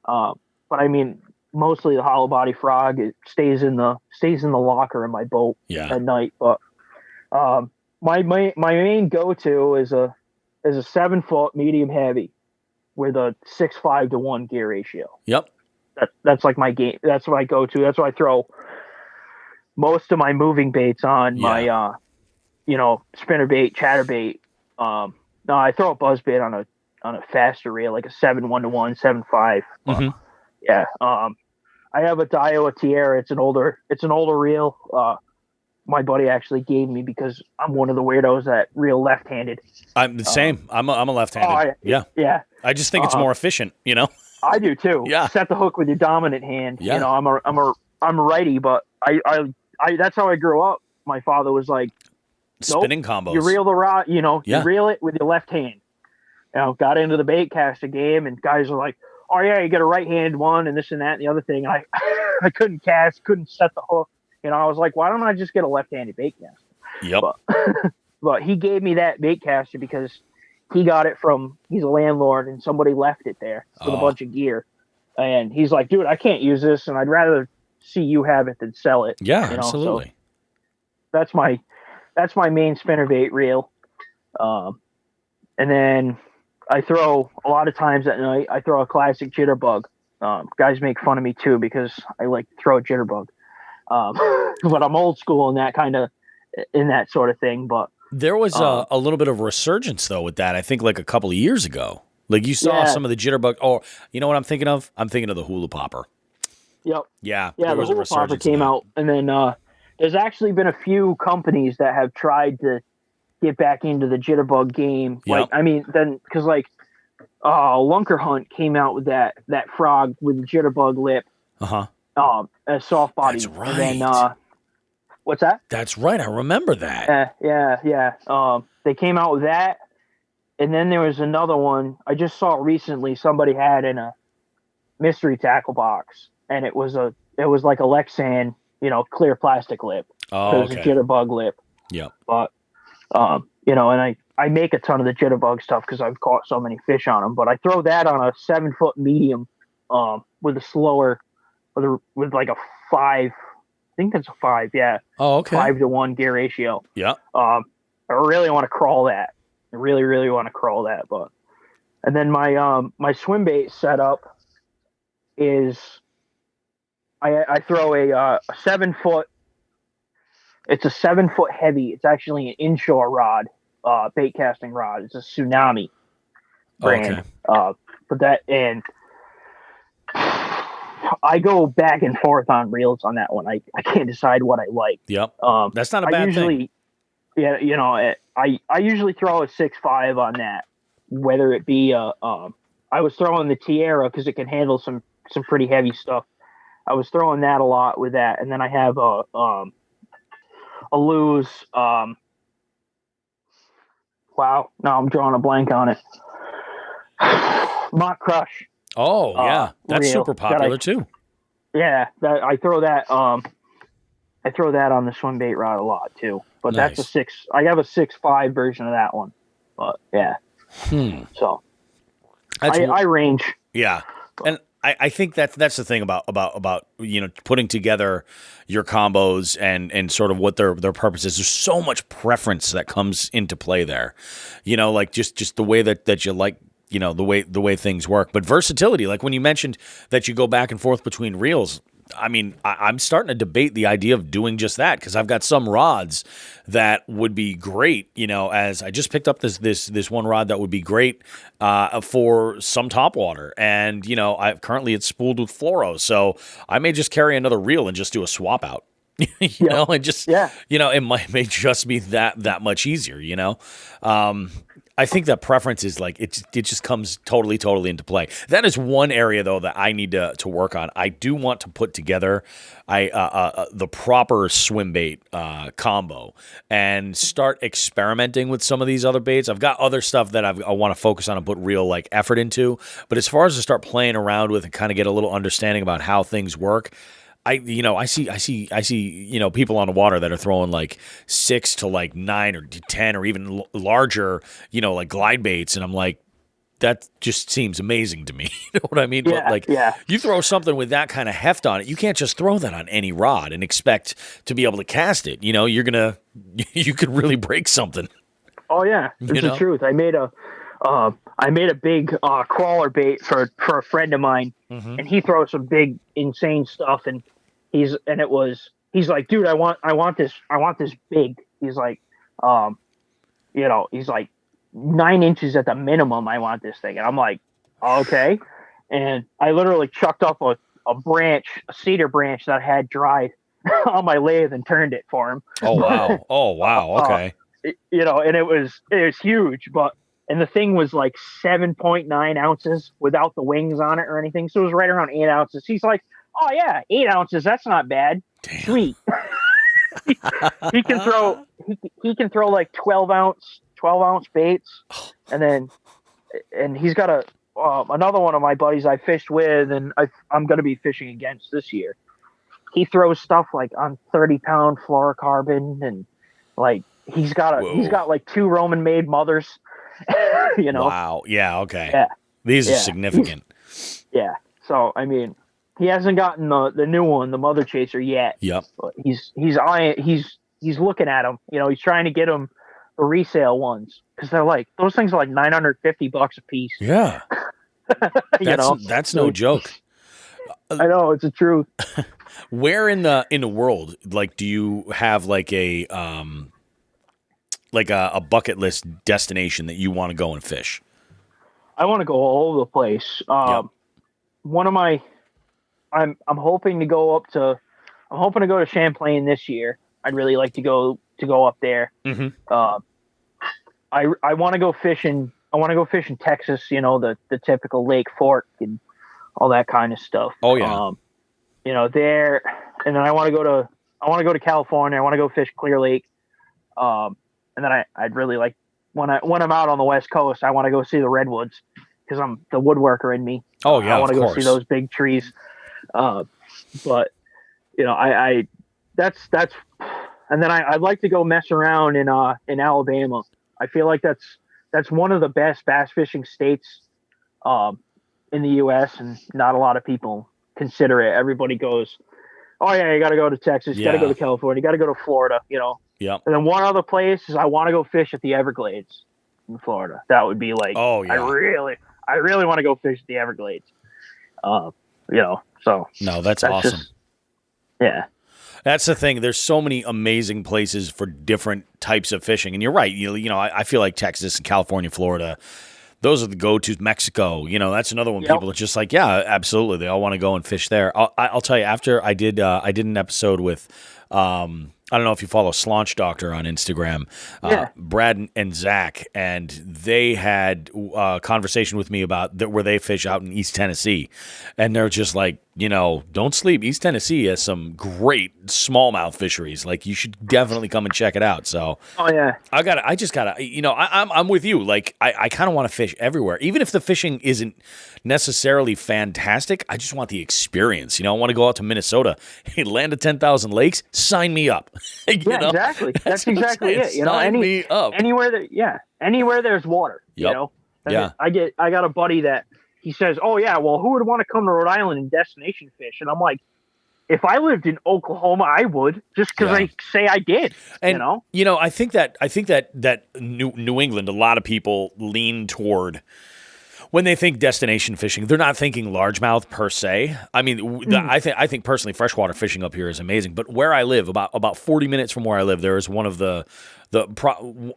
But I mean, mostly the hollow body frog, it stays in the locker in my boat at night. But my main go-to is a 7-foot medium heavy with a 6.5 to 1 gear ratio.
Yep.
That's like my game. That's what I go to. That's what I throw most of my moving baits on. My spinner bait, chatter bait. No, I throw a buzz bait on a faster reel, like a 7-1-1, 7.5.
Mm-hmm.
I have a Thayer Thayer. It's an older reel. My buddy actually gave me because I'm one of the weirdos that reel left-handed.
I'm the same. I'm a left-handed.
Yeah.
I just think it's more efficient,
I do too.
Yeah.
Set the hook with your dominant hand.
Yeah.
I'm a righty, but I that's how I grew up. My father was like,
spinning combos.
You reel the rod, you reel it with your left hand. Got into the bait caster game, and guys are like, "Oh yeah, you get a right-handed one, and this and that and the other thing." I couldn't cast, couldn't set the hook. I was like, why don't I just get a left-handed bait caster?
Yep.
But he gave me that bait caster because he got it he's a landlord, and somebody left it there with a bunch of gear. And he's like, dude, I can't use this, and I'd rather see you have it than sell it.
Yeah, absolutely.
So that's my main spinnerbait reel. And then I throw a lot of times at night. I throw a classic jitterbug. Guys make fun of me too because I like to throw a jitterbug. But I'm old school in that sort of thing. But
there was a little bit of resurgence though with that. I think like a couple of years ago. Like you saw some of the jitterbug. Oh, you know what I'm thinking of? I'm thinking of the hula popper.
Yep.
Yeah.
Yeah. The hula popper came out, and then there's actually been a few companies that have tried to get back into the jitterbug game.
Yep.
Like, I mean, then because like Lunker Hunt came out with that frog with the jitterbug lip.
Uh-huh.
A soft body.
That's right.
And then What's that?
That's right. I remember that.
Yeah. They came out with that, and then there was another one I just saw recently. Somebody had in a mystery tackle box, and it was like a Lexan, clear plastic lip.
Oh,
It was
okay.
a jitterbug lip.
Yep.
But and I make a ton of the jitterbug stuff because I've caught so many fish on them. But I throw that on a 7-foot medium, with a slower, with like a 5. I think that's a 5. Yeah.
Oh, okay.
5-to-1 gear ratio.
Yeah.
I really want to crawl that. I really, really want to crawl that. But and then my swim bait setup is I throw a 7-foot. It's a 7-foot heavy. It's actually an inshore rod, bait casting rod. It's a Tsunami brand.
Okay.
But that, and I go back and forth on reels on that one. I can't decide what I like.
Yep. That's not a
I
bad
usually,
thing.
Yeah, I usually throw a 6.5 on that, whether it be I was throwing the Thayer because it can handle some pretty heavy stuff. I was throwing that a lot with that, and then I have a Lose. Wow, now I'm drawing a blank on it. Mock Crush.
Oh, yeah. That's
reel
super popular too.
Yeah, I throw that. I throw that on the swim bait rod a lot too. But
Nice.
that's a 6. I have a 6.5 version of that one. But yeah. So I range.
Yeah. And I think that's the thing about putting together your combos and sort of what their purpose is. There's so much preference that comes into play there. Like just the way that you like, the way things work. But versatility, like when you mentioned that you go back and forth between reels, I mean, I'm starting to debate the idea of doing just that because I've got some rods that would be great, as I just picked up this one rod that would be great for some topwater. And, currently it's spooled with fluoro. So I may just carry another reel and just do a swap out. And just, it may just be that much easier, I think that preference is like, it just comes totally into play. That is one area though that I need to work on. I do want to put together the proper swim bait combo and start experimenting with some of these other baits. I've got other stuff that I want to focus on and put real like effort into, but as far as to start playing around with and kind of get a little understanding about how things work, I see, people on the water that are throwing like 6 to like 9 or 10 or even larger, like glide baits. And I'm like, that just seems amazing to me. You know what I mean?
Yeah,
But like, you throw something with that kind of heft on it, you can't just throw that on any rod and expect to be able to cast it. You could really break something.
Oh yeah, it's the truth. I made a big crawler bait for a friend of mine, and he throws some big, insane stuff, and he's like, dude, I want this big. He's like, he's like 9 inches at the minimum. I want this thing, and I'm like, okay. And I literally chucked up a cedar branch that I had dried on my lathe and turned it for him.
Oh wow. Okay.
And it was huge, and the thing was like 7.9 ounces without the wings on it or anything. So it was right around 8 ounces. He's like, oh yeah, 8 ounces. That's not bad.
Damn.
Sweet. he can throw like 12 ounce baits. And he's got another one of my buddies I fished with, and I'm going to be fishing against this year. He throws stuff like on 30-pound fluorocarbon, and like he's got like 2 Roman made mothers.
Wow. Yeah. Okay.
Yeah.
These are significant.
Yeah. So I mean, he hasn't gotten the new one, the Mother Chaser, yet.
Yep.
But he's looking at them. He's trying to get them the resale ones because they're like, those things are like $950 a piece.
Yeah. That's no joke.
I know, it's the truth.
Where in the world, like, do you have like a bucket list destination that you want to go and fish?
I want to go all over the place. One of my, I'm hoping to go to Champlain this year. I'd really like to go up there.
Mm-hmm.
I want to go fishing. I want to go fish in Texas. The typical Lake Fork and all that kind of stuff.
Oh yeah.
There, and then I want to go to I want to go to California. I want to go fish Clear Lake. And then I'd really like when I'm out on the West Coast, I want to go see the redwoods because I'm the woodworker in me.
Oh yeah,
I want to go
course.
see those big trees. But you know, I that's and then I'd like to go mess around in Alabama. I feel like that's one of the best bass fishing states in the U.S. and not a lot of people consider it. Everybody goes, oh yeah, you got to go to Texas, you got to go to California, you got to go to Florida, you know.
Yep.
And then one other place is I want to go fish at the Everglades in Florida. That would be like,
oh yeah,
I really want to go fish at the Everglades. You know, so
no, that's awesome.
Yeah.
That's the thing. There's so many amazing places for different types of fishing. And you're right. You know, I feel like Texas and California, Florida, those are the go-tos. Mexico, you know, that's another one. Yep. People are just like, yeah, absolutely. They all want to go and fish there. I'll tell you, after I did an episode with, I don't know if you follow Slaunch Doctor on Instagram, Brad and Zach, and they had a conversation with me about where they fish out in East Tennessee. And they're just like, you know, don't sleep. East Tennessee has some great smallmouth fisheries. Like, you should definitely come and check it out. So,
oh yeah,
I just gotta, you know, I'm with you. Like, I kind of want to fish everywhere, even if the fishing isn't necessarily fantastic. I just want the experience. You know, I want to go out to Minnesota, hey, land of 10,000 lakes, sign me up.
Yeah,
know?
Exactly. That's exactly it. You know, anywhere there's water.
Yep.
You know,
yeah.
I got a buddy that he says, oh yeah, well, who would want to come to Rhode Island and destination fish? And I'm like, if I lived in Oklahoma, I would, just because I say I did.
And you know, I think that New England, a lot of people lean toward. When they think destination fishing, they're not thinking largemouth per se. I mean, I think personally, freshwater fishing up here is amazing. But where I live, about 40 minutes from where I live, there is one of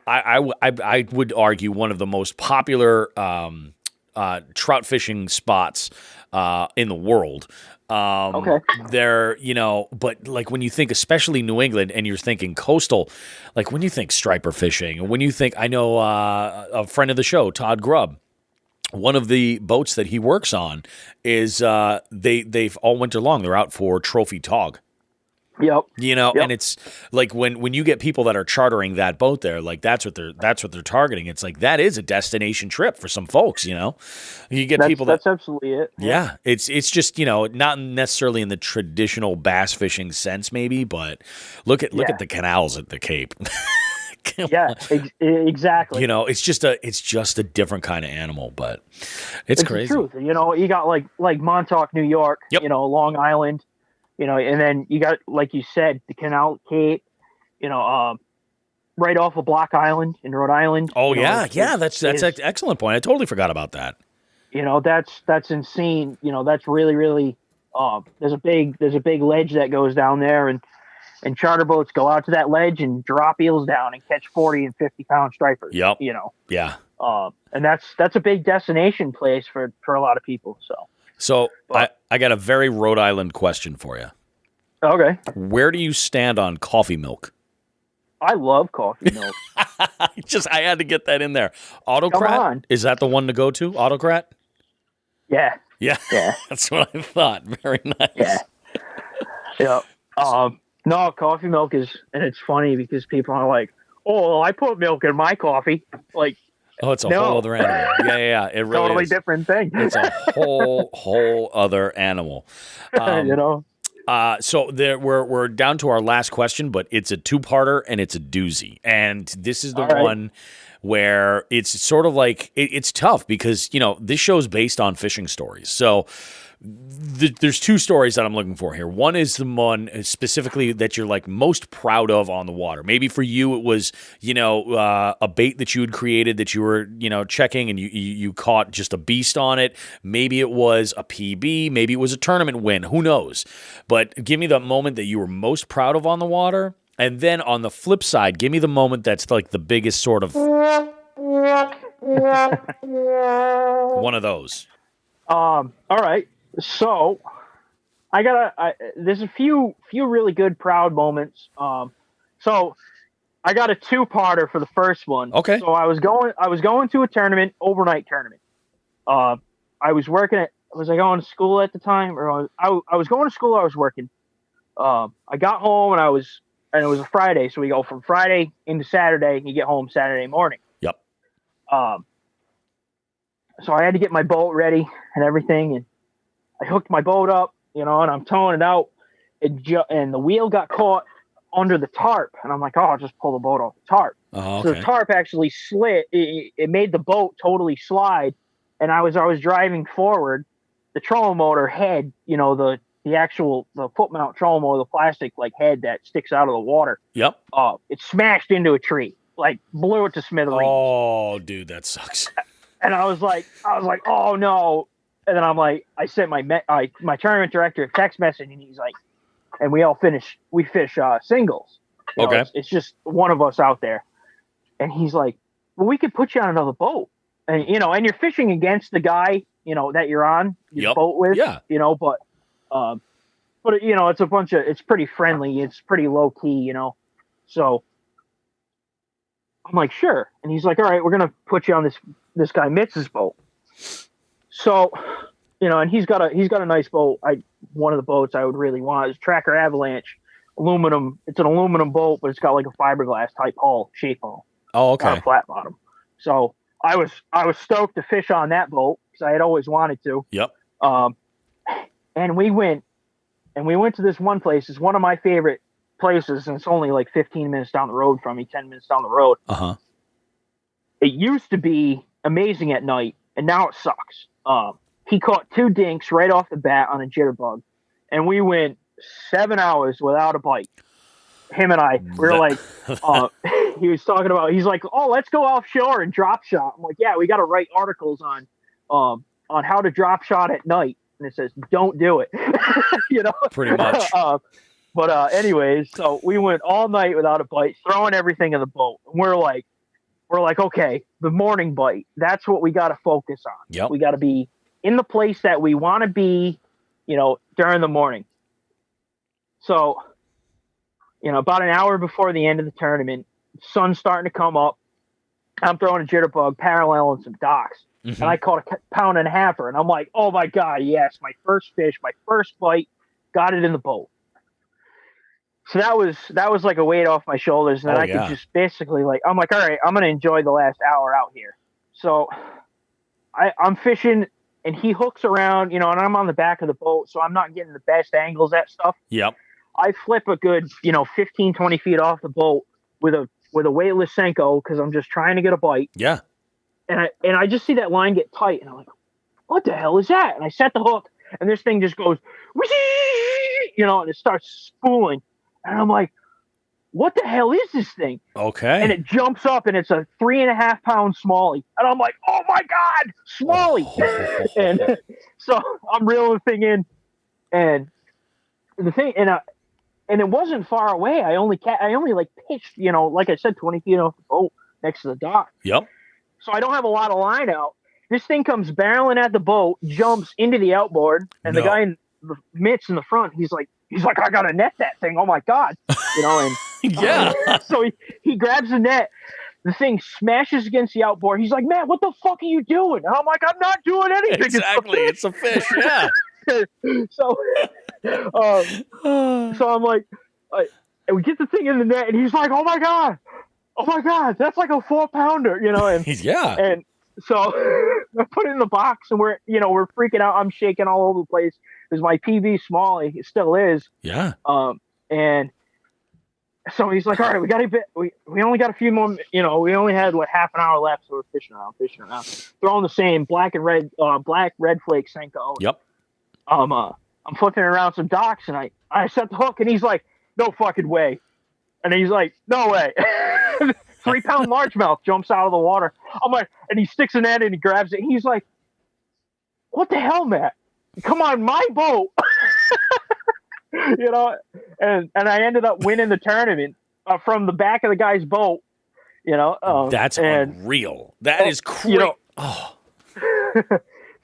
I would argue one of the most popular trout fishing spots in the world.
Okay.
There, you know, but like when you think, especially New England, and you're thinking coastal, like when you think striper fishing, and when you think, I know a friend of the show, Todd Grubb. One of the boats that he works on is they've all winter long they're out for trophy tog.
Yep.
You know, and it's like when you get people that are chartering that boat there, like that's what they're targeting. It's like that is a destination trip for some folks. You know, you get people
that's absolutely it.
Yeah, it's just, you know, not necessarily in the traditional bass fishing sense, maybe, but look at the canals at the Cape.
Yeah, exactly.
You know, it's just a different kind of animal, but it's crazy.
The truth. You know, you got like Montauk, New York, you know, Long Island, you know, and then you got, like you said, the Canal Cape, you know, right off of Block Island in Rhode Island.
Oh yeah, that's an excellent point. I totally forgot about that.
You know, that's insane. You know, that's really, really there's a big ledge that goes down there, and charter boats go out to that ledge and drop eels down and catch 40 and 50 pound stripers.
Yep.
You know.
Yeah.
And that's a big destination place for a lot of people. So
I got a very Rhode Island question for you.
Okay.
Where do you stand on coffee milk?
I love coffee milk.
I had to get that in there. Autocrat? Is that the one to go to? Autocrat?
Yeah.
Yeah.
Yeah.
That's what I thought. Very nice.
Yeah. Yeah. No, coffee milk is, and it's funny because people are like, "Oh, well, I put milk in my coffee." Like,
oh, it's a whole other animal. Yeah. It really
totally
is.
Different thing.
It's a whole other animal.
You know.
So we're down to our last question, but it's a two-parter and it's a doozy. And this is the one where it's sort of like it's tough because, you know, this show's based on fishing stories. So there's two stories that I'm looking for here. One is the one specifically that you're like most proud of on the water. Maybe for you it was, you know, a bait that you had created that you were, you know, checking and you caught just a beast on it. Maybe it was a PB. Maybe it was a tournament win. Who knows? But give me the moment that you were most proud of on the water. And then on the flip side, give me the moment that's like the biggest sort of one of those.
All right. So there's a few really good proud moments. So I got a two-parter for the first one.
Okay.
So I was going to a tournament, overnight tournament. I was working was I going to school at the time, or I was going to school, I was working. I got home and it was a Friday, so we go from Friday into Saturday, and you get home Saturday morning.
Yep.
So I had to get my boat ready and everything, and I hooked my boat up, and I'm towing it out, and the wheel got caught under the tarp, and I'm like, oh, I'll just pull the boat off the tarp.
Oh, okay.
So the tarp actually slid. It made the boat totally slide, and I was driving forward. The trolling motor head, the foot mount trolling motor, the plastic like head that sticks out of the water.
Yep.
It smashed into a tree, like blew it to smithereens.
Oh, dude, that sucks.
And I was like, oh no. And then I'm like, I sent my tournament director a text message, and he's like, and we fish singles.
Okay.
It's just one of us out there. And he's like, well, we could put you on another boat. And, and you're fishing against the guy, that you're on your boat with.
Yeah.
But it's pretty friendly. It's pretty low key, So I'm like, sure. And he's like, all right, we're going to put you on this guy Mitz's boat. So, and he's got a nice boat. One of the boats I would really want is Tracker Avalanche aluminum. It's an aluminum boat, but it's got like a fiberglass type hull shape hull.
Oh, okay.
Not a flat bottom. So I was stoked to fish on that boat because I had always wanted to.
Yep.
And we went to this one place. It's one of my favorite places, and it's only like 15 minutes down the road from me, 10 minutes down the road.
Uh-huh.
It used to be amazing at night, and now it sucks. He caught 2 dinks right off the bat on a jitterbug, and we went 7 hours without a bite. Him and I, we were like, he was talking about, he's like, oh, let's go offshore and drop shot. I'm like, yeah, we got to write articles on how to drop shot at night. And it says, don't do it,
Pretty much.
But anyways, so we went all night without a bite, throwing everything in the boat. And we're like, okay, the morning bite, that's what we got to focus on.
Yep.
We got to be in the place that we want to be, during the morning. So, about an hour before the end of the tournament, sun's starting to come up. I'm throwing a jitterbug paralleling some docks.
Mm-hmm.
And I caught a 1.5 pounder. And I'm like, oh my God, yes, my first fish, my first bite, got it in the boat. So that was like a weight off my shoulders. And then I could just basically I'm like, all right, I'm going to enjoy the last hour out here. So I'm fishing, and he hooks around, and I'm on the back of the boat, so I'm not getting the best angles at stuff.
Yep.
I flip a good, 15, 20 feet off the boat with a weightless Senko because I'm just trying to get a bite.
Yeah.
And I just see that line get tight, and I'm like, what the hell is that? And I set the hook, and this thing just goes, and it starts spooling. And I'm like, what the hell is this thing?
Okay.
And it jumps up, and it's a 3.5 pound smallie. And I'm like, oh my God, smallie. And so I'm reeling the thing in, and the thing, and it wasn't far away. I only like pitched, like I said, 20 feet off the boat next to the dock.
Yep.
So I don't have a lot of line out. This thing comes barreling at the boat, jumps into the outboard, and the guy in the mitts in the front, he's like, I gotta net that thing. Oh my God, and
yeah.
So he grabs the net. The thing smashes against the outboard. He's like, man, what the fuck are you doing? And I'm like, I'm not doing anything.
Exactly, it's a fish. Yeah.
So I'm like, and we get the thing in the net, and he's like, oh my God, that's like a 4 pounder, and
yeah.
And so I put it in the box, and we're freaking out. I'm shaking all over the place because my PV smallie, it still is.
Yeah.
And so he's like, all right, we only got a few more, we only had half an hour left, so we're fishing around, throwing the same black red flake Senko.
Yep.
I'm flipping around some docks, and I set the hook, and he's like, no fucking way. And he's like, no way. 3 pound largemouth jumps out of the water. I'm like, and he sticks a net and he grabs it. And he's like, what the hell, Matt? Come on my boat. And I ended up winning the tournament from the back of the guy's boat.
That's unreal. That is crazy.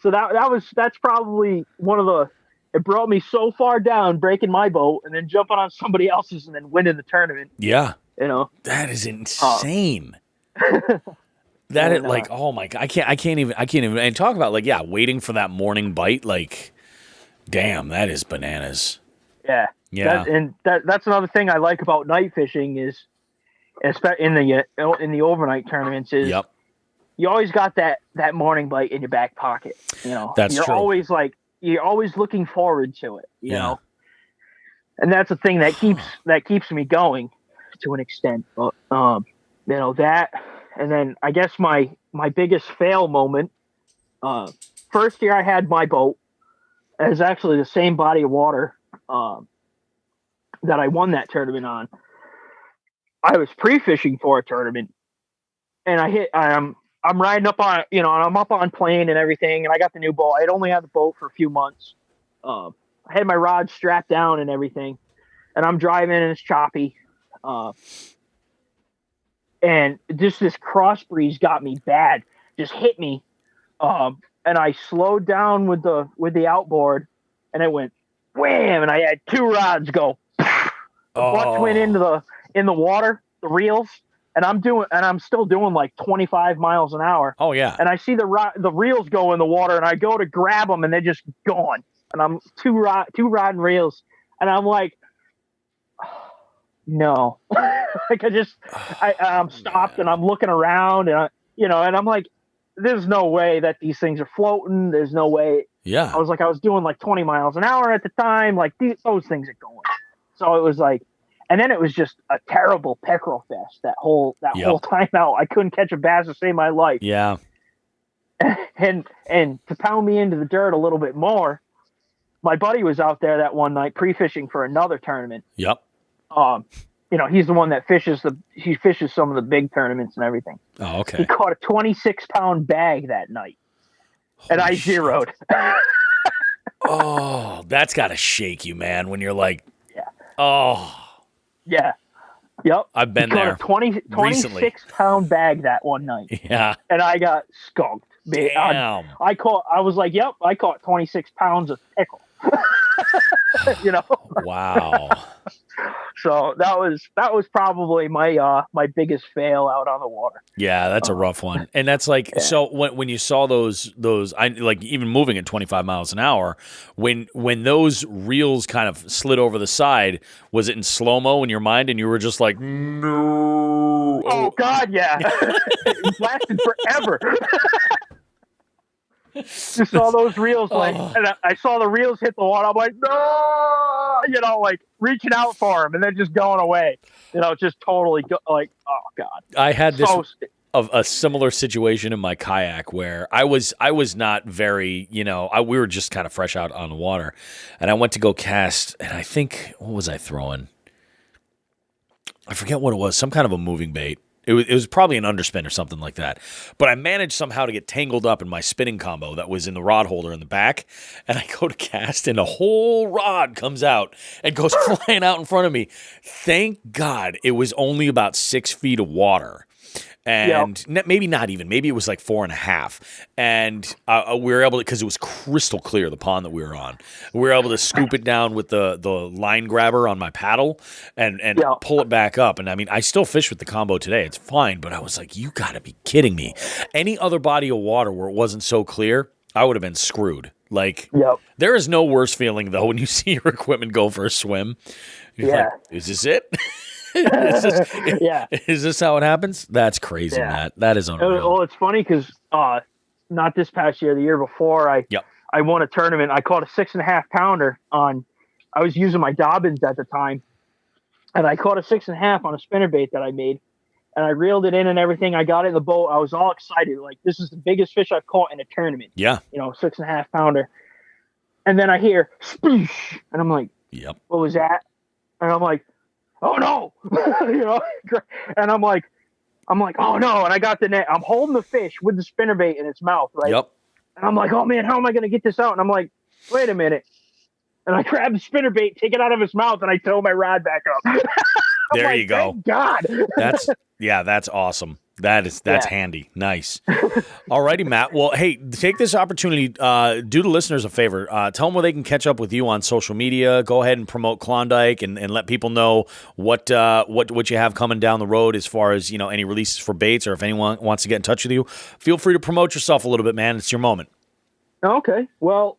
So that's probably one of the. It brought me so far down, breaking my boat, and then jumping on somebody else's, and then winning the tournament.
Yeah, that is insane. Oh my God, I can't even. And talk about waiting for that morning bite. Like, damn, that is bananas.
Yeah.
Yeah.
That's another thing I like about night fishing is, in the overnight tournaments, is
Yep.
you always got that morning bite in your back pocket.
That's
you're
true.
you're always looking forward to it. You
Yeah.
know, and that's the thing that keeps me going to an extent. But that, and then I guess my biggest fail moment. First year I had my boat. It was actually the same body of water that I won that tournament on. I was pre-fishing for a tournament, and I'm riding up on, and I'm up on plane and everything, and I got the new boat. I'd only had the boat for a few months. I had my rod strapped down and everything, and I'm driving and it's choppy. And just this cross breeze got me bad, just hit me. And I slowed down with the outboard, and it went wham, and I had two rods go. Butts went in the water, the reels, and I'm still doing like 25 miles an hour.
Oh yeah.
And I see the reels go in the water, and I go to grab them, and they're just gone. And I'm two rod and reels, and I'm like, no. Like I'm stopped, and I'm looking around, and and I'm like, there's no way that these things are floating. There's no way.
Yeah.
I was doing like 20 miles an hour at the time. Like those things are going. So it was like, and then it was just a terrible pickerel fest that whole time out. I couldn't catch a bass to save my life.
Yeah.
And to pound me into the dirt a little bit more, my buddy was out there that one night pre-fishing for another tournament.
Yep.
He's the one that fishes some of the big tournaments and everything.
Oh, okay.
He caught a 26-pound bag that night, and I zeroed.
Oh, that's got to shake you, man, when you're like,
yeah.
Oh.
Yeah. Yep.
I've been
he
there.
Caught a 26-pound bag that one night.
Yeah.
And I got skunked.
Damn.
I was like, yep, I caught 26 pounds of pickle.
Wow.
So that was probably my biggest fail out on the water.
Yeah, that's a rough one. And that's like, so when you saw those, I like even moving at 25 miles an hour, when those reels kind of slid over the side, was it in slow-mo in your mind and you were just like, no.
Oh God, yeah. It lasted forever. Just saw those reels and I saw the reels hit the water. I'm like, no, like reaching out for them and then just going away. Just totally like, oh God.
I had this of a similar situation in my kayak where I was not very, we were just kind of fresh out on the water, and I went to go cast, and I think, what was I throwing? I forget what it was, some kind of a moving bait. It was probably an underspin or something like that. But I managed somehow to get tangled up in my spinning combo that was in the rod holder in the back. And I go to cast, and the whole rod comes out and goes flying out in front of me. Thank God it was only about 6 feet of water. And maybe not even. Maybe it was like 4.5. And we were able to, because it was crystal clear, the pond that we were on. We were able to scoop it down with the line grabber on my paddle and pull it back up. And I mean, I still fish with the combo today. It's fine. But I was like, you got to be kidding me. Any other body of water where it wasn't so clear, I would have been screwed. Like, there is no worse feeling, though, when you see your equipment go for a swim. You're like, is this it? Is this how it happens? That's crazy, Matt. That is unreal.
Well, it's funny because not this past year, the year before, I won a tournament. I caught a 6.5 pounder I was using my Dobbins at the time, and I caught a 6.5 on a spinnerbait that I made, and I reeled it in and everything. I got it in the boat. I was all excited. Like, this is the biggest fish I've caught in a tournament. Yeah. 6.5 pounder. And then I hear sploosh, and I'm like, what was that? And I'm like, oh no, and I'm like, oh no. And I got the net. I'm holding the fish with the spinnerbait in its mouth. Right. Yep. And I'm like, oh man, how am I going to get this out? And I'm like, wait a minute. And I grab the spinnerbait, take it out of his mouth, and I throw my rod back up.
There you go.
Thank God.
That's awesome. That's handy. Nice. All righty, Matt. Well, hey, take this opportunity. Do the listeners a favor. Tell them where they can catch up with you on social media. Go ahead and promote Klondike and let people know what you have coming down the road as far as any releases for baits, or if anyone wants to get in touch with you. Feel free to promote yourself a little bit, man. It's your moment.
Okay. Well,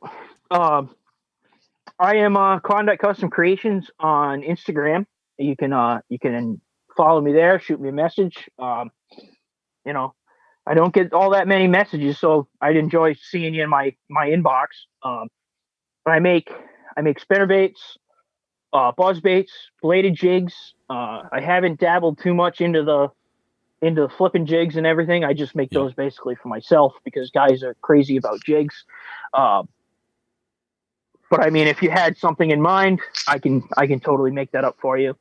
I am Klondike Custom Creations on Instagram. You can follow me there. Shoot me a message. You know, I don't get all that many messages, so I'd enjoy seeing you in my inbox. But I make spinner baits, buzz baits, bladed jigs. I haven't dabbled too much into the flipping jigs and everything. I just make those basically for myself because guys are crazy about jigs. But I mean, if you had something in mind, I can totally make that up for you.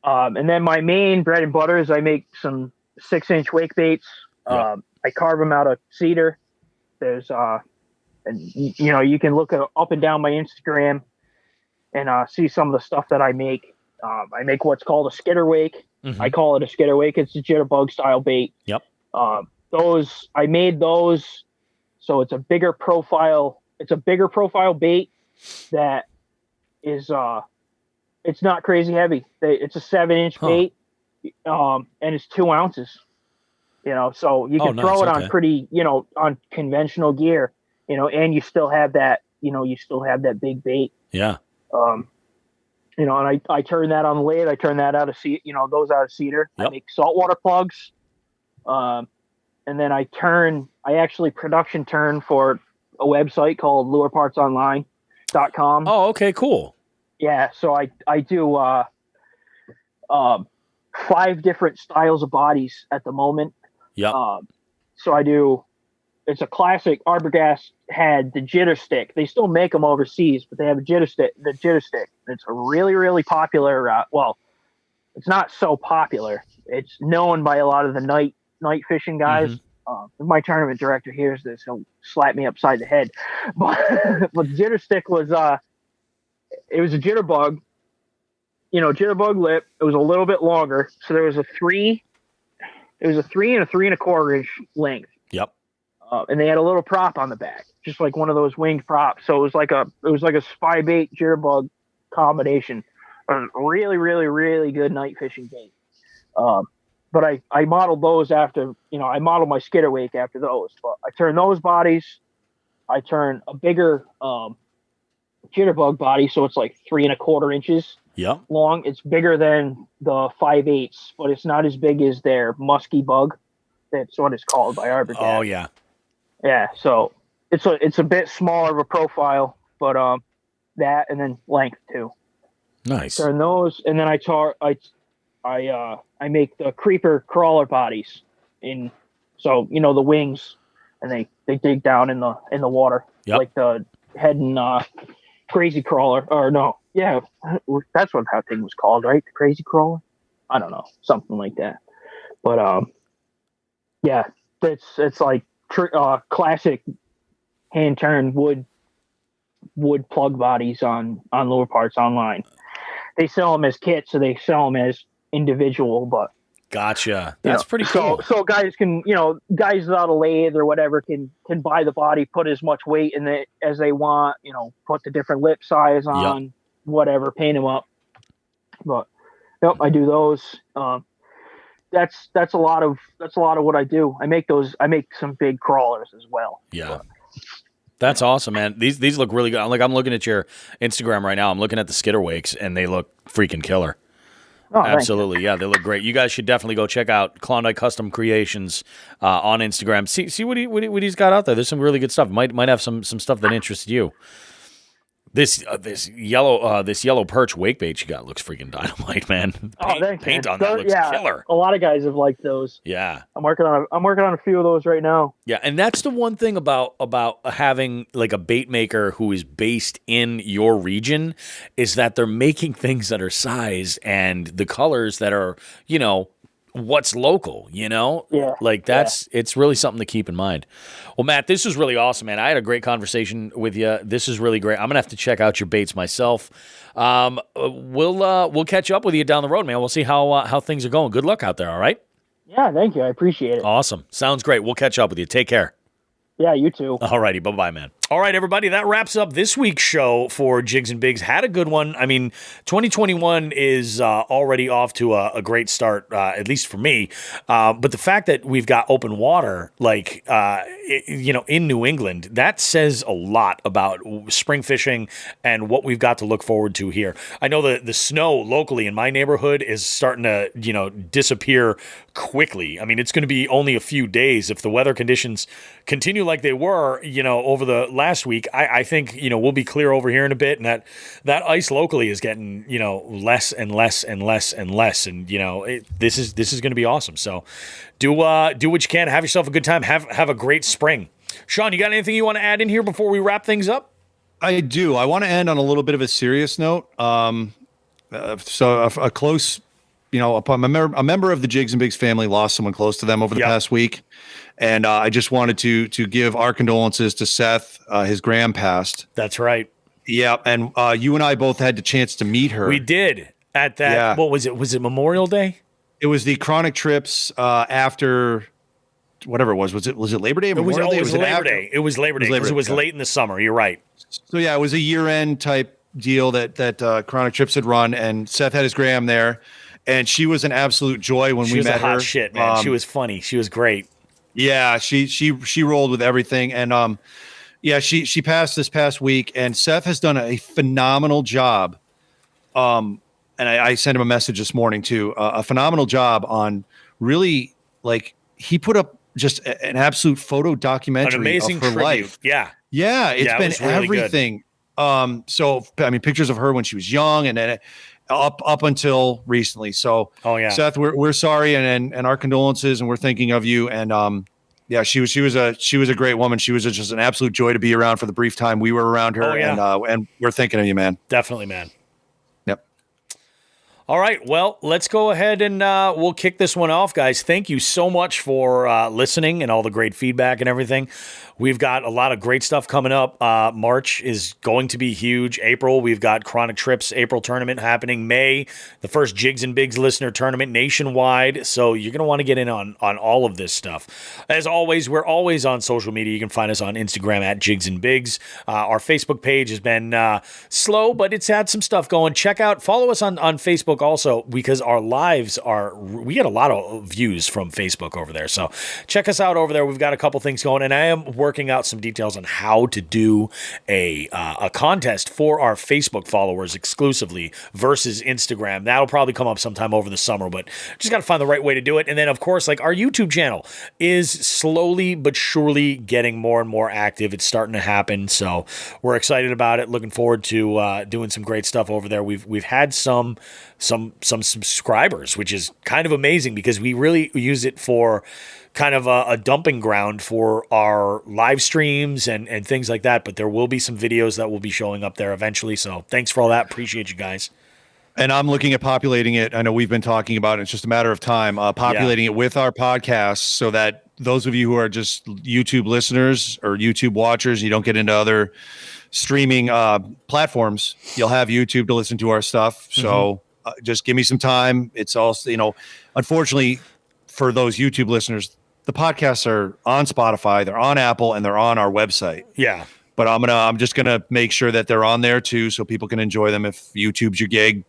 And then my main bread and butter is I make some 6-inch wake baits. I carve them out of cedar. There's and you can look up and down my Instagram and see some of the stuff that I make. I make what's called a skitter wake. Mm-hmm. I call it a skitter wake. It's a jitterbug style bait. Yep. I made those, so it's a bigger profile. It's a bigger profile bait that is it's not crazy heavy. It's a 7-inch bait, and it's 2 ounces. So you can throw it on pretty, on conventional gear, and you still have that, big bait. Yeah. And I turn that on the lid. I turn that out of those out of cedar. Yep. I make saltwater plugs. And then I actually production turn for a website called lurepartsonline.com.
Oh, okay, cool.
Yeah. So I do 5 different styles of bodies at the moment. Yeah. So I do. It's a classic. Arbogast had the jitter stick. They still make them overseas, but they have a jitter stick. The jitter stick. It's a really, really popular. Well, it's not so popular. It's known by a lot of the night fishing guys. Mm-hmm. If my tournament director hears this, he'll slap me upside the head. But the jitter stick was it was a jitterbug. Jitterbug lip. It was a little bit longer, so there was a 3. It was a 3 and a 3 1/4 inch length. Yep. And they had a little prop on the back, just like one of those winged props. So it was like a spy bait jitterbug combination. A really, really, really good night fishing bait. But I modeled those after, I modeled my skitter wake after those. But I turn those bodies. I turn a bigger jitterbug body, so it's like 3 1/4 inches. Yeah. Long. It's bigger than the 5/8, but it's not as big as their musky bug. That's what it's called by Arbogast. Oh yeah. Yeah. So it's a bit smaller of a profile, but that and then length too. Nice. Turn those, and then I make the creeper crawler bodies so the wings, and they dig down in the water. Yep. Like the head and crazy crawler, or no. Yeah, that's what that thing was called, right? The crazy crawler? I don't know, something like that. But yeah, it's like classic hand turned wood plug bodies on Lure Parts Online. They sell them as kits, so they sell them as individual. But
gotcha, that's pretty cool.
So guys can, guys without a lathe or whatever can buy the body, put as much weight in it as they want. Put the different lip size on. Yep. Whatever, paint them up. But I do those. That's a lot of what I do. I make some big crawlers as well. Yeah. But,
that's awesome, man. These look really good. I'm looking at your Instagram right now. I'm looking at the skitter wakes, and they look freaking killer. Oh, absolutely, yeah, they look great. You guys should definitely go check out Klondike Custom Creations on Instagram. See what he's got out there. There's some really good stuff. Might have some stuff that interests you. This yellow perch wake bait you got looks freaking dynamite, man. Paint on that looks killer.
A lot of guys have liked those. Yeah, I'm working on a few of those right now.
Yeah, and that's the one thing about having like a bait maker who is based in your region is that they're making things that are sized and the colors that are what's local, Yeah. Like it's really something to keep in mind. Well, Matt, this is really awesome, man. I had a great conversation with you. This is really great. I'm going to have to check out your baits myself. We'll catch up with you down the road, man. We'll see how things are going. Good luck out there, all right?
Yeah, thank you. I appreciate it.
Awesome. Sounds great. We'll catch up with you. Take care.
Yeah, you too.
All righty. Bye-bye, man. All right, everybody, that wraps up this week's show for Jigs and Bigs. Had a good one. I mean, 2021 is already off to a great start, at least for me. But the fact that we've got open water, in New England, that says a lot about spring fishing and what we've got to look forward to here. I know the snow locally in my neighborhood is starting to, disappear quickly. I mean, it's going to be only a few days if the weather conditions continue like they were, over the last week. I think, we'll be clear over here in a bit, and that ice locally is getting, less and less and less and less. And, this is going to be awesome. So do what you can. Have yourself a good time. Have a great spring. Sean, you got anything you want to add in here before we wrap things up?
I do. I want to end on a little bit of a serious note. So a close, a member of the Jigs and Bigs family lost someone close to them over the past week. And I just wanted to give our condolences to Seth. His gram passed.
That's right.
Yeah. And you and I both had the chance to meet her.
We did at that. Yeah. What was it? Was it Memorial Day?
It was the Chronic Trips after whatever it was. Was it Labor Day? Memorial Day?
It was Labor Day. It was Labor Day because it was late in the summer. You're right.
So yeah, it was a year-end type deal that Chronic Trips had run, and Seth had his gram there, and she was an absolute joy when we met her. She was a hot
shit, man. She was funny. She was great. Yeah,
she rolled with everything, and she passed this past week, and Seth has done a phenomenal job. And I sent him a message this morning too. A phenomenal job on really he put up just an absolute photo documentary,
an amazing
of her
tribute.
life.
Yeah,
it's been really everything. Good. So I mean, pictures of her when she was young, and then up until recently. So, Seth, we're sorry, and our condolences, and we're thinking of you. And she was a great woman. She was just an absolute joy to be around for the brief time we were around her. And we're thinking of you, man.
Definitely, man.
Yep.
All right, well, let's go ahead and we'll kick this one off, guys. Thank you so much for listening and all the great feedback and everything. We've got a lot of great stuff coming up. March is going to be huge. April, we've got Chronic Trips April tournament happening. May, the first Jigs and Bigs listener tournament nationwide. So you're going to want to get in on all of this stuff. As always, we're always on social media. You can find us on Instagram at Jigs and Bigs. Our Facebook page has been slow, but it's had some stuff going. Follow us on Facebook also, because our lives we get a lot of views from Facebook over there. So check us out over there. We've got a couple things going, and I am working out some details on how to do a contest for our Facebook followers exclusively versus Instagram. That'll probably come up sometime over the summer, but just got to find the right way to do it. And then, of course, our YouTube channel is slowly but surely getting more and more active. It's starting to happen, so we're excited about it. Looking forward to doing some great stuff over there. We've had some subscribers, which is kind of amazing because we really use it for kind of a dumping ground for our live streams and things like that. But there will be some videos that will be showing up there eventually. So thanks for all that. Appreciate you guys.
And I'm looking at populating it. I know we've been talking about it. It's just a matter of time, populating it with our podcasts so that those of you who are just YouTube listeners or YouTube watchers, you don't get into other streaming platforms, you'll have YouTube to listen to our stuff. So just give me some time. It's also, unfortunately for those YouTube listeners, the podcasts are on Spotify, they're on Apple, and they're on our website.
Yeah.
But I'm just gonna make sure that they're on there too, so people can enjoy them. If YouTube's your gig,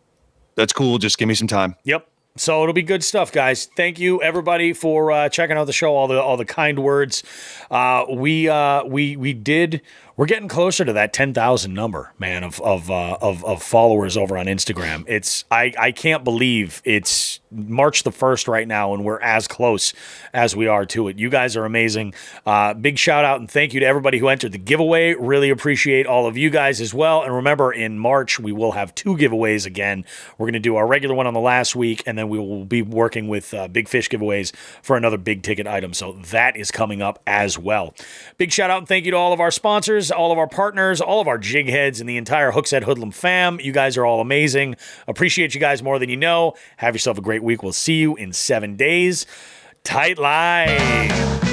that's cool. Just give me some time.
Yep. So it'll be good stuff, guys. Thank you, everybody, for checking out the show. All the kind words. We're getting closer to that 10,000 number, man, of followers over on Instagram. I can't believe it's March the 1st right now, and we're as close as we are to it. You guys are amazing. Big shout out and thank you to everybody who entered the giveaway. Really appreciate all of you guys as well. And remember, in March, we will have 2 giveaways again. We're going to do our regular one on the last week, and then we will be working with Big Fish giveaways for another big ticket item. So that is coming up as well. Big shout out and thank you to all of our sponsors, all of our partners, all of our jig heads, and the entire Hooksett Hoodlum fam. You guys are all amazing. Appreciate you guys more than you know. Have yourself a great week. We'll see you in 7 days. Tight line.